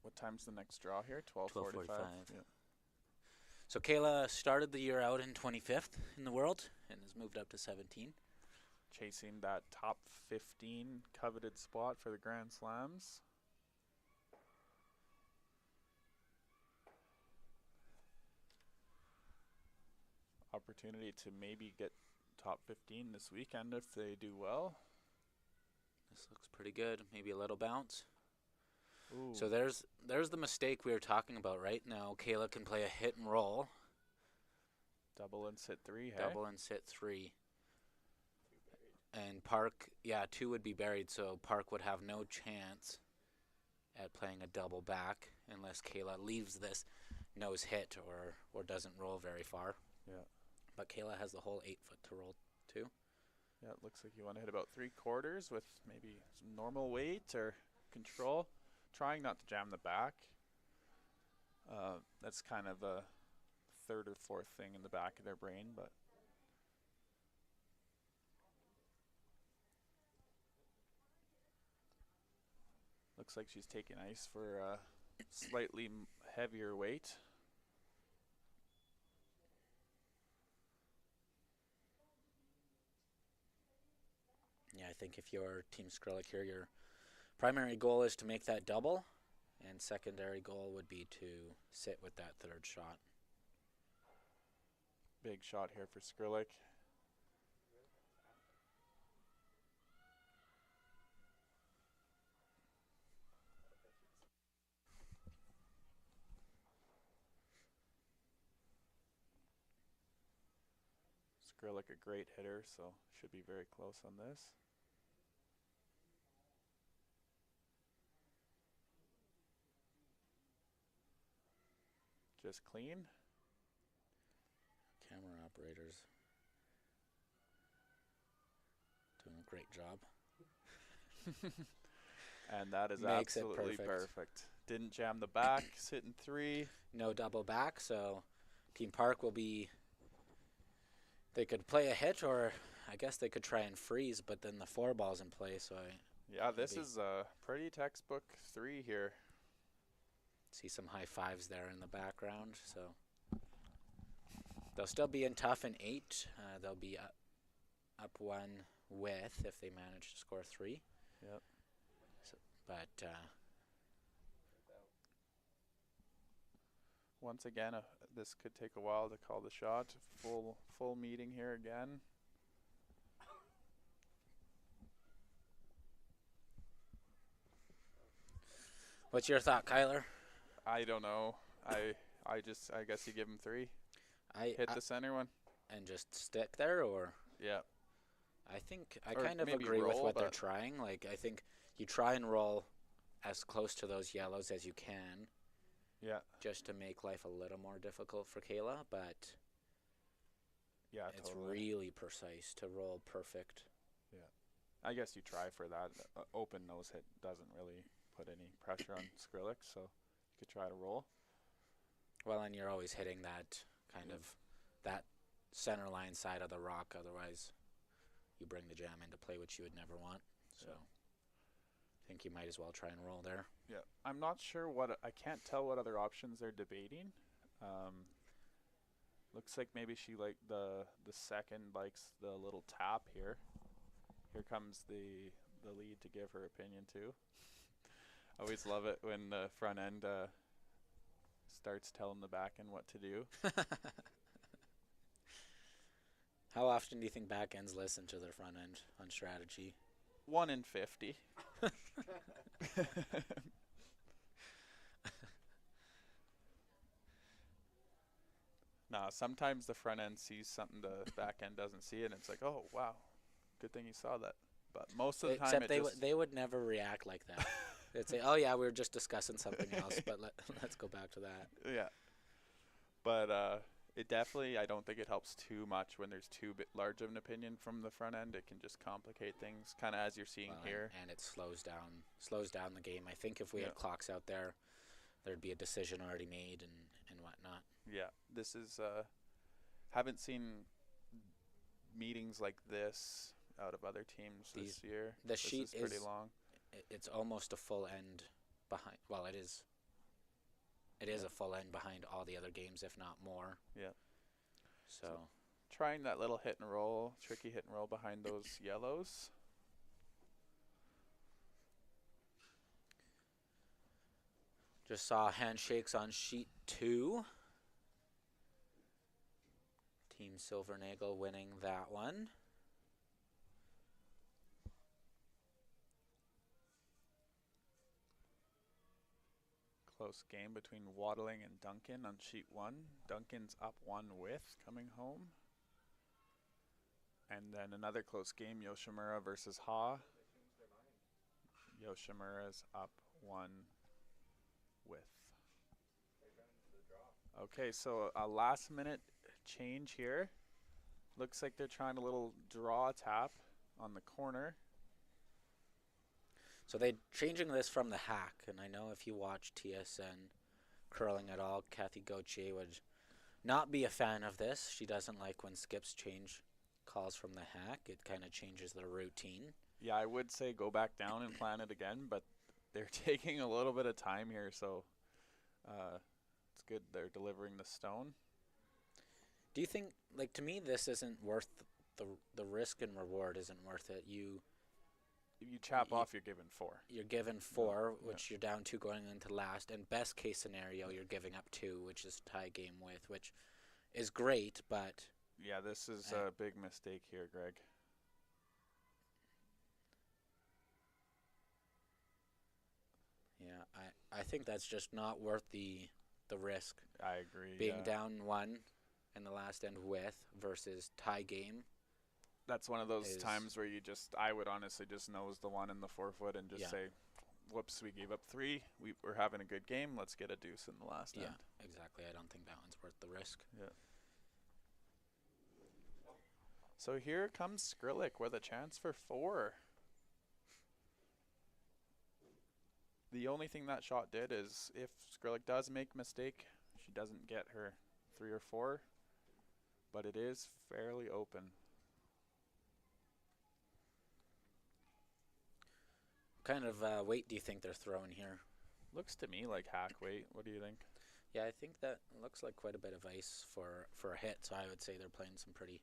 What time's the next draw here? 12:45. Yeah. So Kayla started the year out in 25th in the world and has moved up to 17. Chasing that top 15 coveted spot for the Grand Slams. Opportunity to maybe get top 15 this weekend if they do well. This looks pretty good. Maybe a little bounce. Ooh. So there's the mistake we were talking about right now. Kayla can play a hit and roll. Double and sit 3, hey? Double and sit 3. And Park, 2 would be buried, so Park would have no chance at playing a double back unless Kayla leaves this nose hit or doesn't roll very far. Yeah. But Kayla has the whole 8 foot to roll too. Yeah, it looks like you want to hit about 3/4 with maybe some normal weight or control. Trying not to jam the back. That's kind of a third or fourth thing in the back of their brain, but looks like she's taking ice for a slightly heavier weight. Yeah, I think if you're Team Skrc here, your primary goal is to make that double, and secondary goal would be to sit with that third shot. Big shot here for Skrc. Skrc a great hitter, so should be very close on this. Just clean. Camera operators doing a great job. And that is Makes it absolutely perfect. perfect. Didn't jam the back, sitting 3. No double back, so Team Park will be. They could play a hit, or I guess they could try and freeze, but then the 4 ball's in play, so I Yeah, this is a pretty textbook 3 here. see some high fives there in the background. So they'll still be in tough in 8. They'll be up 1 with if they manage to score 3. Yep. So, but Once again, this could take a while to call the shot. Full meeting here again. what's your thought, Kyler? I don't know. I guess you give him 3. Hit the center one. And just stick there, or Yeah. I think I Or kind of maybe agree with roll, what they're but- trying. Like, I think you try and roll as close to those yellows as you can, Yeah. just to make life a little more difficult for Kayla, but Yeah, it's totally. really precise to roll perfect. I guess you try for that. Open nose hit doesn't really put any pressure on Skrc, so you could try to roll. Well, and you're always hitting that kind of that center line side of the rock, otherwise you bring the jam into play, which you would never want. So I think you might as well try and roll there. Yeah, I'm not sure I can't tell what other options they're debating. Looks like maybe she the second likes the little tap here. Here comes the lead to give her opinion too. I always love it when the front end starts telling the back end what to do. How often do you think back ends listen to their front end on strategy? 1 in 50. Nah, sometimes the front end sees something the back end doesn't see, and it's like, oh wow, good thing you saw that. But most of the time, Except they would never react like that. They'd say, "Oh yeah, we were just discussing something else, but let's go back to that." Yeah. But it definitely, I don't think it helps too much when there's too large of an opinion from the front end. It can just complicate things, kind of as you're seeing Well, here. and it slows down the game. I think if we Yeah. had clocks out there, there'd be a decision already made and whatnot. Yeah, this is haven't seen meetings like this out of other teams this year. The This sheet is pretty is- long. It's almost a full end behind. Well, it is. It is Yeah. a full end behind all the other games, if not more. Yeah. So Trying that little hit and roll, tricky hit and roll behind those yellows. just saw handshakes on sheet 2. Team Silvernagel winning that one. Close game between Waddling and Duncan on sheet 1. Duncan's up 1 with coming home. And then another close game, Yoshimura versus Ha. Yoshimura's up 1 with. Okay, so a last minute change here. Looks like they're trying a little draw tap. on the corner. So they're changing this from the hack, and I know if you watch TSN curling at all, Kathy Gauthier would not be a fan of this. She doesn't like when skips change calls from the hack. It kind of changes the routine. Yeah, I would say go back down and plan it again, but they're taking a little bit of time here, so it's good they're delivering the stone. Do you think, like, to me, this isn't worth the risk and reward isn't worth it. If you chap off, you're given 4. You're given 4, Yeah. which you're down 2 going into last, and best case scenario, you're giving up 2, which is tie game with, which is great, but Yeah, this is a big mistake here, Greg. yeah, I think that's just not worth the risk. I agree. Being yeah. down 1 in the last end with versus tie game. That's one of those times where I would honestly just nose the 1 in the 4-foot and just say, whoops, we gave up 3. We're having a good game. Let's get a deuce in the last end. Yeah, exactly. I don't think that one's worth the risk. Yeah. So here comes Skrc with a chance for 4. The only thing that shot did is if Skrc does make a mistake, she doesn't get her 3 or 4, but it is fairly open. What kind of weight do you think they're throwing here? Looks to me like hack weight. What do you think? Yeah, I think that looks like quite a bit of ice for a hit, so I would say they're playing some pretty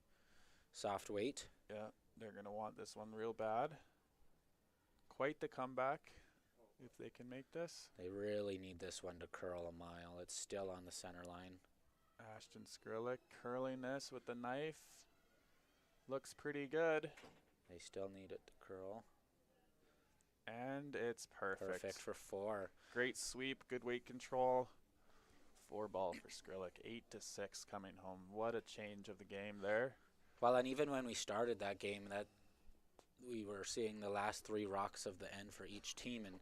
soft weight. Yeah, they're going to want this one real bad. Quite the comeback if they can make this. They really need this one to curl a mile. It's still on the center line. Ashton Skrc curling this with the knife. Looks pretty good. They still need it to curl. And it's perfect. Perfect for 4. Great sweep, good weight control. 4 ball for Skrc, 8-6 coming home. What a change of the game there. Well, and even when we started that game, that we were seeing the last 3 rocks of the end for each team, and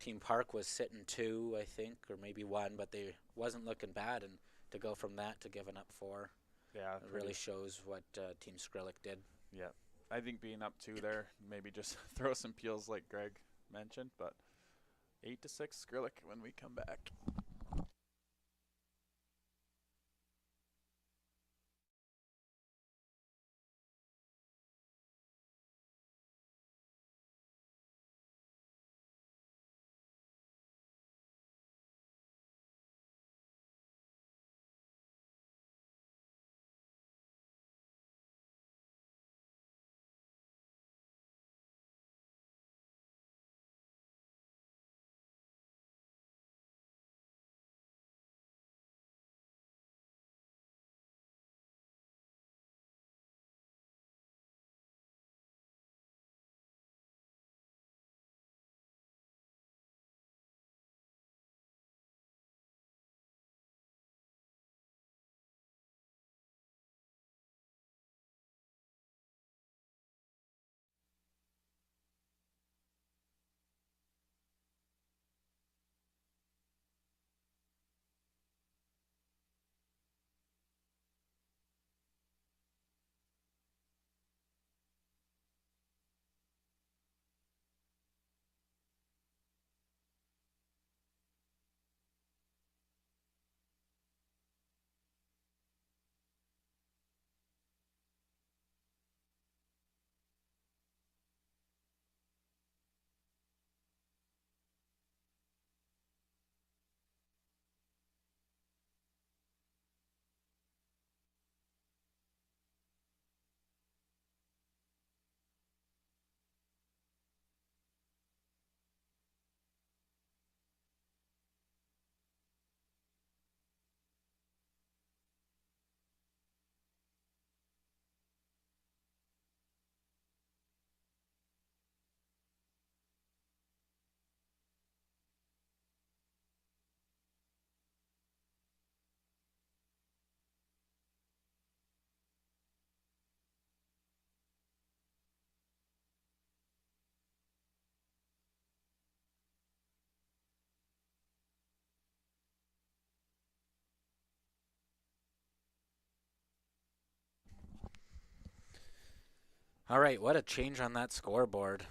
Team Park was sitting 2, I think, or maybe 1, but they wasn't looking bad, and to go from that to giving up 4, yeah, it really shows what Team Skrc did. Yeah, I think being up 2 there, maybe just throw some peels like Greg mentioned, but 8-6 Skrc when we come back. All right, what a change on that scoreboard.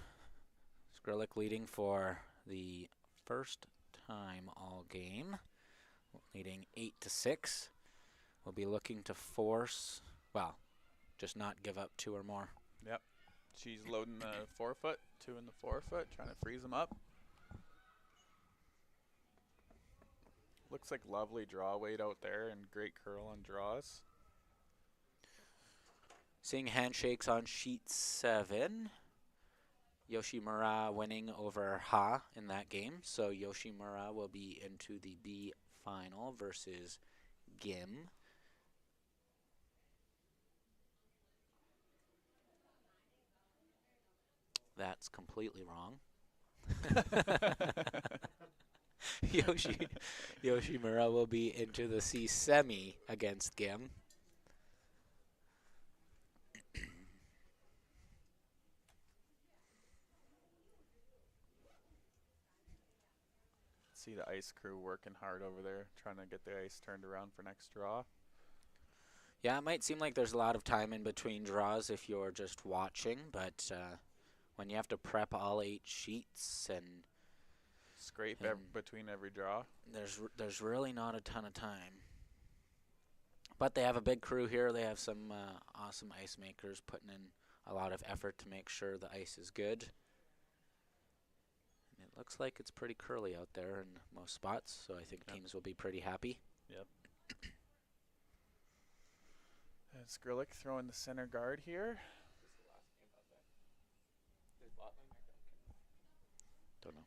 Skrc leading for the first time all game, leading 8-6. We'll be looking to force, well, just not give up 2 or more. Yep. She's loading the forefoot, 2 in the forefoot, trying to freeze them up. Looks like lovely draw weight out there and great curl on draws. Seeing handshakes on sheet 7. Yoshimura winning over Ha in that game. So Yoshimura will be into the B final versus Gim. That's completely wrong. Yoshimura will be into the C semi against Gim. See the ice crew working hard over there, trying to get the ice turned around for next draw. Yeah, it might seem like there's a lot of time in between draws if you're just watching, but when you have to prep all 8 sheets and scrape between every draw, there's really not a ton of time. But they have a big crew here. They have some awesome ice makers putting in a lot of effort to make sure the ice is good. And it looks like it's pretty curly out there in most spots, so I think teams will be pretty happy. Yep. And Skrc throwing the center guard here. Don't know.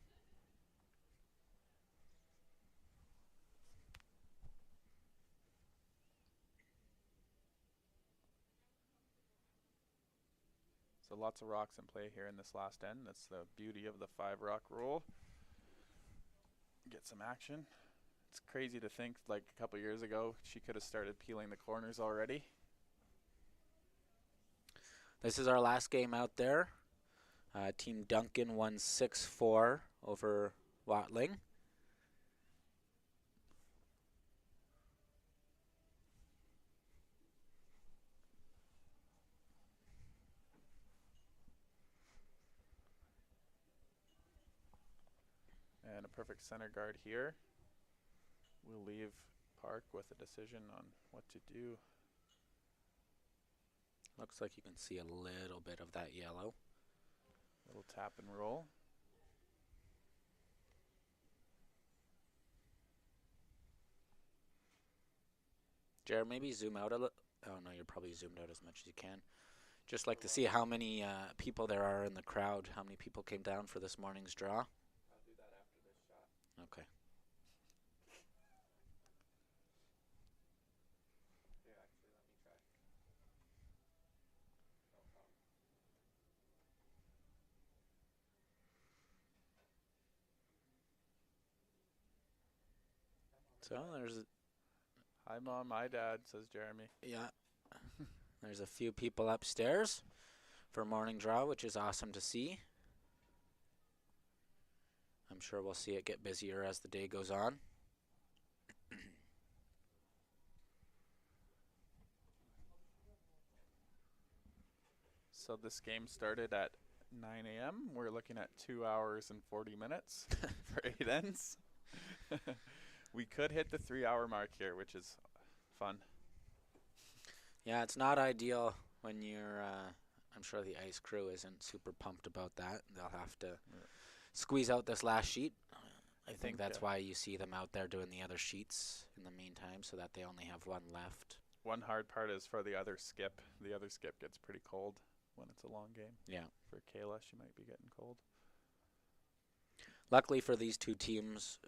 So lots of rocks in play here in this last end. That's the beauty of the 5 rock rule. Get some action. It's crazy to think like a couple years ago she could have started peeling the corners already. This is our last game out there. Team Duncan won 6-4 over Watling. And a perfect center guard here. We'll leave Park with a decision on what to do. Looks like you can see a little bit of that yellow. Little tap and roll. Jared, maybe zoom out a little. Oh, no, you're probably zoomed out as much as you can. Just like to see how many people there are in the crowd, how many people came down for this morning's draw. I'll do that after this shot. Okay. Here, actually, let me try. No problem. So there's, Hi mom, hi dad, says Jeremy. yeah, there's a few people upstairs for morning draw, which is awesome to see. I'm sure we'll see it get busier as the day goes on. So this game started at 9 a.m. We're looking at 2 hours and 40 minutes for 8 ends. We could hit the 3-hour mark here, which is fun. Yeah, it's not ideal when you're, I'm sure the ice crew isn't super pumped about that. They'll have to squeeze out this last sheet. I think that's why you see them out there doing the other sheets in the meantime, so that they only have one left. One hard part is for the other skip. The other skip gets pretty cold when it's a long game. Yeah. For Kayla, she might be getting cold. Luckily for these two teams,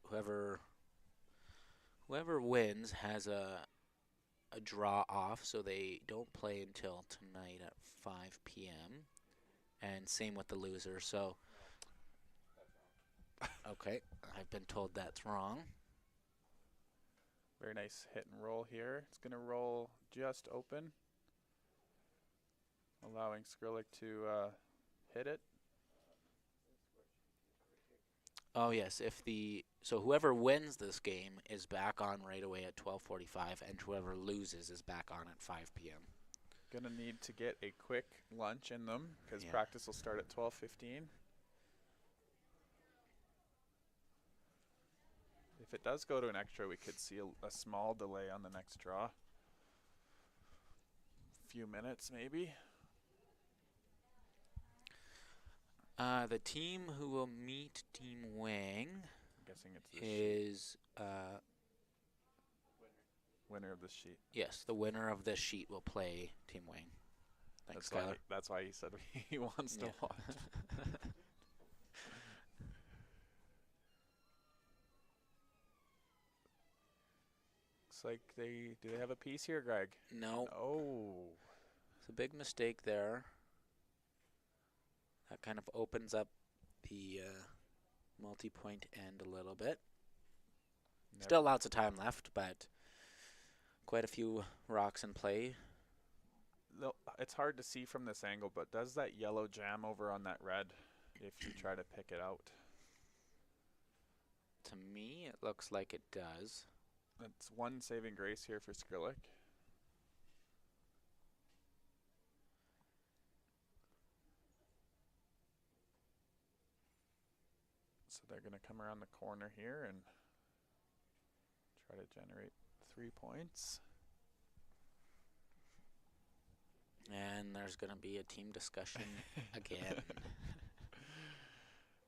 whoever wins has a draw off, so they don't play until tonight at 5 p.m. And same with the loser. So, okay, I've been told that's wrong. Very nice hit and roll here. It's going to roll just open, allowing Skrc to hit it. Oh yes, so whoever wins this game is back on right away at 12:45, and whoever loses is back on at 5 p.m. Gonna need to get a quick lunch in them because Yeah. practice will start at 12:15. If it does go to an extra, we could see a small delay on the next draw. Few minutes, maybe. The team who will meet Team Wang I'm guessing it's the sheet. is, Winner of the sheet. yes, the winner of this sheet will play Team Wang. Thanks, Skylar. That's why he said he wants to Yeah. watch. Looks like do they have a piece here, Greg? No, Oh. it's a big mistake there. That kind of opens up the multi-point end a little bit. Still lots of time left, but quite a few rocks in play. It's hard to see from this angle, but does that yellow jam over on that red if you try to pick it out? To me, it looks like it does. That's one saving grace here for Skrc. So they're going to come around the corner here and try to generate 3 points. And there's going to be a team discussion again.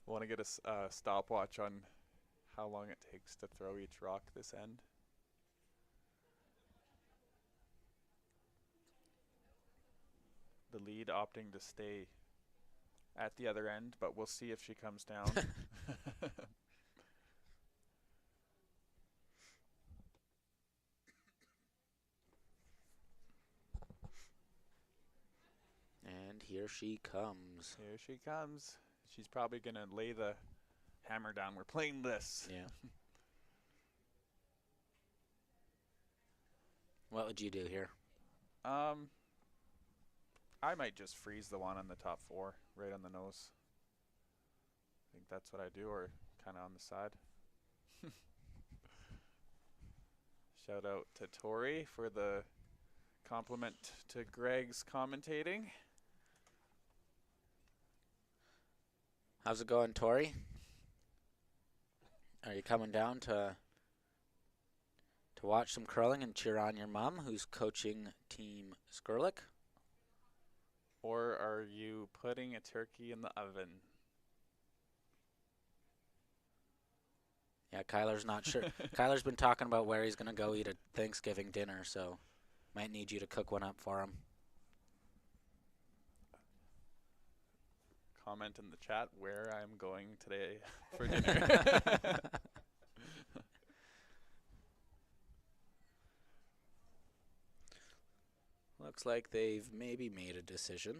Want to get a stopwatch on how long it takes to throw each rock this end. The lead opting to stay at the other end, but we'll see if she comes down. And here she comes. Here she comes. She's probably going to lay the hammer down. We're playing this. Yeah. What would you do here? I might just freeze the one on the top 4, right on the nose. I think that's what I do, or kind of on the side. Shout out to Tori for the compliment to Greg's commentating. How's it going, Tori? Are you coming down to watch some curling and cheer on your mom, who's coaching Team Skrc? Or are you putting a turkey in the oven? Yeah, Kyler's not sure. Kyler's been talking about where he's going to go eat a Thanksgiving dinner, so might need you to cook one up for him. Comment in the chat where I'm going today for dinner. Looks like they've maybe made a decision.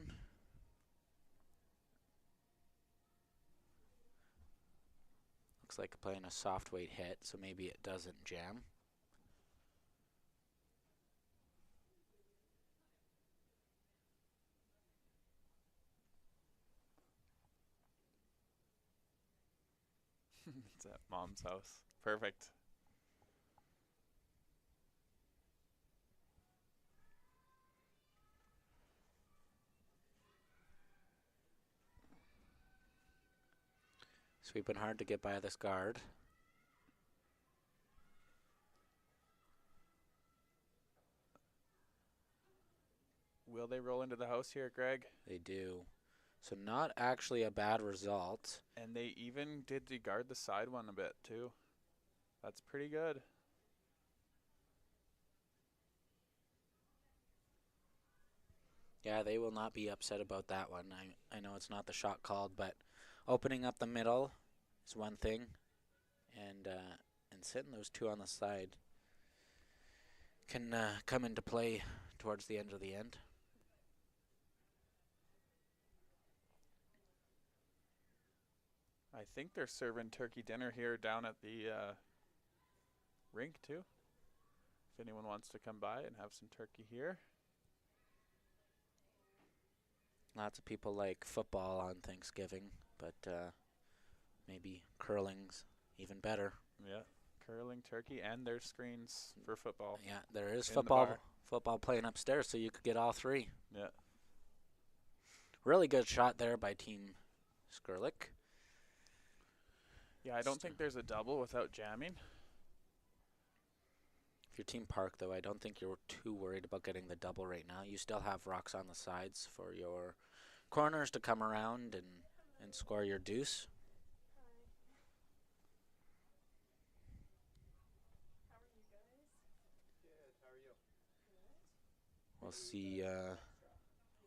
Looks like playing a soft weight hit, so maybe it doesn't jam. It's at Mom's house. Perfect. Sweeping hard to get by this guard. Will they roll into the house here, Greg? They do. So not actually a bad result. And they even did guard the side one a bit, too. That's pretty good. Yeah, they will not be upset about that one. I know it's not the shot called, but opening up the middle is one thing, and sitting those two on the side can come into play towards the end of the end. I think they're serving turkey dinner here down at the rink, too. If anyone wants to come by and have some turkey here. Lots of people like football on Thanksgiving, but maybe curling's even better. Yeah, curling turkey, and there's screens for football. Yeah, there is In the football bar. football playing upstairs, so you could get all three. Yeah. Really good shot there by Team Skrc. Yeah, I don't think there's a double without jamming. If you're Team Park, though, I don't think you're too worried about getting the double right now. You still have rocks on the sides for your corners to come around and score your deuce. We'll see.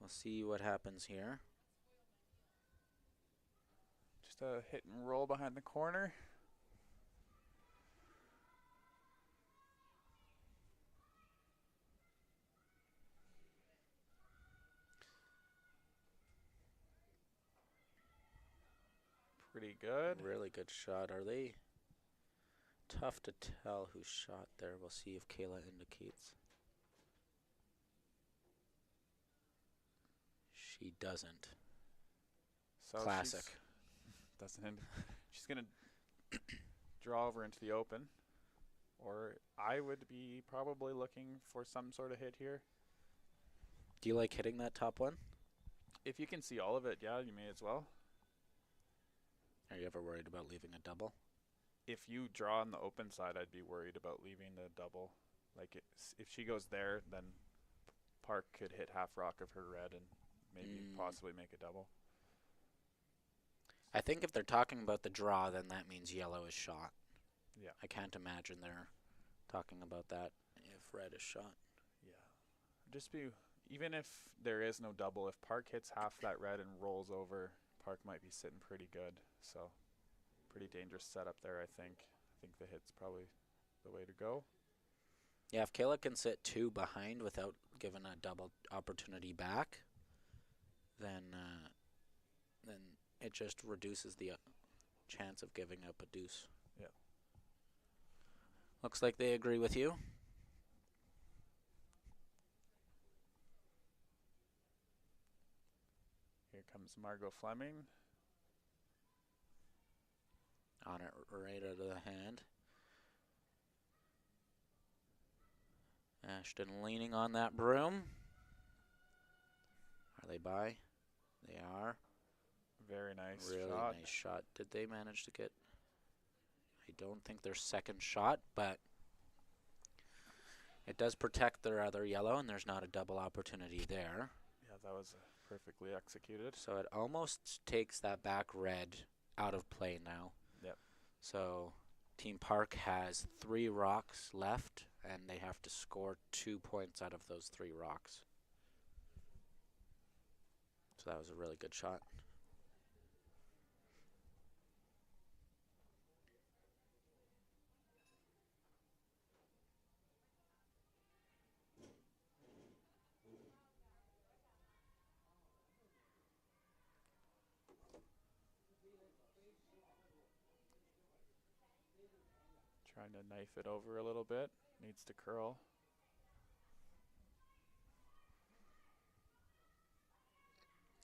We'll see what happens here. Just a hit and roll behind the corner. Pretty good. Really good shot. Are they? Tough to tell who shot there. We'll see if Kayla indicates. She doesn't. So Classic. She's gonna draw over into the open, or I would be probably looking for some sort of hit here. Do you like hitting that top one? If you can see all of it, yeah, you may as well. Are you ever worried about leaving a double? If you draw on the open side, I'd be worried about leaving the double. Like if she goes there, then Park could hit half rock of her red and maybe possibly make a double. I think if they're talking about the draw, then that means yellow is shot. Yeah. I can't imagine they're talking about that if red is shot. Yeah. Even if there is no double, if Park hits half that red and rolls over, Park might be sitting pretty good. So pretty dangerous setup there, I think. I think the hit's probably the way to go. Yeah, if Kayla can sit two behind without giving a double opportunity back, then it just reduces the chance of giving up a deuce. Yeah. Looks like they agree with you. Here comes Margot Fleming. On it right out of the hand. Ashton leaning on that broom. Are they by? They are. Very nice Really shot. nice shot. Did they manage to get... I don't think their second shot, but it does protect their other yellow, and there's not a double opportunity there. Yeah, that was perfectly executed. So it almost takes that back red out of play now. Yep. So Team Park has 3 rocks left, and they have to score 2 points out of those 3 rocks. So that was a really good shot. Trying to knife it over a little bit. Needs to curl.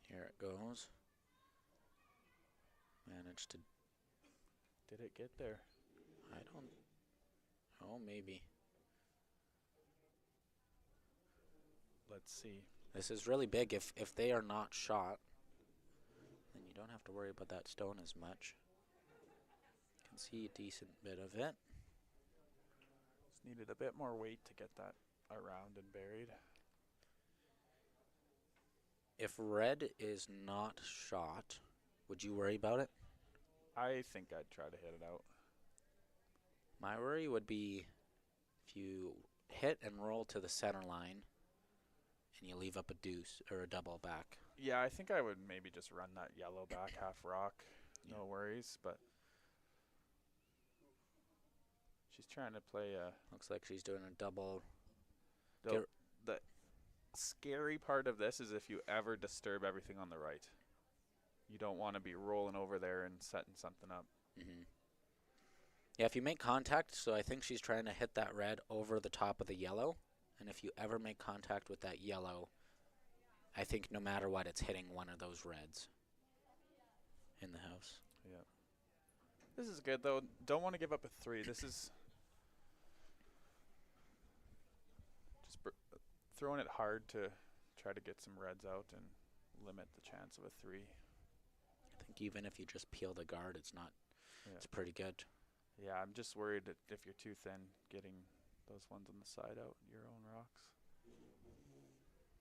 Here it goes. Managed to... Did it get there? I don't... Oh, maybe. Let's see. This is really big. If they are not shot, then you don't have to worry about that stone as much. Can see a decent bit of it. Just needed a bit more weight to get that around and buried. If red is not shot, would you worry about it? I think I'd try to hit it out. My worry would be if you hit and roll to the center line and you leave up a deuce or a double back. Yeah, I think I would maybe just run that yellow back half rock. No worries, but she's trying to play a... Looks like she's doing a double. The scary part of this is if you ever disturb everything on the right. You don't want to be rolling over there and setting something up. Mm-hmm. Yeah, if you make contact, so I think she's trying to hit that red over the top of the yellow. And if you ever make contact with that yellow, I think no matter what, it's hitting one of those reds in the house. Yeah. This is good, though. Don't want to give up a 3. This is throwing it hard to try to get some reds out and limit the chance of a 3. I think even if you just peel the guard, it's not. Yeah. It's pretty good. Yeah, I'm just worried that if you're too thin, getting those ones on the side out, your own rocks.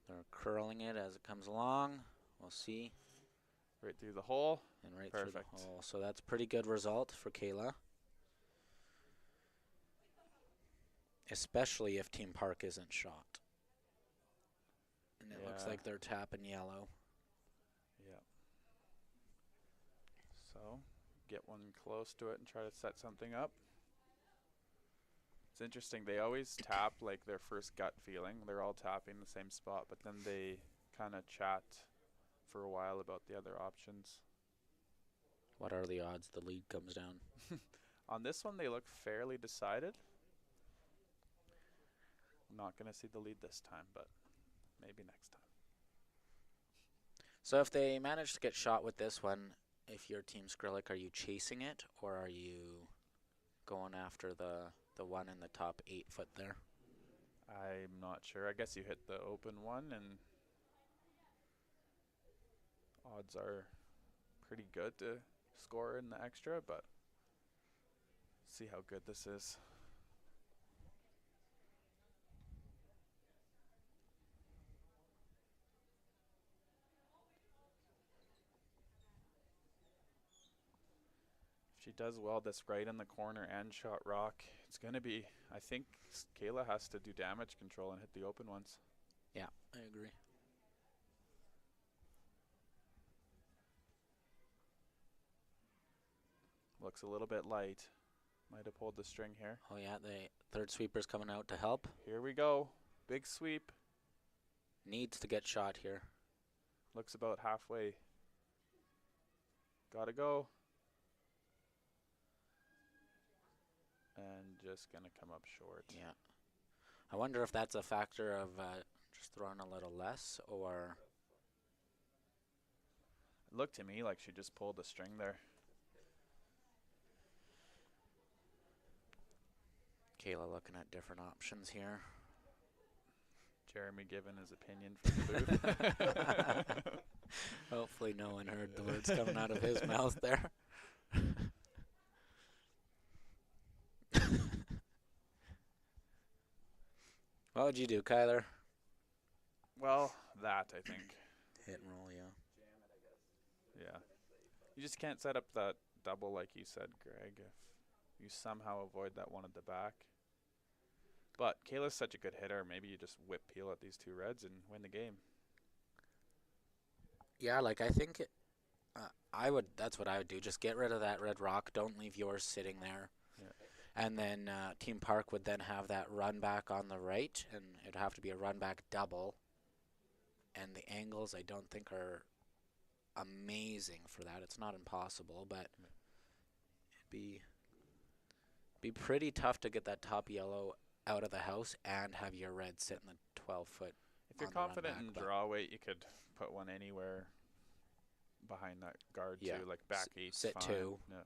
They're curling it as it comes along. We'll see. Right through the hole. And right through the Perfect. hole. So that's a pretty good result for Kayla. Especially if Team Park isn't shot. And it looks Yeah. like they're tapping yellow. Yeah. So, get one close to it and try to set something up. It's interesting. They always tap like their first gut feeling. They're all tapping the same spot, but then they kind of chat for a while about the other options. What are the odds the lead comes down? On this one, they look fairly decided. Not going to see the lead this time, but maybe next time. So if they manage to get shot with this one, if you're Team Skrc, are you chasing it or are you going after the one in the top 8 foot there? I'm not sure. I guess you hit the open one, and odds are pretty good to score in the extra, but see how good this is. If she does well this right in the corner and shot rock, it's going to be, I think Kayla has to do damage control and hit the open ones. Yeah, I agree. Looks a little bit light. Might have pulled the string here. Oh yeah, the third sweeper's coming out to help. Here we go. Big sweep. Needs to get shot here. Looks about halfway. Gotta go. And just gonna come up short. Yeah. I wonder if that's a factor of just throwing a little less, or It looked to me like she just pulled the string there. Kayla looking at different options here. Jeremy giving his opinion from the booth. Hopefully no one heard the words coming out of his mouth there. What would you do, Kyler? Well, that I think. Hit and roll, yeah. Yeah. You just can't set up that double like you said, Greg, if you somehow avoid that one at the back. But Kayla's such a good hitter. Maybe you just whip peel at these 2 reds and win the game. Yeah, like I think that's what I would do. Just get rid of that red rock. Don't leave yours sitting there. Yeah. And then Team Park would then have that run back on the right, and it'd have to be a run back double. And the angles I don't think are amazing for that. It's not impossible, but it'd be pretty tough to get that top yellow out of the house and have your red sit in the 12-foot. If you're confident in draw weight, you could put one anywhere behind that guard too, like back 8. Sit fine. 2. Yeah.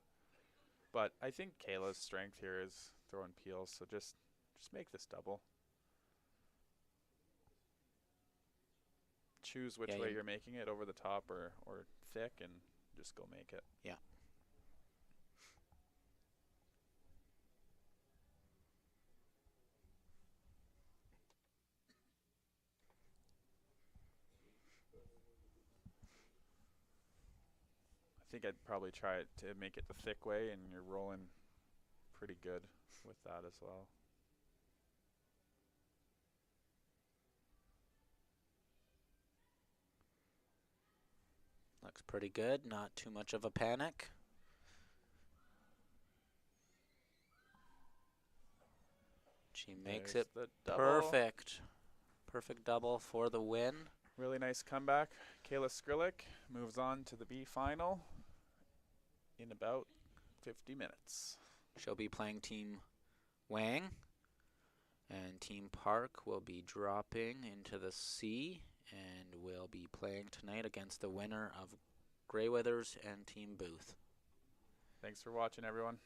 But I think Kayla's strength here is throwing peels, so just make this double. Choose which way you're making it, over the top or thick, and just go make it. Yeah. I think I'd probably try it to make it the thick way, and you're rolling pretty good with that as well. Looks pretty good. Not too much of a panic. She makes There's it the double. perfect. Perfect double for the win. Really nice comeback. Kayla Skrc moves on to the B final in about 50 minutes. She'll be playing Team Wang, and Team Park will be dropping into the C, and will be playing tonight against the winner of Greyweathers and Team Booth. Thanks for watching, everyone.